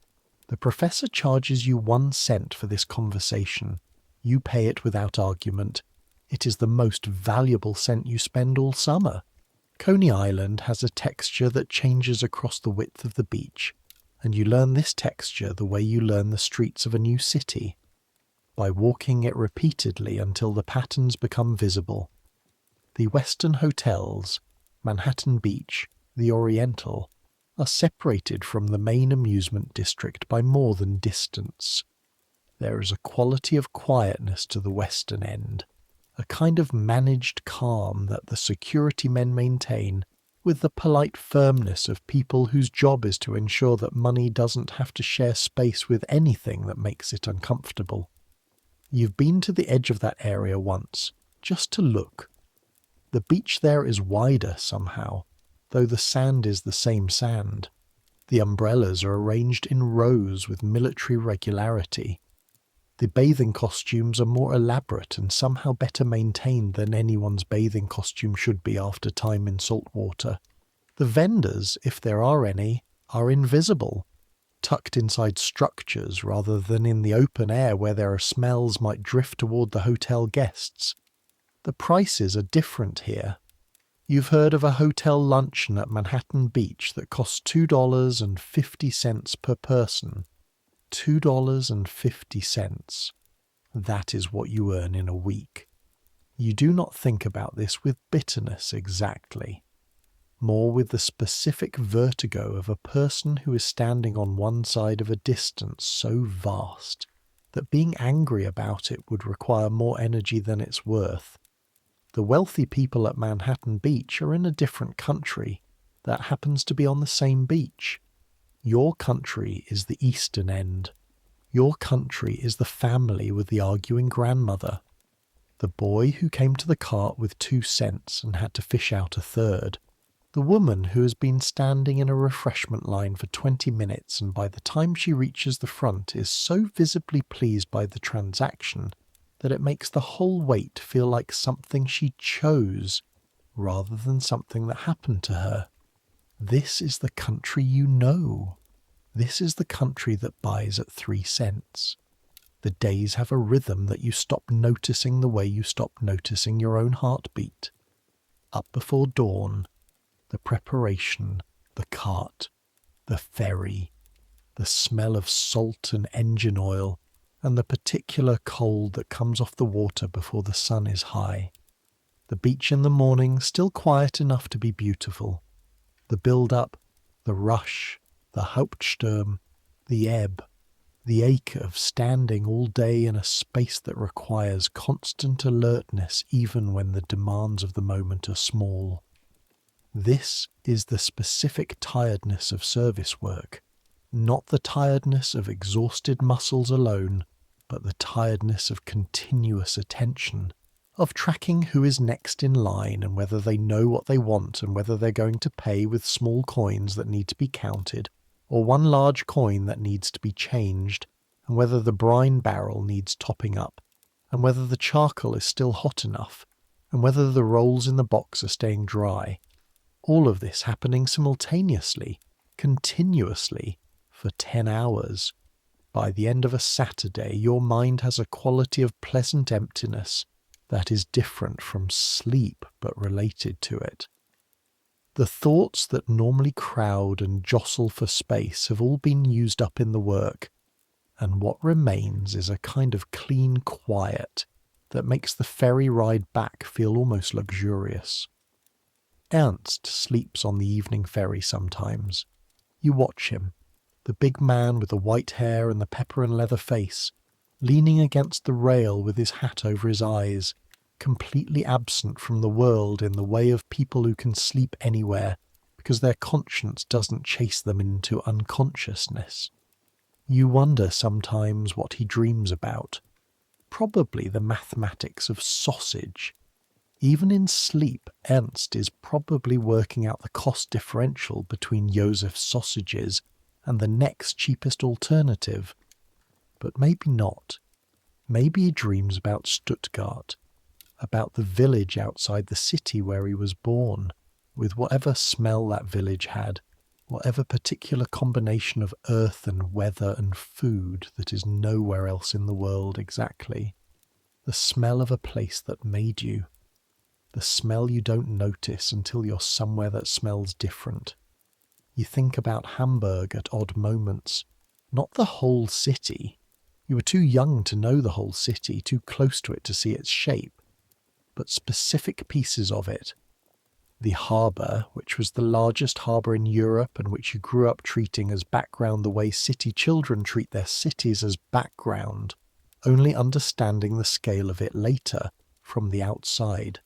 Speaker 1: The Professor charges you 1 cent for this conversation. You pay it without argument. It is the most valuable cent you spend all summer. Coney Island has a texture that changes across the width of the beach, and you learn this texture the way you learn the streets of a new city, by walking it repeatedly until the patterns become visible. The Western hotels, Manhattan Beach, the Oriental, are separated from the main amusement district by more than distance. There is a quality of quietness to the western end, a kind of managed calm that the security men maintain with the polite firmness of people whose job is to ensure that money doesn't have to share space with anything that makes it uncomfortable. You've been to the edge of that area once, just to look. The beach there is wider somehow, though the sand is the same sand. The umbrellas are arranged in rows with military regularity. The bathing costumes are more elaborate and somehow better maintained than anyone's bathing costume should be after time in salt water. The vendors, if there are any, are invisible, tucked inside structures rather than in the open air where their smells might drift toward the hotel guests. The prices are different here. You've heard of a hotel luncheon at Manhattan Beach that costs $2.50 per person. $2.50. That is what you earn in a week. You do not think about this with bitterness exactly, more with the specific vertigo of a person who is standing on one side of a distance so vast that being angry about it would require more energy than it's worth. The wealthy people at Manhattan Beach are in a different country that happens to be on the same beach. Your country is the Eastern End. Your country is the family with the arguing grandmother. The boy who came to the cart with 2 cents and had to fish out a third. The woman who has been standing in a refreshment line for 20 minutes and by the time she reaches the front is so visibly pleased by the transaction that it makes the whole wait feel like something she chose rather than something that happened to her. This is the country you know. This is the country that buys at 3 cents. The days have a rhythm that you stop noticing the way you stop noticing your own heartbeat. Up before dawn, the preparation, the cart, the ferry, the smell of salt and engine oil, and the particular cold that comes off the water before the sun is high. The beach in the morning still quiet enough to be beautiful. The build-up, the rush, the Hauptsturm, the ebb, the ache of standing all day in a space that requires constant alertness even when the demands of the moment are small. This is the specific tiredness of service work, not the tiredness of exhausted muscles alone, but the tiredness of continuous attention, of tracking who is next in line and whether they know what they want and whether they're going to pay with small coins that need to be counted, or one large coin that needs to be changed, and whether the brine barrel needs topping up, and whether the charcoal is still hot enough, and whether the rolls in the box are staying dry. All of this happening simultaneously, continuously, for 10 hours. By the end of a Saturday, your mind has a quality of pleasant emptiness that is different from sleep but related to it. The thoughts that normally crowd and jostle for space have all been used up in the work, and what remains is a kind of clean quiet that makes the ferry ride back feel almost luxurious. Ernst sleeps on the evening ferry sometimes. You watch him, the big man with the white hair and the pepper and leather face, leaning against the rail with his hat over his eyes, completely absent from the world in the way of people who can sleep anywhere because their conscience doesn't chase them into unconsciousness. You wonder sometimes what he dreams about. Probably the mathematics of sausage. Even in sleep, Ernst is probably working out the cost differential between Josef's sausages and the next cheapest alternative. But maybe not. Maybe he dreams about Stuttgart, about the village outside the city where he was born, with whatever smell that village had, whatever particular combination of earth and weather and food that is nowhere else in the world exactly. The smell of a place that made you. The smell you don't notice until you're somewhere that smells different. You think about Hamburg at odd moments, not the whole city. You were too young to know the whole city, too close to it to see its shape, but specific pieces of it. The harbour, which was the largest harbour in Europe and which you grew up treating as background the way city children treat their cities as background, only understanding the scale of it later, from the outside.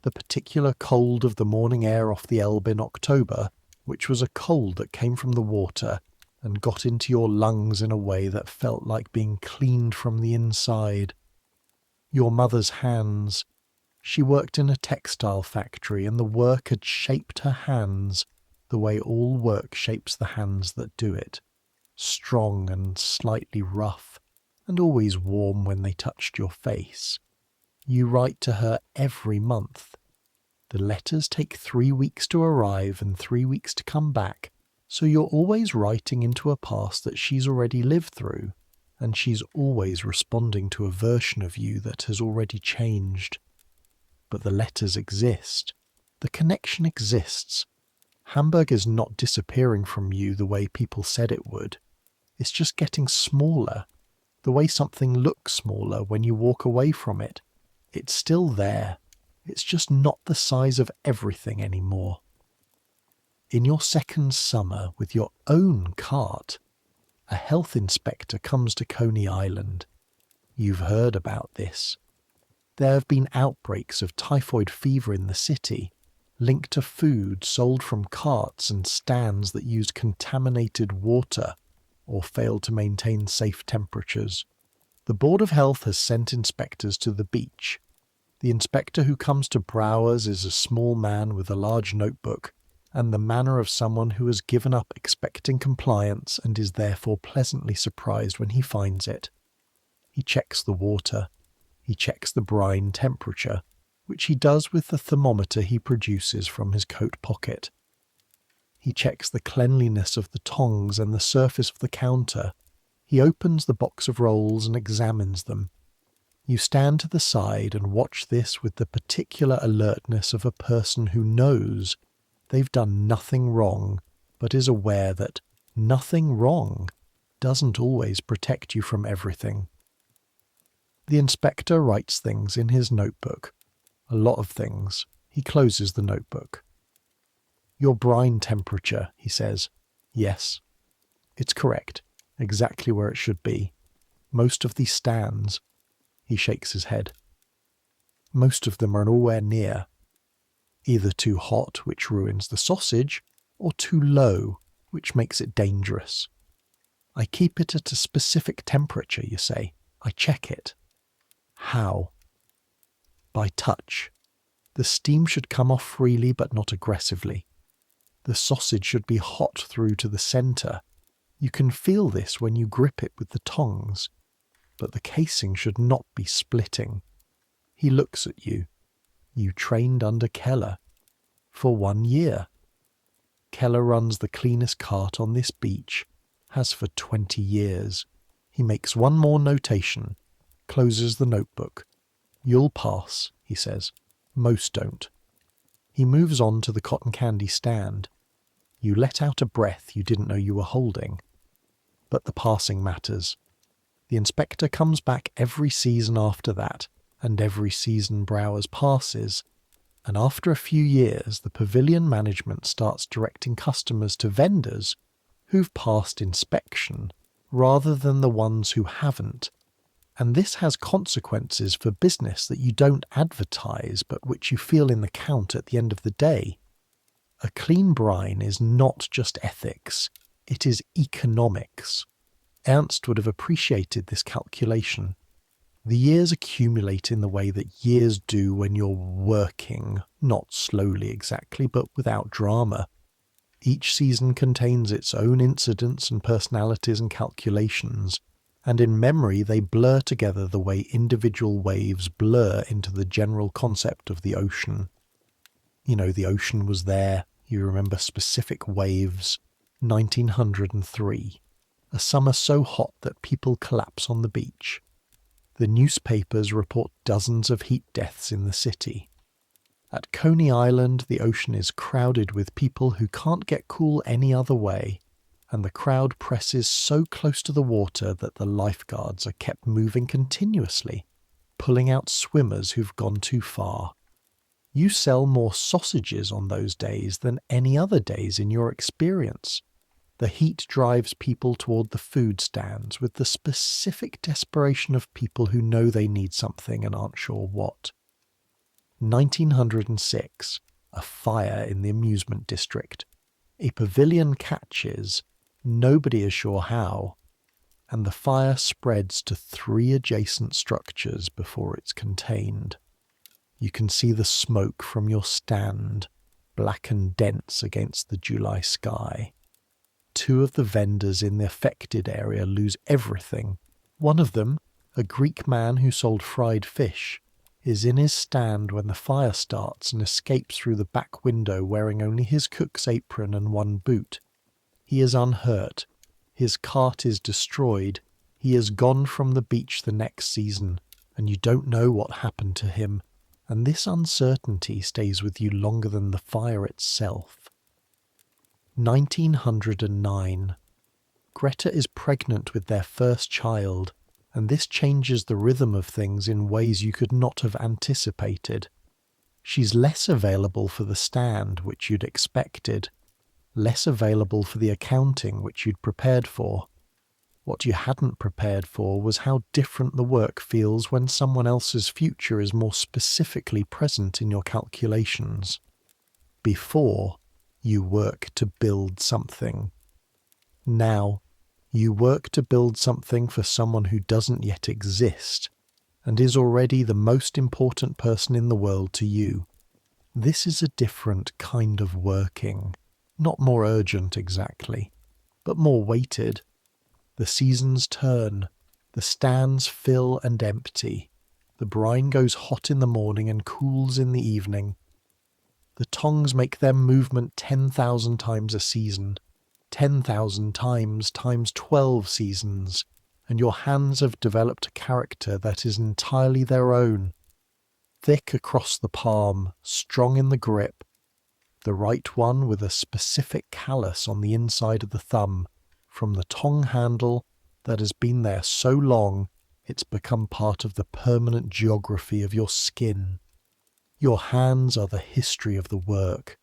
Speaker 1: The particular cold of the morning air off the Elbe in October, which was a cold that came from the water and got into your lungs in a way that felt like being cleaned from the inside. Your mother's hands. She worked in a textile factory, and the work had shaped her hands the way all work shapes the hands that do it. Strong and slightly rough, and always warm when they touched your face. You write to her every month. The letters take 3 weeks to arrive and 3 weeks to come back, so you're always writing into a past that she's already lived through, and she's always responding to a version of you that has already changed. But the letters exist. The connection exists. Hamburg is not disappearing from you the way people said it would. It's just getting smaller, the way something looks smaller when you walk away from it. It's still there. It's just not the size of everything anymore. In your second summer with your own cart, a health inspector comes to Coney Island. You've heard about this. There have been outbreaks of typhoid fever in the city, linked to food sold from carts and stands that used contaminated water or failed to maintain safe temperatures. The Board of Health has sent inspectors to the beach. The inspector who comes to Browers is a small man with a large notebook and the manner of someone who has given up expecting compliance and is therefore pleasantly surprised when he finds it. He checks the water. He checks the brine temperature, which he does with the thermometer he produces from his coat pocket. He checks the cleanliness of the tongs and the surface of the counter. He opens the box of rolls and examines them. You stand to the side and watch this with the particular alertness of a person who knows they've done nothing wrong, but is aware that nothing wrong doesn't always protect you from everything. The inspector writes things in his notebook. A lot of things. He closes the notebook. Your brine temperature, he says. Yes. It's correct. Exactly where it should be. Most of these stands. He shakes his head. Most of them are nowhere near. Either too hot, which ruins the sausage, or too low, which makes it dangerous. I keep it at a specific temperature, you say. I check it. How? By touch. The steam should come off freely but not aggressively. The sausage should be hot through to the centre. You can feel this when you grip it with the tongs. But the casing should not be splitting. He looks at you. You trained under Keller. For 1 year. Keller runs the cleanest cart on this beach, has for 20 years. He makes one more notation, closes the notebook. You'll pass, he says. Most don't. He moves on to the cotton candy stand. You let out a breath you didn't know you were holding. But the passing matters. The inspector comes back every season after that, and every season Browers passes, and after a few years the pavilion management starts directing customers to vendors who've passed inspection rather than the ones who haven't, and this has consequences for business that you don't advertise but which you feel in the count at the end of the day. A clean brine is not just ethics, it is economics. Ernst would have appreciated this calculation. The years accumulate in the way that years do when you're working, not slowly exactly, but without drama. Each season contains its own incidents and personalities and calculations, and in memory they blur together the way individual waves blur into the general concept of the ocean. You know, the ocean was there, you remember specific waves. 1903. A summer so hot that people collapse on the beach. The newspapers report dozens of heat deaths in the city. At Coney Island, the ocean is crowded with people who can't get cool any other way, and the crowd presses so close to the water that the lifeguards are kept moving continuously, pulling out swimmers who've gone too far. You sell more sausages on those days than any other days in your experience. The heat drives people toward the food stands with the specific desperation of people who know they need something and aren't sure what. 1906. A fire in the amusement district. A pavilion catches, nobody is sure how, and the fire spreads to 3 adjacent structures before it's contained. You can see the smoke from your stand, black and dense against the July sky. 2 of the vendors in the affected area lose everything. One of them, a Greek man who sold fried fish, is in his stand when the fire starts and escapes through the back window wearing only his cook's apron and 1 boot. He is unhurt. His cart is destroyed. He is gone from the beach the next season, and you don't know what happened to him, and this uncertainty stays with you longer than the fire itself. 1909. Greta is pregnant with their first child, and this changes the rhythm of things in ways you could not have anticipated. She's less available for the stand, which you'd expected, less available for the accounting, which you'd prepared for. What you hadn't prepared for was how different the work feels when someone else's future is more specifically present in your calculations. Before, you work to build something. Now, you work to build something for someone who doesn't yet exist, and is already the most important person in the world to you. This is a different kind of working, not more urgent exactly, but more weighted. The seasons turn, the stands fill and empty, the brine goes hot in the morning and cools in the evening. The tongs make their movement 10,000 times a season, 10,000 times 12 seasons, and your hands have developed a character that is entirely their own. Thick across the palm, strong in the grip, the right one with a specific callus on the inside of the thumb, from the tong handle that has been there so long it's become part of the permanent geography of your skin. Your hands are the history of the work.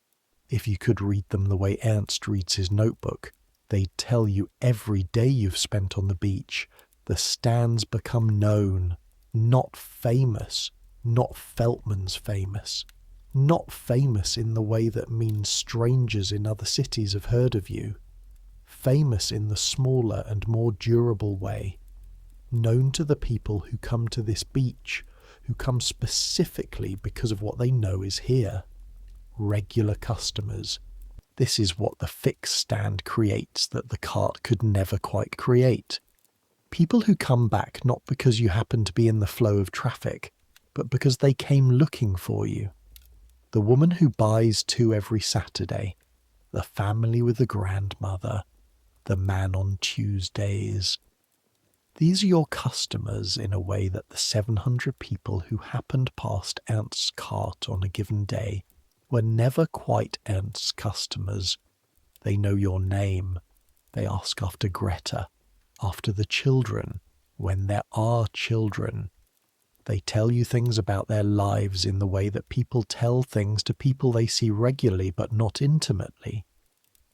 Speaker 1: If you could read them the way Ernst reads his notebook, they'd tell you every day you've spent on the beach. The stands become known, not famous, not Feltman's famous, not famous in the way that means strangers in other cities have heard of you, famous in the smaller and more durable way, known to the people who come to this beach, who come specifically because of what they know is here. Regular customers. This is what the fixed stand creates that the cart could never quite create. People who come back not because you happen to be in the flow of traffic, but because they came looking for you. The woman who buys two every Saturday, the family with the grandmother, the man on Tuesdays. These are your customers in a way that the 700 people who happened past Ernst's cart on a given day were never quite Ernst's customers. They know your name. They ask after Greta, after the children, when there are children. They tell you things about their lives in the way that people tell things to people they see regularly but not intimately.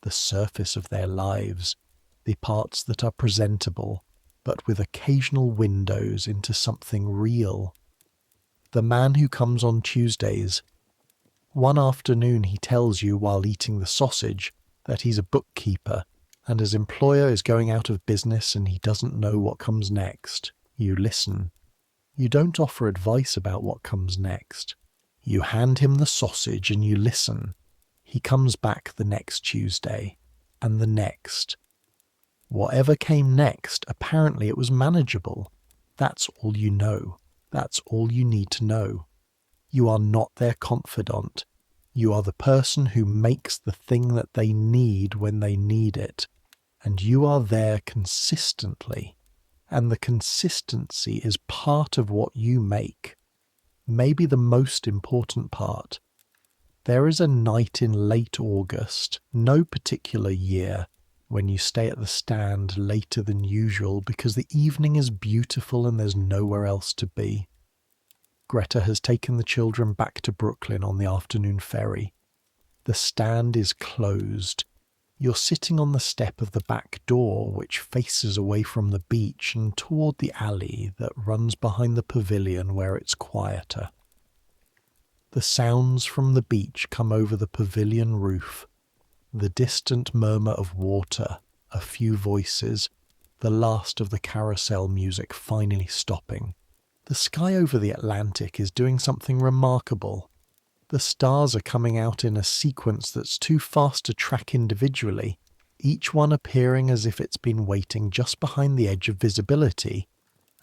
Speaker 1: The surface of their lives, the parts that are presentable, but with occasional windows into something real. The man who comes on Tuesdays. One afternoon he tells you while eating the sausage that he's a bookkeeper and his employer is going out of business and he doesn't know what comes next. You listen. You don't offer advice about what comes next. You hand him the sausage and you listen. He comes back the next Tuesday, and the next. Whatever came next, apparently it was manageable. That's all you know. That's all you need to know. You are not their confidant. You are the person who makes the thing that they need when they need it. And you are there consistently. And the consistency is part of what you make. Maybe the most important part. There is a night in late August, no particular year, when you stay at the stand later than usual because the evening is beautiful and there's nowhere else to be. Greta has taken the children back to Brooklyn on the afternoon ferry. The stand is closed. You're sitting on the step of the back door, which faces away from the beach and toward the alley that runs behind the pavilion where it's quieter. The sounds from the beach come over the pavilion roof. The distant murmur of water, a few voices, the last of the carousel music finally stopping. The sky over the Atlantic is doing something remarkable. The stars are coming out in a sequence that's too fast to track individually, each one appearing as if it's been waiting just behind the edge of visibility,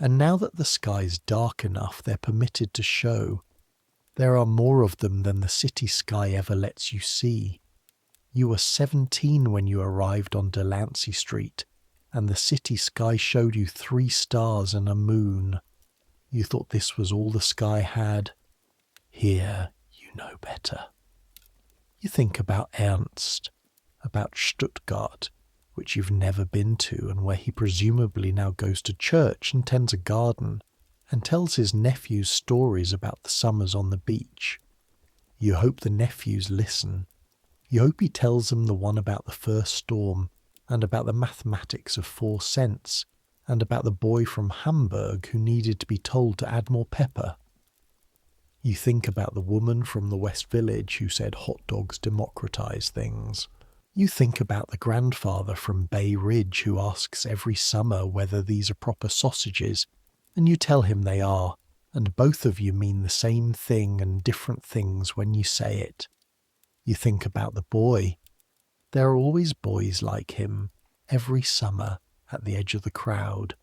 Speaker 1: and now that the sky's dark enough, they're permitted to show. There are more of them than the city sky ever lets you see. You were 17 when you arrived on Delancey Street, and the city sky showed you 3 stars and a moon. You thought this was all the sky had. Here you know better. You think about Ernst, about Stuttgart, which you've never been to and where he presumably now goes to church and tends a garden and tells his nephews stories about the summers on the beach. You hope the nephews listen. You hope he tells them the one about the first storm and about the mathematics of 4 cents and about the boy from Hamburg who needed to be told to add more pepper. You think about the woman from the West Village who said hot dogs democratize things. You think about the grandfather from Bay Ridge who asks every summer whether these are proper sausages, and you tell him they are, and both of you mean the same thing and different things when you say it. You think about the boy. There are always boys like him, every summer, at the edge of the crowd,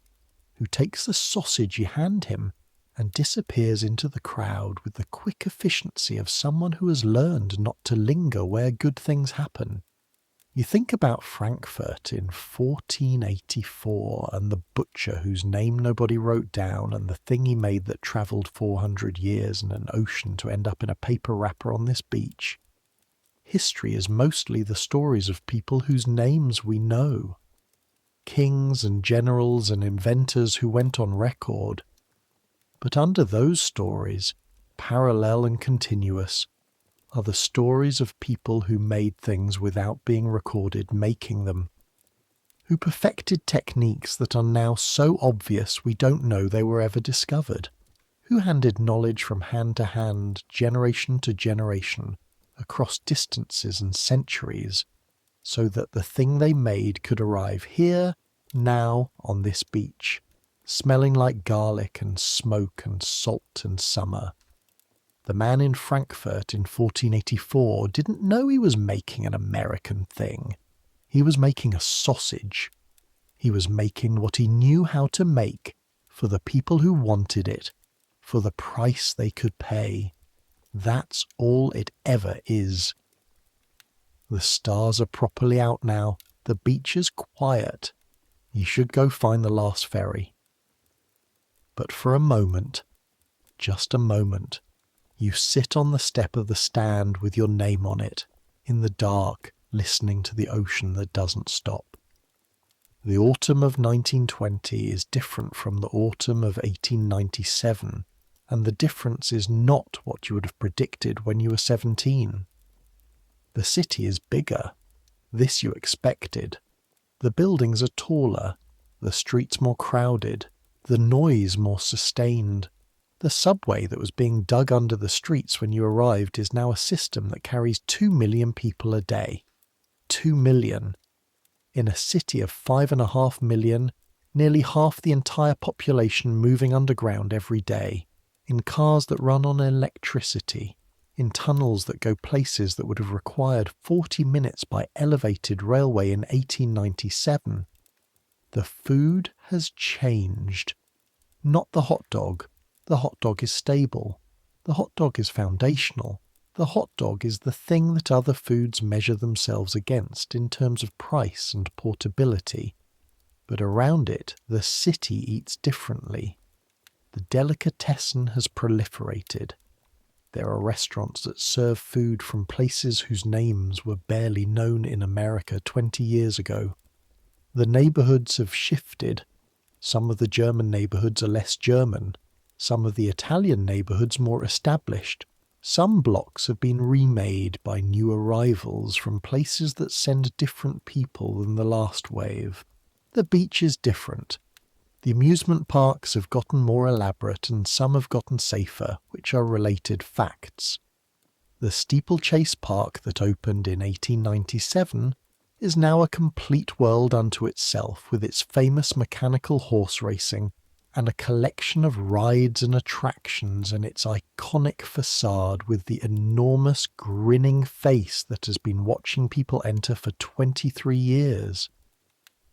Speaker 1: who takes the sausage you hand him and disappears into the crowd with the quick efficiency of someone who has learned not to linger where good things happen. You think about Frankfurt in 1484 and the butcher whose name nobody wrote down and the thing he made that travelled 400 years in an ocean to end up in a paper wrapper on this beach. History is mostly the stories of people whose names we know. Kings and generals and inventors who went on record. But under those stories, parallel and continuous, are the stories of people who made things without being recorded making them, who perfected techniques that are now so obvious we don't know they were ever discovered, who handed knowledge from hand to hand, generation to generation, across distances and centuries, so that the thing they made could arrive here, now, on this beach, smelling like garlic and smoke and salt and summer. The man in Frankfurt in 1484 didn't know he was making an American thing. He was making a sausage. He was making what he knew how to make for the people who wanted it, for the price they could pay. That's all it ever is. The stars are properly out now. The beach is quiet. You should go find the last ferry. But for a moment, just a moment, you sit on the step of the stand with your name on it, in the dark, listening to the ocean that doesn't stop. The autumn of 1920 is different from the autumn of 1897, and the difference is not what you would have predicted when you were 17. The city is bigger. This you expected. The buildings are taller, the streets more crowded, the noise more sustained. The subway that was being dug under the streets when you arrived is now a system that carries 2 million people a day. 2 million. In a city of 5.5 million, nearly half the entire population moving underground every day, in cars that run on electricity, in tunnels that go places that would have required 40 minutes by elevated railway in 1897. The food has changed. Not the hot dog. The hot dog is stable. The hot dog is foundational. The hot dog is the thing that other foods measure themselves against in terms of price and portability. But around it, the city eats differently. The delicatessen has proliferated. There are restaurants that serve food from places whose names were barely known in America 20 years ago. The neighbourhoods have shifted. Some of the German neighbourhoods are less German. Some of the Italian neighbourhoods more established. Some blocks have been remade by new arrivals from places that send different people than the last wave. The beach is different. The amusement parks have gotten more elaborate and some have gotten safer, which are related facts. The steeplechase park that opened in 1897 is now a complete world unto itself with its famous mechanical horse racing and a collection of rides and attractions and its iconic facade with the enormous grinning face that has been watching people enter for 23 years.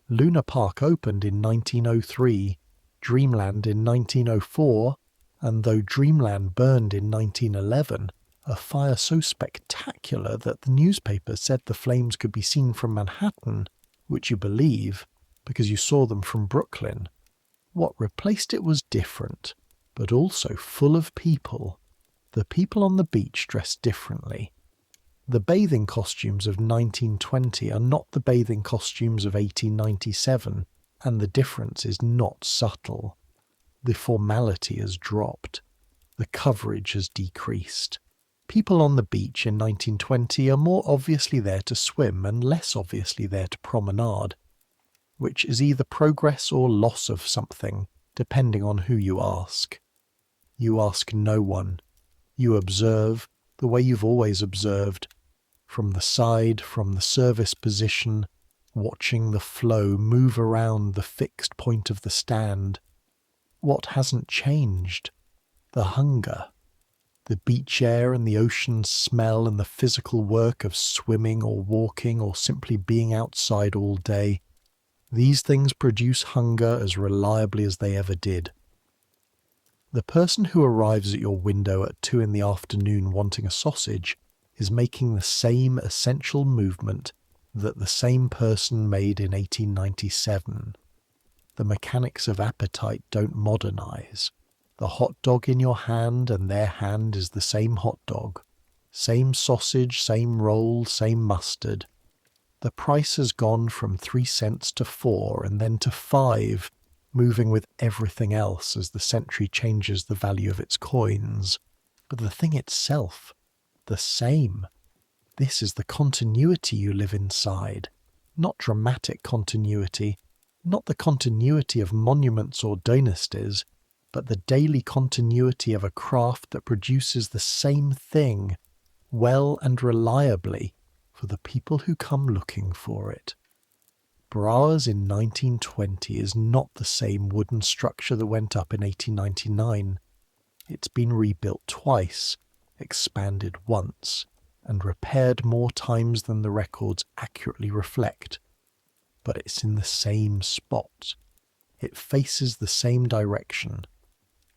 Speaker 1: Luna Park opened in 1903, Dreamland in 1904, and though Dreamland burned in 1911, a fire so spectacular that the newspapers said the flames could be seen from Manhattan, which you believe, because you saw them from Brooklyn. What replaced it was different, but also full of people. The people on the beach dress differently. The bathing costumes of 1920 are not the bathing costumes of 1897, and the difference is not subtle. The formality has dropped. The coverage has decreased. People on the beach in 1920 are more obviously there to swim and less obviously there to promenade, which is either progress or loss of something, depending on who you ask. You ask no one. You observe the way you've always observed, from the side, from the service position, watching the flow move around the fixed point of the stand. What hasn't changed? The hunger. The beach air and the ocean smell and the physical work of swimming or walking or simply being outside all day. These things produce hunger as reliably as they ever did. The person who arrives at your window at 2 p.m. wanting a sausage is making the same essential movement that the same person made in 1897. The mechanics of appetite don't modernize. The hot dog in your hand and their hand is the same hot dog. Same sausage, same roll, same mustard. The price has gone from 3 cents to 4 and then to 5, moving with everything else as the century changes the value of its coins. But the thing itself, the same. This is the continuity you live inside, not dramatic continuity, not the continuity of monuments or dynasties, but the daily continuity of a craft that produces the same thing, well and reliably, for the people who come looking for it. Bras in 1920 is not the same wooden structure that went up in 1899. It's been rebuilt twice, expanded once, and repaired more times than the records accurately reflect. But it's in the same spot. It faces the same direction.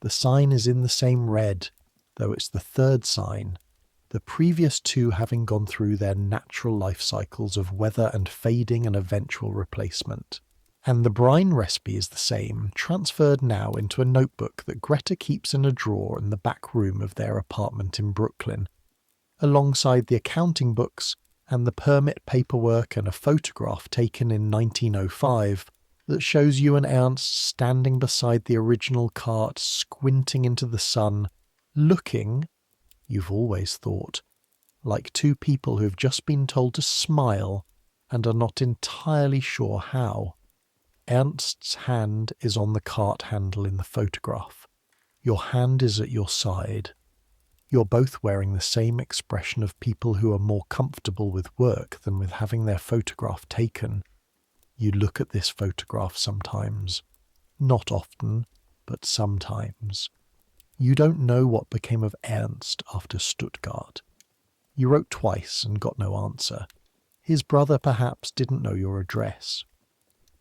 Speaker 1: The sign is in the same red, though it's the third sign, the previous 2 having gone through their natural life cycles of weather and fading and eventual replacement. And the brine recipe is the same, transferred now into a notebook that Greta keeps in a drawer in the back room of their apartment in Brooklyn, alongside the accounting books and the permit paperwork and a photograph taken in 1905 that shows you and Ernst standing beside the original cart, squinting into the sun, looking, you've always thought, like 2 people who've just been told to smile and are not entirely sure how. Ernst's hand is on the cart handle in the photograph. Your hand is at your side. You're both wearing the same expression of people who are more comfortable with work than with having their photograph taken. You look at this photograph sometimes. Not often, but sometimes. You don't know what became of Ernst after Stuttgart. You wrote twice and got no answer. His brother perhaps didn't know your address.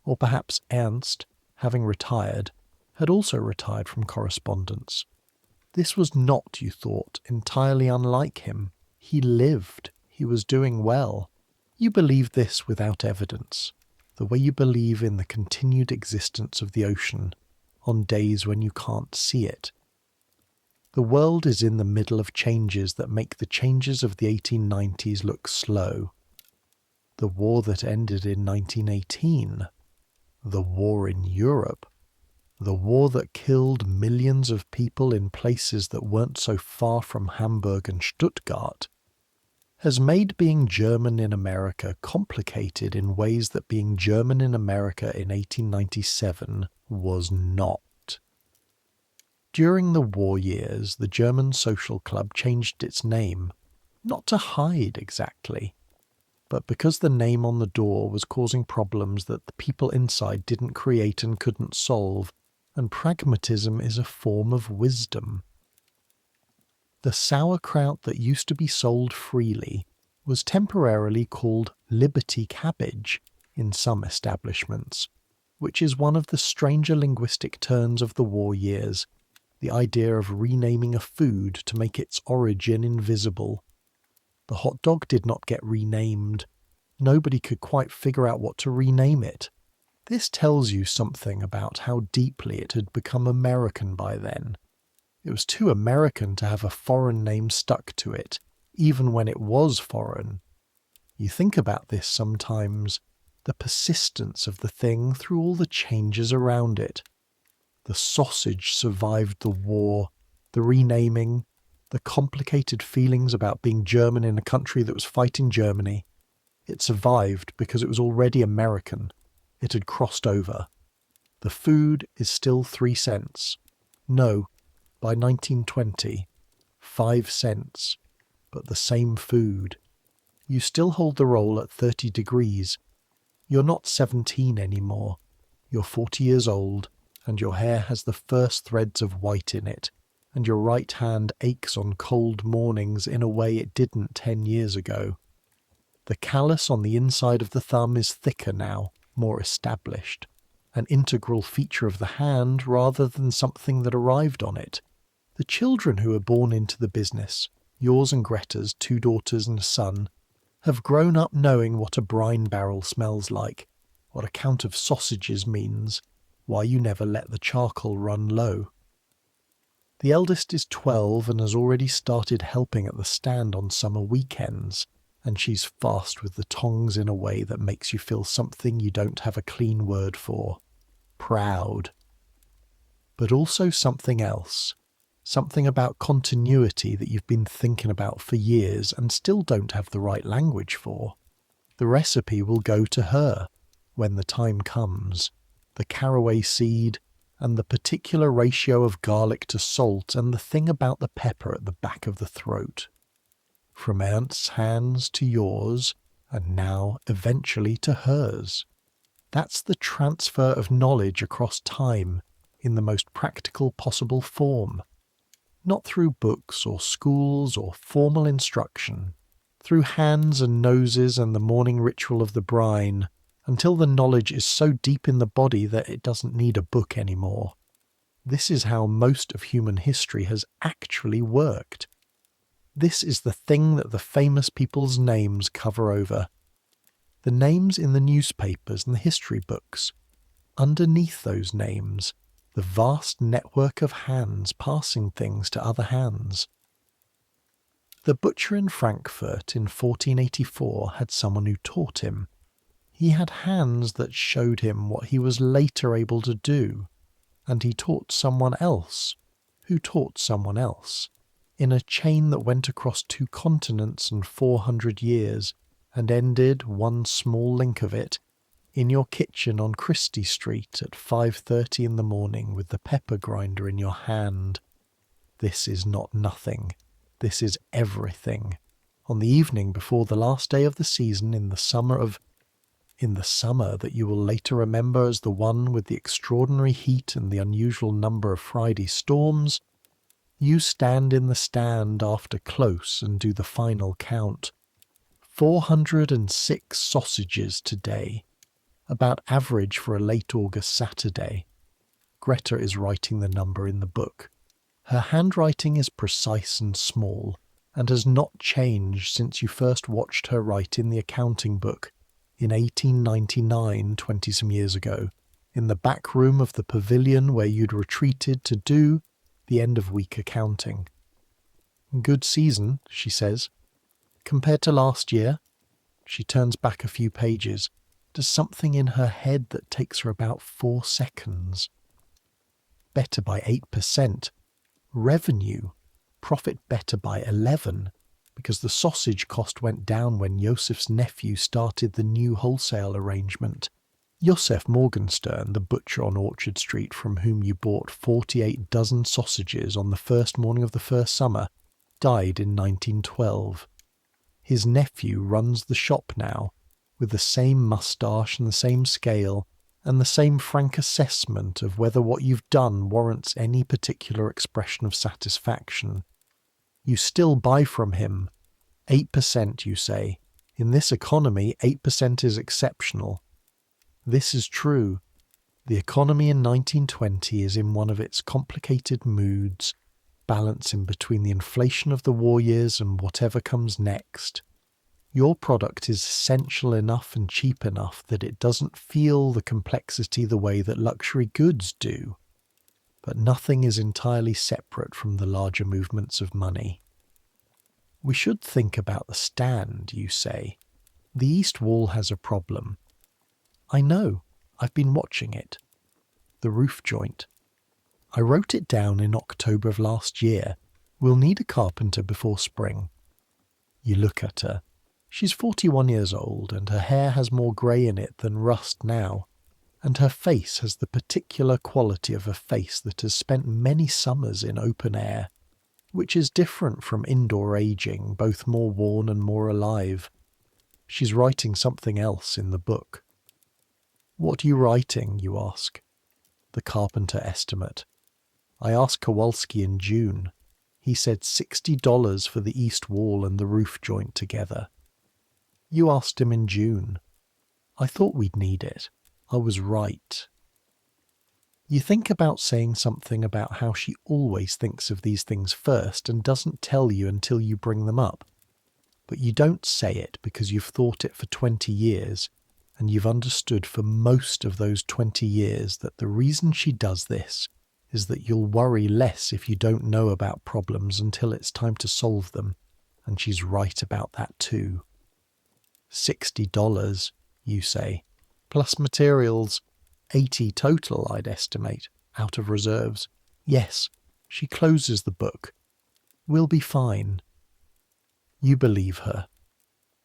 Speaker 1: Or perhaps Ernst, having retired, had also retired from correspondence. This was not, you thought, entirely unlike him. He lived. He was doing well. You believed this without evidence, the way you believe in the continued existence of the ocean on days when you can't see it. The world is in the middle of changes that make the changes of the 1890s look slow. The war that ended in 1918, the war in Europe, the war that killed millions of people in places that weren't so far from Hamburg and Stuttgart, has made being German in America complicated in ways that being German in America in 1897 was not. During the war years, the German Social Club changed its name, not to hide exactly, but because the name on the door was causing problems that the people inside didn't create and couldn't solve, and pragmatism is a form of wisdom. The sauerkraut that used to be sold freely was temporarily called Liberty Cabbage in some establishments, which is one of the stranger linguistic turns of the war years, the idea of renaming a food to make its origin invisible. The hot dog did not get renamed. Nobody could quite figure out what to rename it. This tells you something about how deeply it had become American by then. It was too American to have a foreign name stuck to it, even when it was foreign. You think about this sometimes, the persistence of the thing through all the changes around it. The sausage survived the war, the renaming, the complicated feelings about being German in a country that was fighting Germany. It survived because it was already American. It had crossed over. The food is still 3 cents. No, by 1920, 5 cents. But the same food. You still hold the roll at 30 degrees. You're not 17 anymore. You're 40 years old, and your hair has the first threads of white in it, and your right hand aches on cold mornings in a way it didn't 10 years ago. The callus on the inside of the thumb is thicker now, more established, an integral feature of the hand rather than something that arrived on it. The children who were born into the business, yours and Greta's 2 daughters and a son, have grown up knowing what a brine barrel smells like, what a count of sausages means, why you never let the charcoal run low. The eldest is 12 and has already started helping at the stand on summer weekends, and she's fast with the tongs in a way that makes you feel something you don't have a clean word for. Proud. But also something else. Something about continuity that you've been thinking about for years and still don't have the right language for. The recipe will go to her when the time comes. The caraway seed, and the particular ratio of garlic to salt, and the thing about the pepper at the back of the throat. From Aunt's hands to yours, and now eventually to hers. That's the transfer of knowledge across time in the most practical possible form. Not through books or schools or formal instruction, through hands and noses and the morning ritual of the brine, until the knowledge is so deep in the body that it doesn't need a book anymore. This is how most of human history has actually worked. This is the thing that the famous people's names cover over. The names in the newspapers and the history books. Underneath those names, the vast network of hands passing things to other hands. The butcher in Frankfurt in 1484 had someone who taught him. He had hands that showed him what he was later able to do, and he taught someone else, who taught someone else, in a chain that went across 2 continents and 400 years, and ended, one small link of it, in your kitchen on Christie Street at 5:30 in the morning with the pepper grinder in your hand. This is not nothing. This is everything. On the evening before the last day of the season in the summer that you will later remember as the one with the extraordinary heat and the unusual number of Friday storms, you stand in the stand after close and do the final count. 406 sausages today, about average for a late August Saturday. Greta is writing the number in the book. Her handwriting is precise and small, and has not changed since you first watched her write in the accounting book in 1899, 20-some years ago, in the back room of the pavilion where you'd retreated to do the end-of-week accounting. Good season, she says. Compared to last year, she turns back a few pages, does something in her head that takes her about 4 seconds. Better by 8%. Revenue. Profit better by 11%. Because the sausage cost went down when Josef's nephew started the new wholesale arrangement. Josef Morgenstern, the butcher on Orchard Street from whom you bought 48 dozen sausages on the first morning of the first summer, died in 1912. His nephew runs the shop now, with the same moustache and the same scale, and the same frank assessment of whether what you've done warrants any particular expression of satisfaction. You still buy from him. 8%, you say. In this economy, 8% is exceptional. This is true. The economy in 1920 is in one of its complicated moods, balancing between the inflation of the war years and whatever comes next. Your product is essential enough and cheap enough that it doesn't feel the complexity the way that luxury goods do. but nothing is entirely separate from the larger movements of money. We should think about the stand, you say. The east wall has a problem. I know, I've been watching it. The roof joint. I wrote it down in October of last year. We'll need a carpenter before spring. You look at her. She's 41 years old, and her hair has more grey in it than rust now, and her face has the particular quality of a face that has spent many summers in open air, which is different from indoor aging, both more worn and more alive. She's writing something else in the book. What are you writing, you ask? The carpenter estimate. I asked Kowalski in June. He said $60 for the east wall and the roof joint together. You asked him in June. I thought we'd need it. I was right. You think about saying something about how she always thinks of these things first and doesn't tell you until you bring them up. But you don't say it because you've thought it for 20 years, and you've understood for most of those 20 years that the reason she does this is that you'll worry less if you don't know about problems until it's time to solve them, and she's right about that too. $60, you say, plus materials, 80 total, I'd estimate, out of reserves. Yes, she closes the book. We'll be fine. You believe her.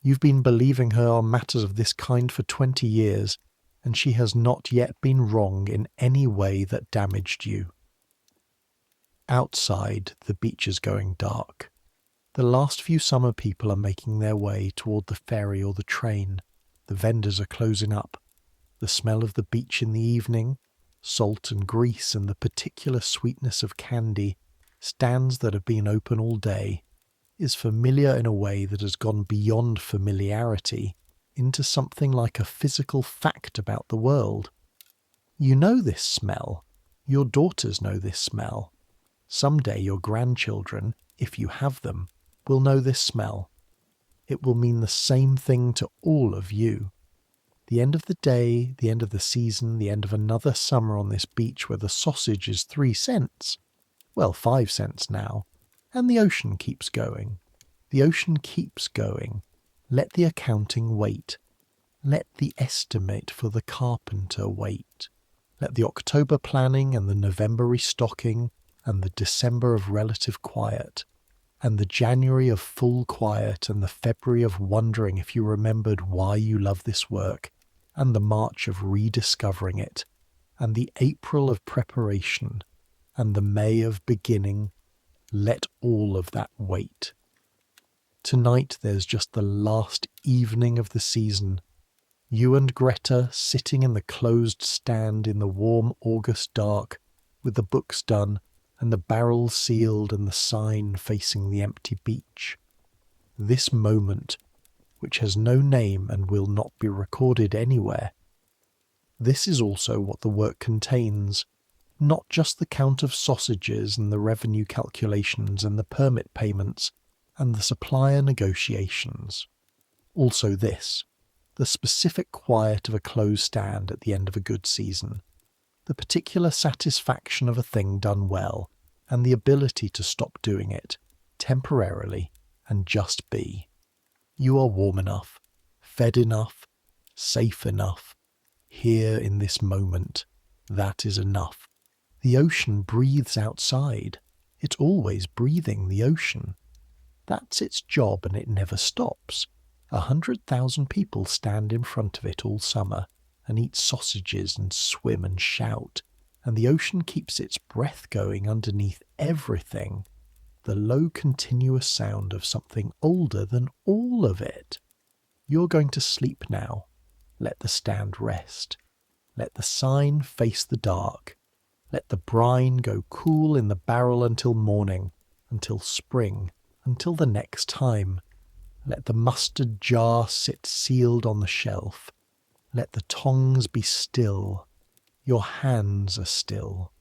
Speaker 1: You've been believing her on matters of this kind for 20 years, and she has not yet been wrong in any way that damaged you. Outside, the beach is going dark. The last few summer people are making their way toward the ferry or the train. The vendors are closing up. The smell of the beach in the evening, salt and grease and the particular sweetness of candy, stands that have been open all day, is familiar in a way that has gone beyond familiarity into something like a physical fact about the world. You know this smell. Your daughters know this smell. Someday your grandchildren, if you have them, will know this smell. It will mean the same thing to all of you. The end of the day, the end of the season, the end of another summer on this beach where the sausage is 3 cents, well, 5 cents now, and the ocean keeps going. The ocean keeps going. Let the accounting wait. Let the estimate for the carpenter wait. Let the October planning and the November restocking and the December of relative quiet, and the January of full quiet, and the February of wondering if you remembered why you love this work, and the March of rediscovering it, and the April of preparation, and the May of beginning. Let all of that wait. Tonight there's just the last evening of the season. You and Greta sitting in the closed stand in the warm August dark, with the books done, and the barrel sealed and the sign facing the empty beach. This moment, which has no name and will not be recorded anywhere. This is also what the work contains, not just the count of sausages and the revenue calculations and the permit payments and the supplier negotiations. Also this, the specific quiet of a closed stand at the end of a good season, the particular satisfaction of a thing done well, and the ability to stop doing it, temporarily, and just be. You are warm enough, fed enough, safe enough, here in this moment. That is enough. The ocean breathes outside. It's always breathing, the ocean. That's its job, and it never stops. 100,000 people stand in front of it all summer, and eat sausages and swim and shout, and the ocean keeps its breath going underneath everything, the low continuous sound of something older than all of it. You're going to sleep now. Let the stand rest. Let the sign face the dark. Let the brine go cool in the barrel until morning, until spring, until the next time. Let the mustard jar sit sealed on the shelf. Let the tongs be still. Your hands are still.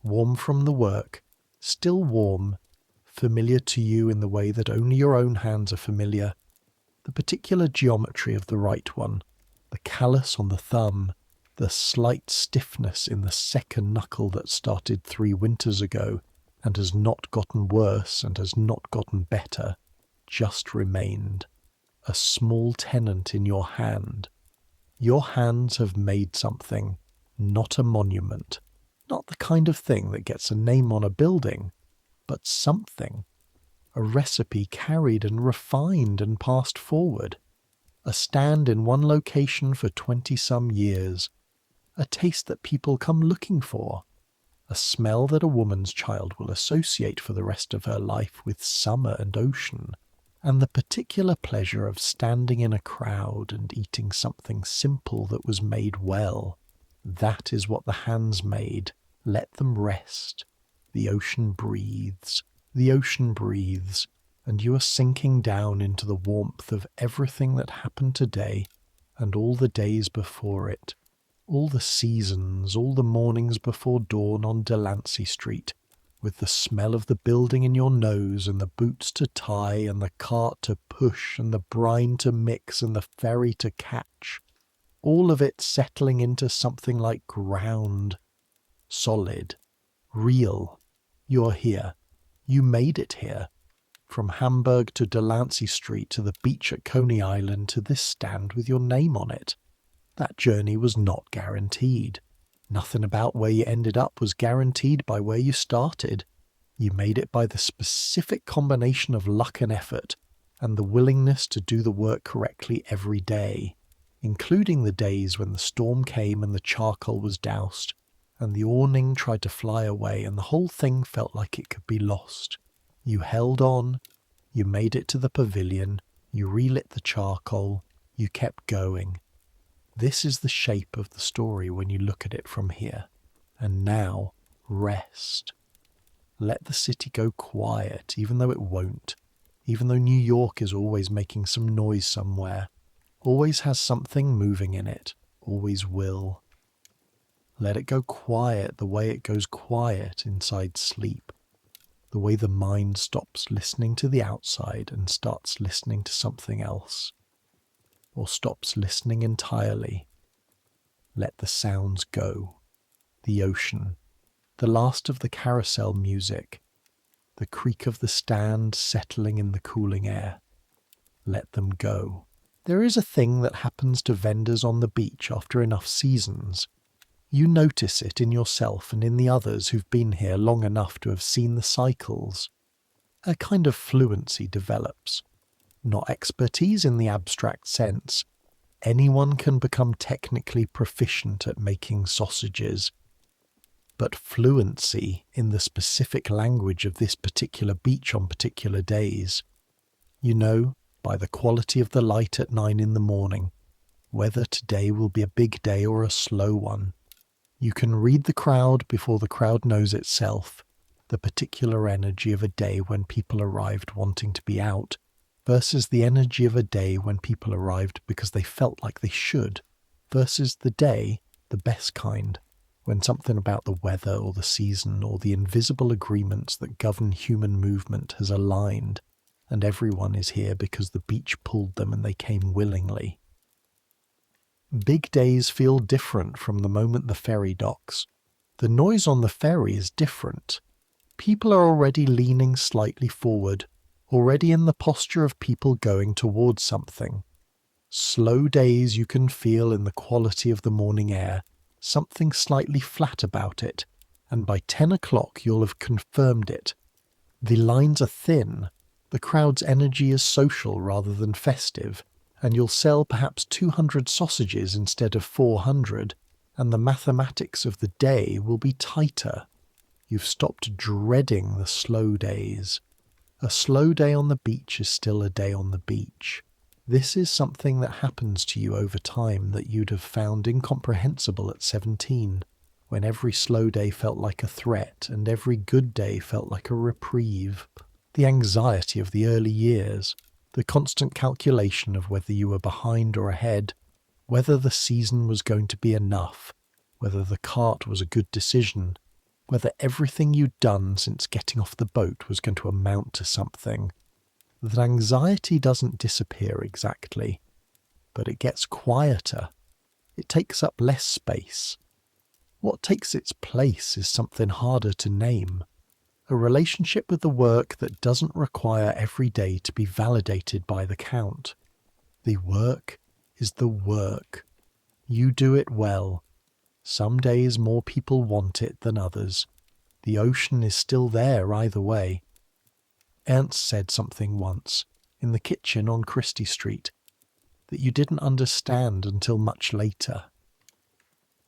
Speaker 1: Warm from the work, still warm, familiar to you in the way that only your own hands are familiar. The particular geometry of the right one, the callus on the thumb, The slight stiffness in the second knuckle that started 3 winters ago and has not gotten worse and has not gotten better, just remained. A small tenant in your hand. Your hands have made something, not a monument, not the kind of thing that gets a name on a building, but something. A recipe carried and refined and passed forward. A stand in one location for 20-some years. A taste that people come looking for. A smell that a woman's child will associate for the rest of her life with summer and ocean. And the particular pleasure of standing in a crowd and eating something simple that was made well. That is what the hands made. Let them rest. The ocean breathes. The ocean breathes. And you are sinking down into the warmth of everything that happened today and all the days before it. All the seasons, all the mornings before dawn on Delancey Street, with the smell of the building in your nose and the boots to tie and the cart to push and the brine to mix and the ferry to catch. All of it settling into something like ground. Solid. Real. You're here. You made it here. From Hamburg to Delancey Street to the beach at Coney Island to this stand with your name on it. That journey was not guaranteed. Nothing about where you ended up was guaranteed by where you started. You made it by the specific combination of luck and effort, and the willingness to do the work correctly every day, including the days when the storm came and the charcoal was doused, and the awning tried to fly away and the whole thing felt like it could be lost. You held on, you made it to the pavilion, you relit the charcoal, you kept going. This is the shape of the story when you look at it from here. And now, rest. Let the city go quiet, even though it won't. Even though New York is always making some noise somewhere. Always has something moving in it. Always will. Let it go quiet the way it goes quiet inside sleep. The way the mind stops listening to the outside and starts listening to something else. Or stops listening entirely. Let the sounds go. The ocean. The last of the carousel music. The creak of the stand settling in the cooling air. Let them go. There is a thing that happens to vendors on the beach after enough seasons. You notice it in yourself and in the others who've been here long enough to have seen the cycles. A kind of fluency develops. Not expertise in the abstract sense. Anyone can become technically proficient at making sausages. But fluency in the specific language of this particular beach on particular days. You know, by the quality of the light at 9 in the morning, whether today will be a big day or a slow one. You can read the crowd before the crowd knows itself, the particular energy of a day when people arrived wanting to be out, versus the energy of a day when people arrived because they felt like they should, versus the day, the best kind, when something about the weather or the season or the invisible agreements that govern human movement has aligned, and everyone is here because the beach pulled them and they came willingly. Big days feel different from the moment the ferry docks. The noise on the ferry is different. People are already leaning slightly forward, already in the posture of people going towards something. Slow days you can feel in the quality of the morning air, something slightly flat about it, and by 10 o'clock you'll have confirmed it. The lines are thin, the crowd's energy is social rather than festive, and you'll sell perhaps 200 sausages instead of 400, and the mathematics of the day will be tighter. You've stopped dreading the slow days. A slow day on the beach is still a day on the beach. This is something that happens to you over time that you'd have found incomprehensible at 17, when every slow day felt like a threat and every good day felt like a reprieve. The anxiety of the early years, the constant calculation of whether you were behind or ahead, whether the season was going to be enough, whether the cart was a good decision, whether everything you'd done since getting off the boat was going to amount to something. That anxiety doesn't disappear exactly, but it gets quieter. It takes up less space. What takes its place is something harder to name. A relationship with the work that doesn't require every day to be validated by the count. The work is the work. You do it well. Some days more people want it than others. The ocean is still there either way. Ernst said something once, in the kitchen on Christie Street, that you didn't understand until much later.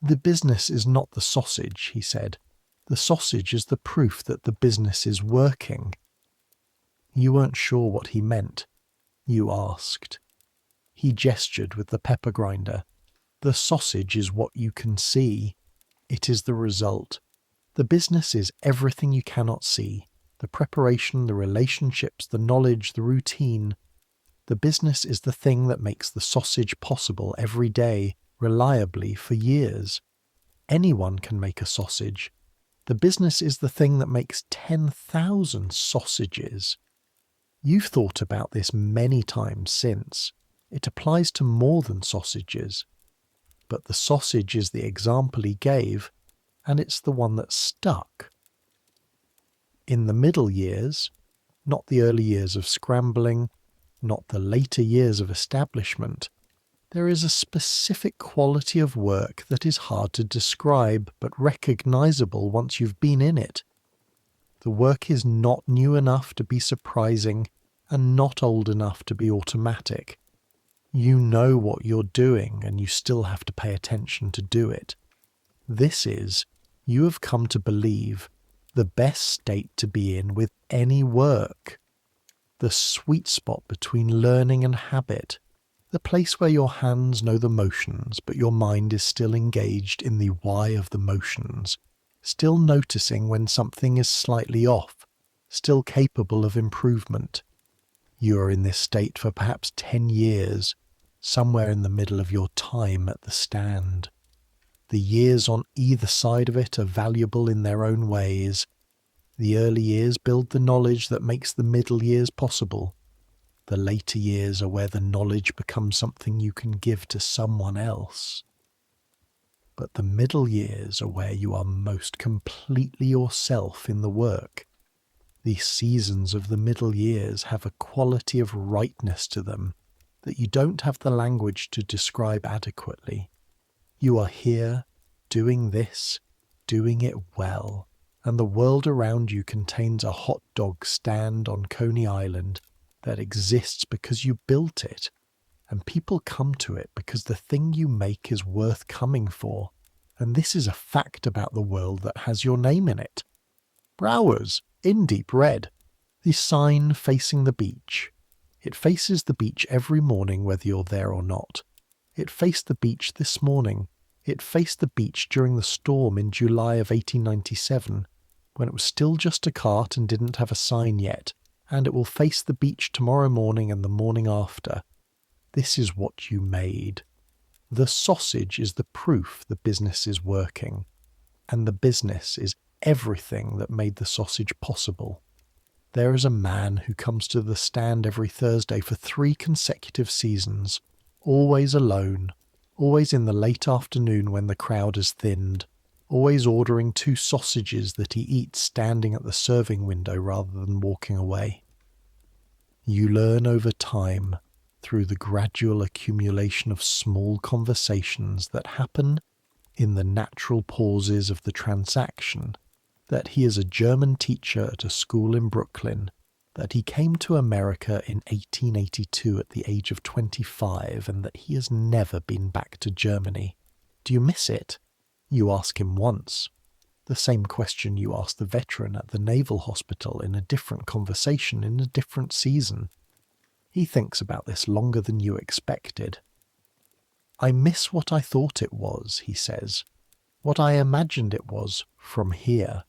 Speaker 1: The business is not the sausage, he said. The sausage is the proof that the business is working. You weren't sure what he meant. You asked. He gestured with the pepper grinder. The sausage is what you can see. It is the result. The business is everything you cannot see. The preparation, the relationships, the knowledge, the routine. The business is the thing that makes the sausage possible every day, reliably, for years. Anyone can make a sausage. The business is the thing that makes 10,000 sausages. You've thought about this many times since. It applies to more than sausages. But the sausage is the example he gave, and it's the one that stuck. In the middle years, not the early years of scrambling, not the later years of establishment, there is a specific quality of work that is hard to describe but recognizable once you've been in it. The work is not new enough to be surprising and not old enough to be automatic. You know what you're doing and you still have to pay attention to do it. This is, you have come to believe, the best state to be in with any work. The sweet spot between learning and habit. The place where your hands know the motions, but your mind is still engaged in the why of the motions, still noticing when something is slightly off, still capable of improvement. You are in this state for perhaps 10 years, somewhere in the middle of your time at the stand. The years on either side of it are valuable in their own ways. The early years build the knowledge that makes the middle years possible. The later years are where the knowledge becomes something you can give to someone else. But the middle years are where you are most completely yourself in the work. The seasons of the middle years have a quality of rightness to them that you don't have the language to describe adequately. You are here, doing this, doing it well, and the world around you contains a hot dog stand on Coney Island that exists because you built it, and people come to it because the thing you make is worth coming for, and this is a fact about the world that has your name in it. Browers, in deep red. The sign facing the beach. It faces the beach every morning whether you're there or not. It faced the beach this morning. It faced the beach during the storm in July of 1897, when it was still just a cart and didn't have a sign yet, and it will face the beach tomorrow morning and the morning after. This is what you made. The sausage is the proof the business is working, and the business is everything that made the sausage possible. There is a man who comes to the stand every Thursday for 3 consecutive seasons, always alone, always in the late afternoon when the crowd has thinned, always ordering 2 sausages that he eats standing at the serving window rather than walking away. You learn over time, through the gradual accumulation of small conversations that happen in the natural pauses of the transaction, that he is a German teacher at a school in Brooklyn, that he came to America in 1882 at the age of 25, and that he has never been back to Germany. Do you miss it? You ask him once. The same question you ask the veteran at the Naval Hospital in a different conversation in a different season. He thinks about this longer than you expected. I miss what I thought it was, he says. What I imagined it was from here.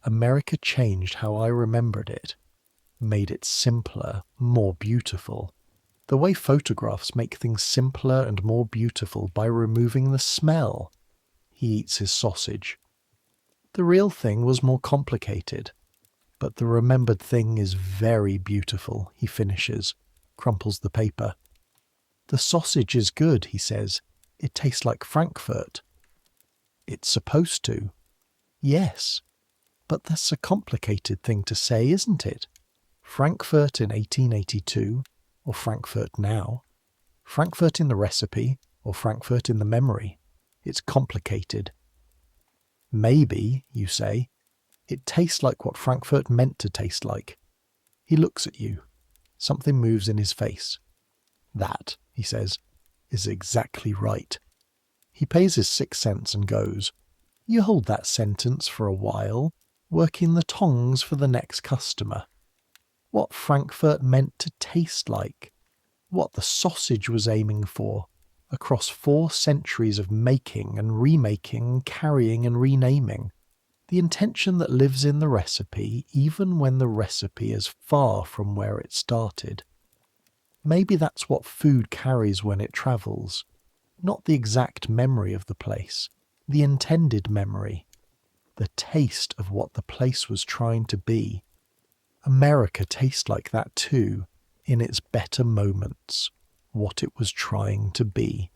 Speaker 1: America changed how I remembered it, made it simpler, more beautiful. The way photographs make things simpler and more beautiful by removing the smell. He eats his sausage. The real thing was more complicated, but the remembered thing is very beautiful, he finishes, crumples the paper. The sausage is good, he says. It tastes like Frankfurt. It's supposed to. Yes, but that's a complicated thing to say, isn't it? Frankfurt in 1882, or Frankfurt now. Frankfurt in the recipe, or Frankfurt in the memory. It's complicated. Maybe, you say, it tastes like what Frankfurt meant to taste like. He looks at you. Something moves in his face. That, he says, is exactly right. He pays his 6 cents and goes. You hold that sentence for a while, working the tongs for the next customer. What Frankfurt meant to taste like. What the sausage was aiming for, across 4 centuries of making and remaking, carrying and renaming. The intention that lives in the recipe, even when the recipe is far from where it started. Maybe that's what food carries when it travels. Not the exact memory of the place, the intended memory. The taste of what the place was trying to be. America tastes like that too, in its better moments, what it was trying to be.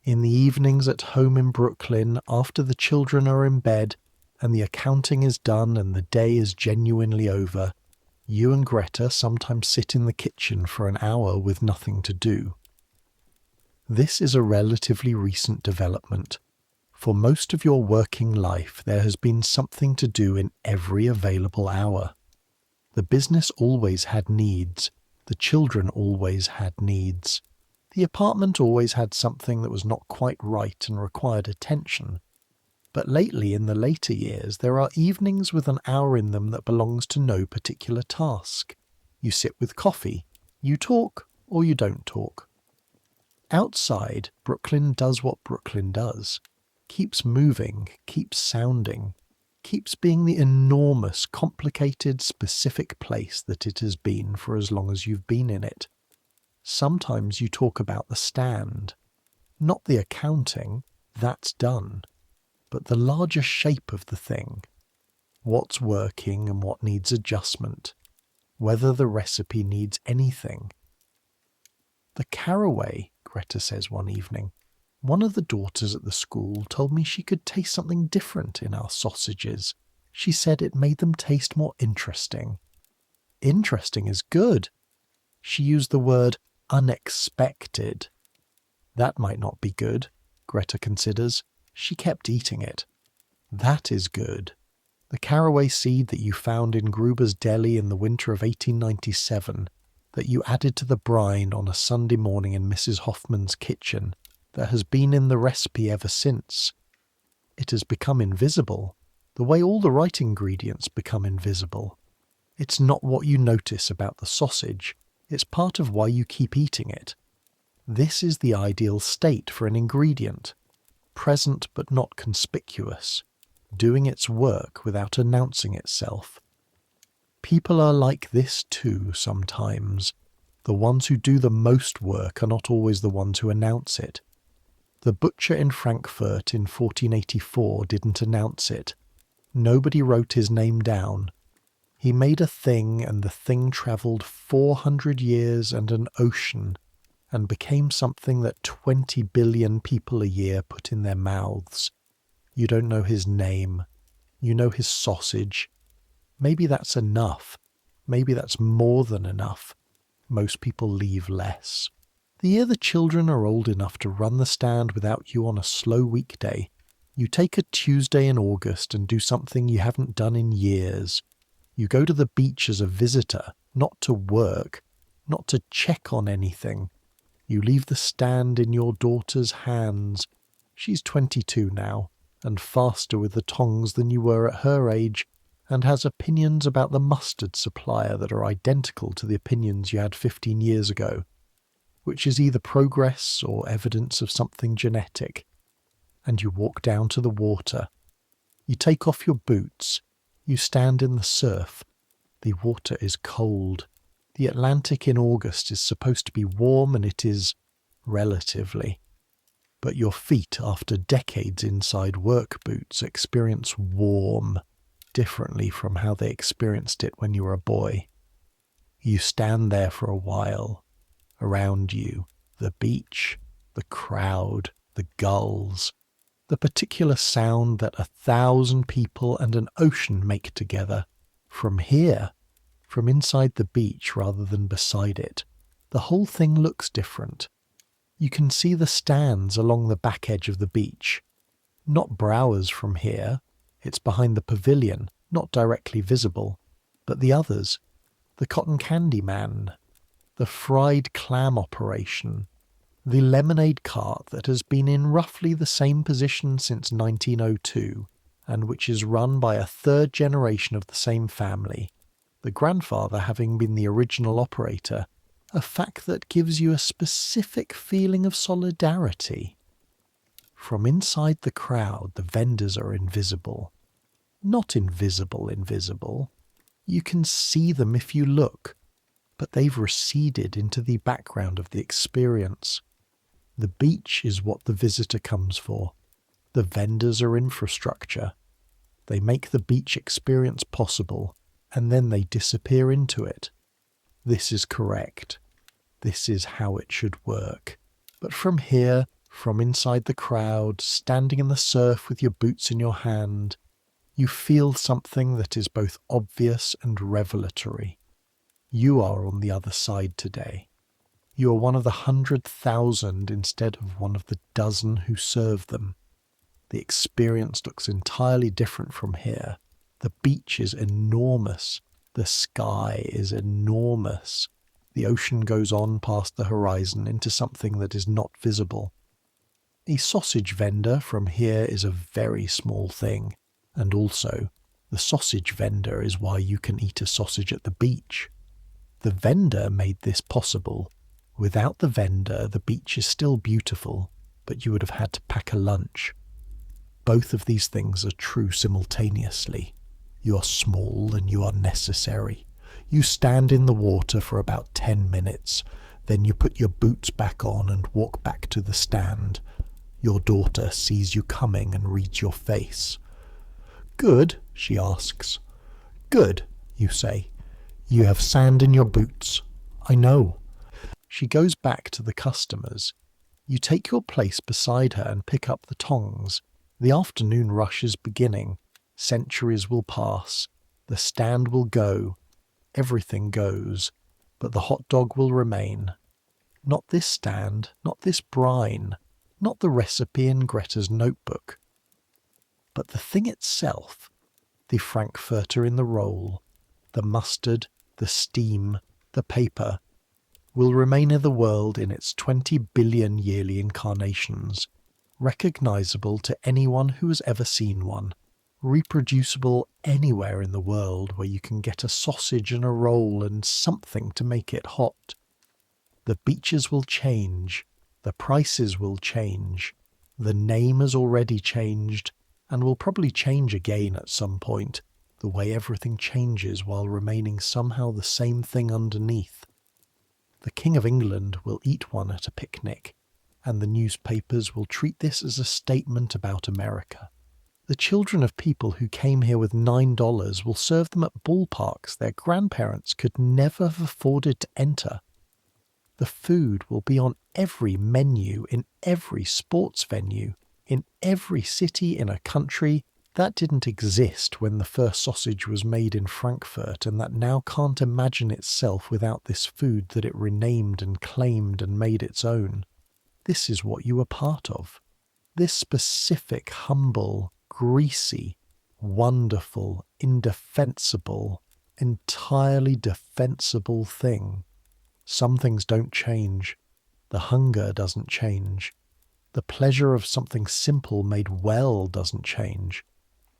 Speaker 1: In the evenings at home in Brooklyn, after the children are in bed, and the accounting is done and the day is genuinely over, you and Greta sometimes sit in the kitchen for an hour with nothing to do. This is a relatively recent development. For most of your working life, there has been something to do in every available hour. The business always had needs. The children always had needs. The apartment always had something that was not quite right and required attention. But lately, in the later years, there are evenings with an hour in them that belongs to no particular task. You sit with coffee. You talk, or you don't talk. Outside, Brooklyn does what Brooklyn does. Keeps moving, keeps sounding, keeps being the enormous, complicated, specific place that it has been for as long as you've been in it. Sometimes you talk about the stand. Not the accounting, that's done. But the larger shape of the thing. What's working and what needs adjustment. Whether the recipe needs anything. The caraway, Greta says one evening. One of the daughters at the school told me she could taste something different in our sausages. She said it made them taste more interesting. Interesting is good. She used the word unexpected. That might not be good, Greta considers. She kept eating it. That is good. The caraway seed that you found in Gruber's deli in the winter of 1897, that you added to the brine on a Sunday morning in Mrs. Hoffman's kitchen, that has been in the recipe ever since. It has become invisible, the way all the right ingredients become invisible. It's not what you notice about the sausage, it's part of why you keep eating it. This is the ideal state for an ingredient. Present but not conspicuous, doing its work without announcing itself. People are like this too sometimes. The ones who do the most work are not always the ones who announce it. The butcher in Frankfurt in 1484 didn't announce it. Nobody wrote his name down. He made a thing, and the thing travelled 400 years and an ocean, and became something that 20 billion people a year put in their mouths. You don't know his name. You know his sausage. Maybe that's enough. Maybe that's more than enough. Most people leave less. The year the children are old enough to run the stand without you on a slow weekday, you take a Tuesday in August and do something you haven't done in years. You go to the beach as a visitor, not to work, not to check on anything. You leave the stand in your daughter's hands. She's 22 now, and faster with the tongs than you were at her age, and has opinions about the mustard supplier that are identical to the opinions you had 15 years ago, which is either progress or evidence of something genetic. And you walk down to the water. You take off your boots. You stand in the surf. The water is cold. The Atlantic in August is supposed to be warm, and it is, relatively. But your feet, after decades inside work boots, experience warm differently from how they experienced it when you were a boy. You stand there for a while. Around you, the beach, the crowd, the gulls, the particular sound that 1,000 people and an ocean make together. From here, from inside the beach rather than beside it, the whole thing looks different. You can see the stands along the back edge of the beach. Not Brouwer's from here, it's behind the pavilion, not directly visible, but the others, the cotton candy man, the fried clam operation, the lemonade cart that has been in roughly the same position since 1902 and which is run by a third generation of the same family, the grandfather having been the original operator, a fact that gives you a specific feeling of solidarity. From inside the crowd, the vendors are invisible. Not invisible. You can see them if you look, but they've receded into the background of the experience. The beach is what the visitor comes for. The vendors are infrastructure. They make the beach experience possible, and then they disappear into it. This is correct. This is how it should work. But from here, from inside the crowd, standing in the surf with your boots in your hand, you feel something that is both obvious and revelatory. You are on the other side today. You are one of the 100,000 instead of one of the dozen who serve them. The experience looks entirely different from here. The beach is enormous. The sky is enormous. The ocean goes on past the horizon into something that is not visible. A sausage vendor from here is a very small thing, and also, the sausage vendor is why you can eat a sausage at the beach. The vendor made this possible. Without the vendor, the beach is still beautiful, but you would have had to pack a lunch. Both of these things are true simultaneously. You are small and you are necessary. You stand in the water for about 10 minutes, then you put your boots back on and walk back to the stand. Your daughter sees you coming and reads your face. "Good?" she asks. "Good," you say. "You have sand in your boots. I know." She goes back to the customers. You take your place beside her and pick up the tongs. The afternoon rush is beginning. Centuries will pass. The stand will go. Everything goes. But the hot dog will remain. Not this stand, not this brine, not the recipe in Greta's notebook. But the thing itself, the frankfurter in the roll, the mustard, the steam, the paper, will remain in the world in its 20 billion yearly incarnations, recognizable to anyone who has ever seen one, reproducible anywhere in the world where you can get a sausage and a roll and something to make it hot. The beaches will change, the prices will change, the name has already changed, and will probably change again at some point, the way everything changes while remaining somehow the same thing underneath. The King of England will eat one at a picnic, and the newspapers will treat this as a statement about America. The children of people who came here with $9 will serve them at ballparks their grandparents could never have afforded to enter. The food will be on every menu in every sports venue, in every city in a country that didn't exist when the first sausage was made in Frankfurt and that now can't imagine itself without this food that it renamed and claimed and made its own. This is what you are part of. This specific, humble, greasy, wonderful, indefensible, entirely defensible thing. Some things don't change. The hunger doesn't change. The pleasure of something simple made well doesn't change.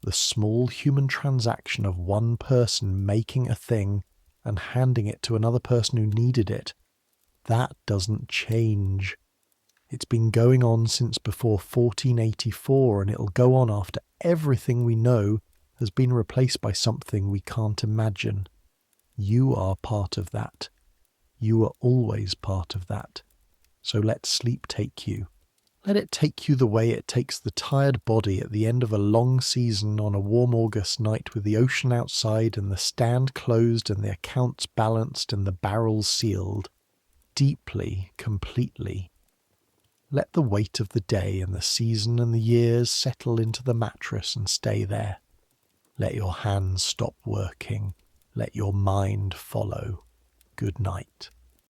Speaker 1: The small human transaction of one person making a thing and handing it to another person who needed it, that doesn't change. It's been going on since before 1484, and it'll go on after everything we know has been replaced by something we can't imagine. You are part of that. You are always part of that. So let sleep take you. Let it take you the way it takes the tired body at the end of a long season on a warm August night with the ocean outside and the stand closed and the accounts balanced and the barrels sealed. Deeply, completely. Let the weight of the day and the season and the years settle into the mattress and stay there. Let your hands stop working. Let your mind follow. Good night.